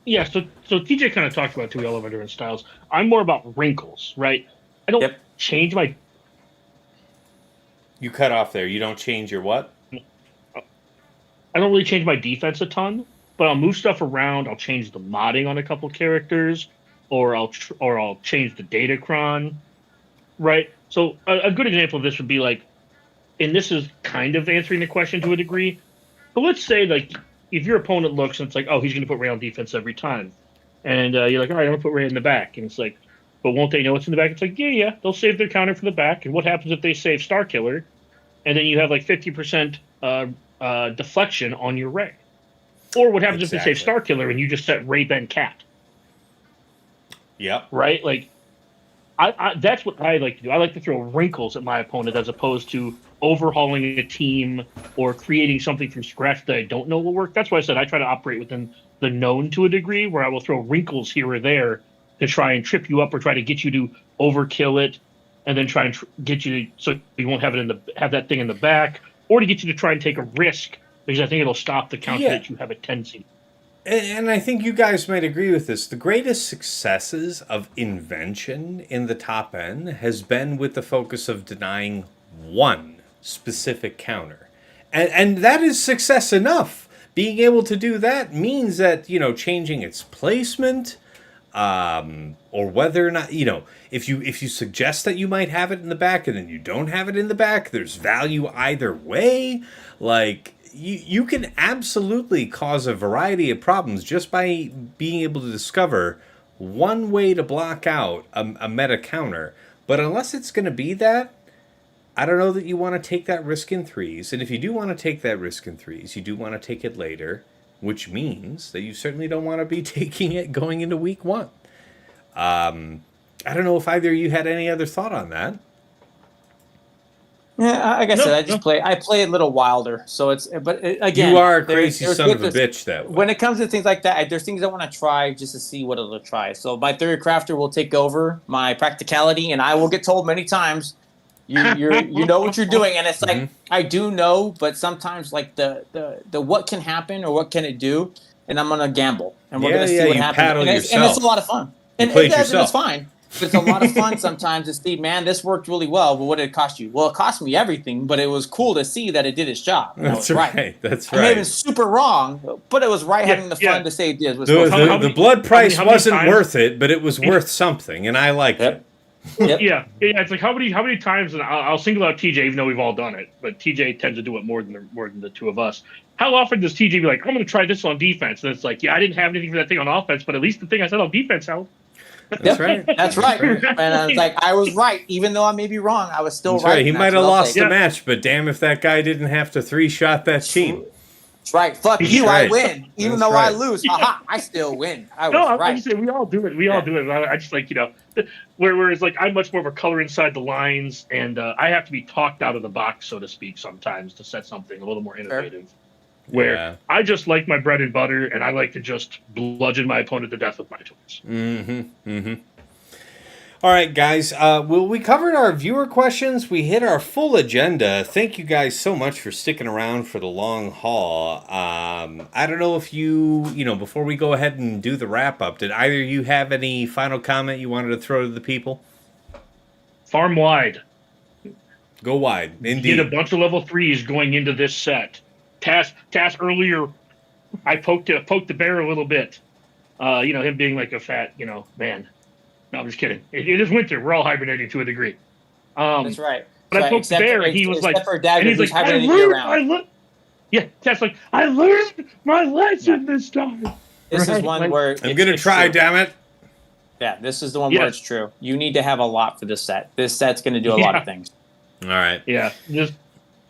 Speaker 3: Yeah, so TJ kind of talked about 2 elevator and styles. I'm more about wrinkles, right? I don't change my...
Speaker 1: You cut off there. You don't change your what?
Speaker 3: I don't really change my defense a ton, but I'll move stuff around. I'll change the modding on a couple characters, or I'll change the Datacron, right? So a good example of this would be like, and this is kind of answering the question to a degree, but let's say like, if your opponent looks and it's like, oh, he's going to put rail defense every time. And you're like, all right, I'm gonna put right in the back, and it's like, but won't they know what's in the back? It's like, yeah, they'll save their counter for the back. And what happens if they save Star Killer, and then you have like 50% deflection on your Ray? Or what happens if they save Star Killer and you just set Ray Ben Cat?
Speaker 1: Yep.
Speaker 3: Right? Like, I that's what I like to do. I like to throw wrinkles at my opponent as opposed to overhauling a team or creating something from scratch that I don't know will work. That's why I said I try to operate within the known to a degree, where I will throw wrinkles here or there to try and trip you up or try to get you to overkill it, and then try and get you to, so you won't have it have that thing in the back, or to get you to try and take a risk because I think it'll stop the counter that you have a tendency.
Speaker 1: And I think you guys might agree with this. The greatest successes of invention in the top end has been with the focus of denying one specific counter. And that is success enough. Being able to do that means that, changing its placement, or whether or not, if you suggest that you might have it in the back and then you don't have it in the back, there's value either way. Like, you can absolutely cause a variety of problems just by being able to discover one way to block out a meta counter. But unless it's going to be that, I don't know that you want to take that risk in threes. And if you do want to take that risk in threes, you do want to take it later, which means that you certainly don't want to be taking it going into week one. I don't know if either of you had any other thought on that.
Speaker 4: Yeah, like I said, I play a little wilder. So again,
Speaker 1: you are a crazy son of a bitch that way.
Speaker 4: When it comes to things like that, there's things I want to try just to see what it'll try. So my theory crafter will take over my practicality, and I will get told many times, you know what you're doing, and it's like I do know, but sometimes like the what can happen or what can it do, and I'm gonna gamble, and we're gonna see what happens, and it's a lot of fun, and it's fine. But it's a lot of fun sometimes to see, man, this worked really well, but what did it cost you? Well, it cost me everything, but it was cool to see that it did its job.
Speaker 1: That's right. That's right.
Speaker 4: I may have been super wrong, but it was right having the fun to say it did.
Speaker 1: The blood price wasn't worth it, but it was worth something, and I liked it.
Speaker 3: Yep. Yeah, it's like how many times, and I'll single out TJ, even though we've all done it, but TJ tends to do it more than the two of us. How often does TJ be like, I'm going to try this on defense? And it's like, I didn't have anything for that thing on offense, but at least the thing I said on defense helped.
Speaker 1: That's right.
Speaker 4: That's right. And I was like, I was right. Even though I may be wrong, I was still right.
Speaker 1: He might have lost the match, but damn if that guy didn't have to 3-shot that team.
Speaker 4: That's right. Fuck you, I win. Even though I lose, I still win. I was right.
Speaker 3: I'm just saying, we all do it. We all do it. I just like, whereas like I'm much more of a color inside the lines, and I have to be talked out of the box, so to speak, sometimes to set something a little more innovative. Where I just like my bread and butter, and I like to just bludgeon my opponent to death with my tools.
Speaker 1: All right, guys. We covered our viewer questions. We hit our full agenda. Thank you guys so much for sticking around for the long haul. I don't know if you before we go ahead and do the wrap up, did either of you have any final comment you wanted to throw to the people?
Speaker 3: Farm wide.
Speaker 1: Go wide. Indeed.
Speaker 3: Get a bunch of level 3s going into this set. Task earlier, I poked the bear a little bit. Him being like a fat, man. No, I'm just kidding. It is winter. We're all hibernating to a degree.
Speaker 4: That's right.
Speaker 3: But I poked the bear, and he was like, Tess like, I learned my lesson this time.
Speaker 4: This is one where
Speaker 1: I'm gonna try.
Speaker 4: True.
Speaker 1: Damn it.
Speaker 4: Yeah, this is the one where it's true. You need to have a lot for this set. This set's gonna do a lot of things.
Speaker 1: All right.
Speaker 3: Yeah, just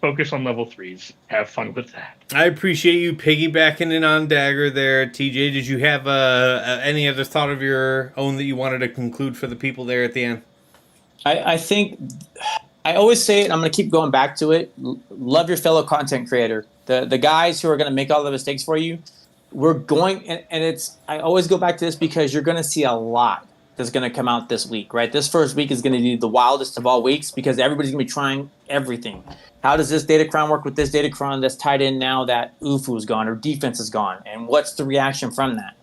Speaker 3: focus on level 3s. Have fun with that.
Speaker 1: I appreciate you piggybacking in on Dagger there. TJ, did you have any other thought of your own that you wanted to conclude for the people there at the end?
Speaker 4: I think I always say it, and I'm going to keep going back to it. Love your fellow content creator. The guys who are going to make all the mistakes for you, we're going, and it's, I always go back to this because you're going to see a lot that's going to come out this week, right? This first week is going to be the wildest of all weeks because everybody's going to be trying everything. How does this Datacron work with this Datacron that's tied in now that UFU is gone or defense is gone? And what's the reaction from that?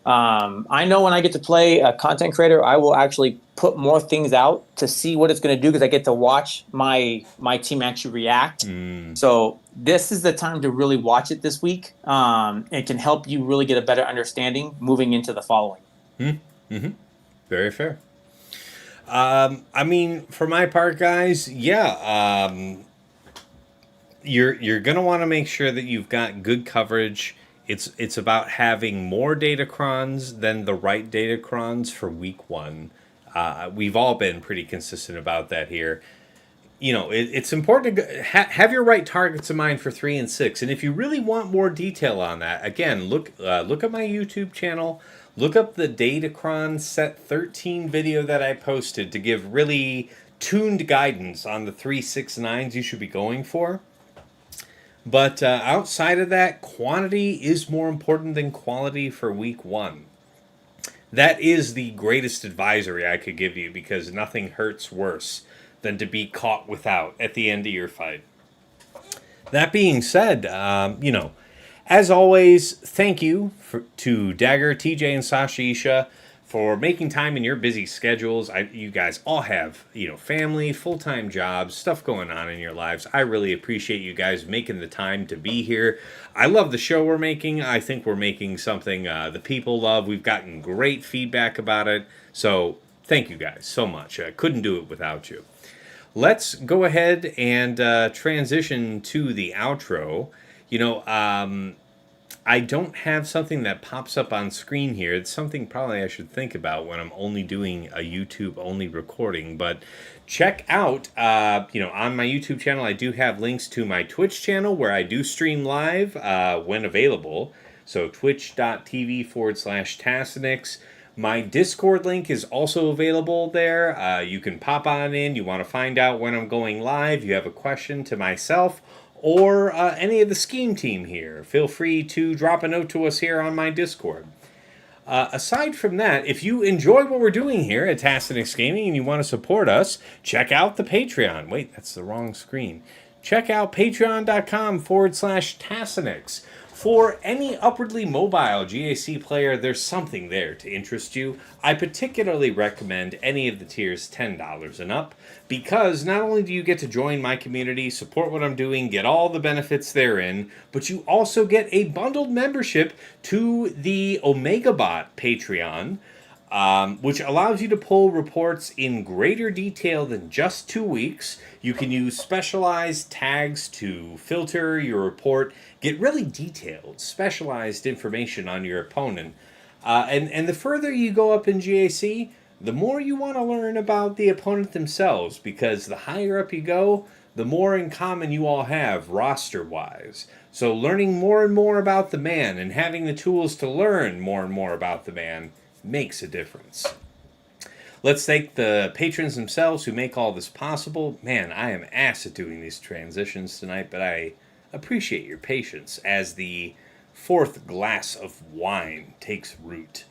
Speaker 4: I know when I get to play a content creator, I will actually put more things out to see what it's going to do because I get to watch my team actually react. So this is the time to really watch it this week. It can help you really get a better understanding moving into the following.
Speaker 1: Very fair. I mean, for my part, guys, you're going to want to make sure that you've got good coverage It's about having more datacrons than the right datacrons for week 1. We've all been pretty consistent about that here. It's important to have your right targets in mind for 3 and 6. And if you really want more detail on that, again, look at my YouTube channel. Look up the Datacron Set 13 video that I posted to give really tuned guidance on the 3, 6, 9s you should be going for. But outside of that, quantity is more important than quality for week 1. That is the greatest advisory I could give you, because nothing hurts worse than to be caught without at the end of your fight. That being said, as always, thank you to Dagger, TJ, and Sasha Isha for making time in your busy schedules. You guys all have, family, full-time jobs, stuff going on in your lives. I really appreciate you guys making the time to be here. I love the show we're making. I think we're making something the people love. We've gotten great feedback about it. So thank you guys so much. I couldn't do it without you. Let's go ahead and transition to the outro. I don't have something that pops up on screen here. It's something probably I should think about when I'm only doing a YouTube-only recording. But check out, on my YouTube channel, I do have links to my Twitch channel where I do stream live when available. So twitch.tv/Tassenix. My Discord link is also available there. You can pop on in. You want to find out when I'm going live. You have a question to myself or any of the Scheme team here, feel free to drop a note to us here on my Discord. Aside from that, if you enjoy what we're doing here at Tassenix Gaming and you want to support us, check out the Patreon. Wait, that's the wrong screen. Check out patreon.com/Tassenix. For any upwardly mobile GAC player, there's something there to interest you. I particularly recommend any of the tiers $10 and up, because not only do you get to join my community, support what I'm doing, get all the benefits therein, but you also get a bundled membership to the OmegaBot Patreon, which allows you to pull reports in greater detail than just 2 weeks. You can use specialized tags to filter your report, get really detailed, specialized information on your opponent. And the further you go up in GAC, the more you want to learn about the opponent themselves, because the higher up you go, the more in common you all have roster-wise. So learning more and more about the man and having the tools to learn more and more about the man makes a difference. Let's thank the patrons themselves who make all this possible. Man, I am ass at doing these transitions tonight, but I appreciate your patience as the 4th glass of wine takes root.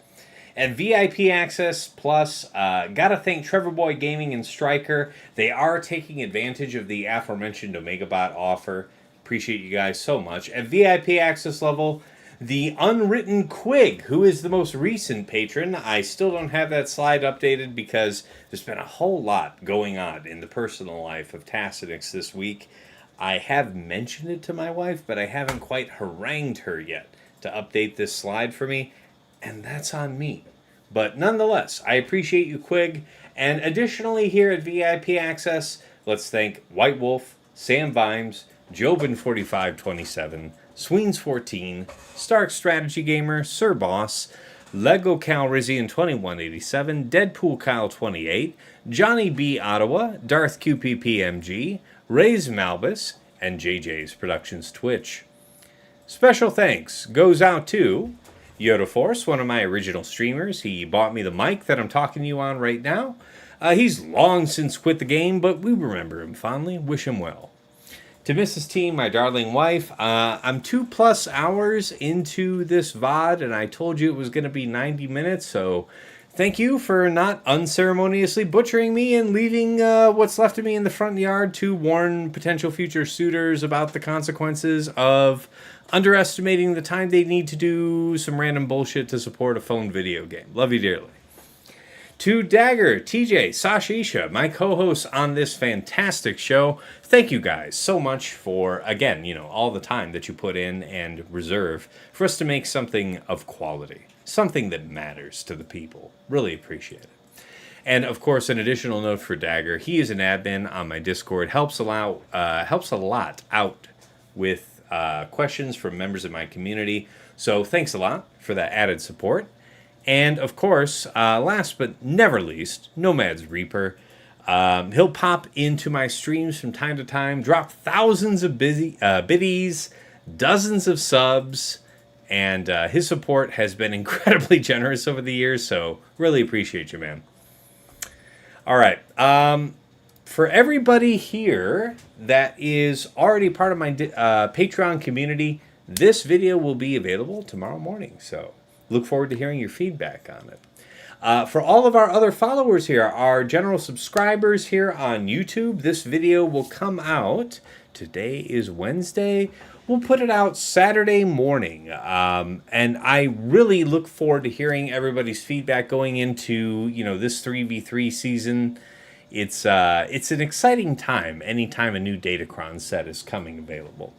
Speaker 1: And VIP Access Plus, gotta thank Trevor Boy Gaming and Striker. They are taking advantage of the aforementioned OmegaBot offer. Appreciate you guys so much. At VIP Access level, the Unwritten Quig, who is the most recent patron. I still don't have that slide updated because there's been a whole lot going on in the personal life of Tassenix this week. I have mentioned it to my wife, but I haven't quite harangued her yet to update this slide for me, and that's on me. But nonetheless, I appreciate you, Quig. And additionally, here at VIP Access, let's thank White Wolf, Sam Vimes, Jobin4527, Sweens14, Stark Strategy Gamer, Sir Boss, Lego Calrissian 2187, Deadpool Kyle 28, Johnny B. Ottawa, Darth QPPMG, Ray's Malbus, and JJ's Productions Twitch. Special thanks goes out to Yoda Force, one of my original streamers. He bought me the mic that I'm talking to you on right now. He's long since quit the game, but we remember him fondly. Wish him well. To Mrs. T, my darling wife, I'm 2+ hours into this VOD, and I told you it was going to be 90 minutes, so thank you for not unceremoniously butchering me and leaving what's left of me in the front yard to warn potential future suitors about the consequences of underestimating the time they need to do some random bullshit to support a phone video game. Love you dearly. To Dagger, TJ, Sasha Isha, my co-hosts on this fantastic show, thank you guys so much for, again, all the time that you put in and reserve for us to make something of quality, something that matters to the people. Really appreciate it. And of course, an additional note for Dagger, he is an admin on my Discord, helps a lot out with questions from members of my community. So thanks a lot for that added support. And of course, last but never least, Nomad's Reaper. He'll pop into my streams from time to time, drop thousands of biddies, dozens of subs, and his support has been incredibly generous over the years, so really appreciate you, man. All right. For everybody here that is already part of my Patreon community, this video will be available tomorrow morning, so look forward to hearing your feedback on it. For all of our other followers here, our general subscribers here on YouTube, this video will come out. Today is Wednesday. We'll put it out Saturday morning. And I really look forward to hearing everybody's feedback going into, this 3v3 season. It's an exciting time anytime a new Datacron set is coming available.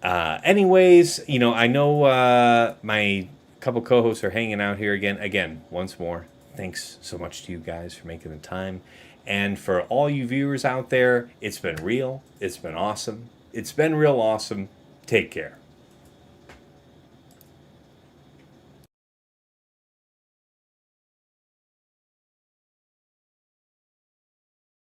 Speaker 1: Anyways, I know my couple co-hosts are hanging out here again, once more. Thanks so much to you guys for making the time. And for all you viewers out there, it's been real. It's been awesome. It's been real awesome. Take care.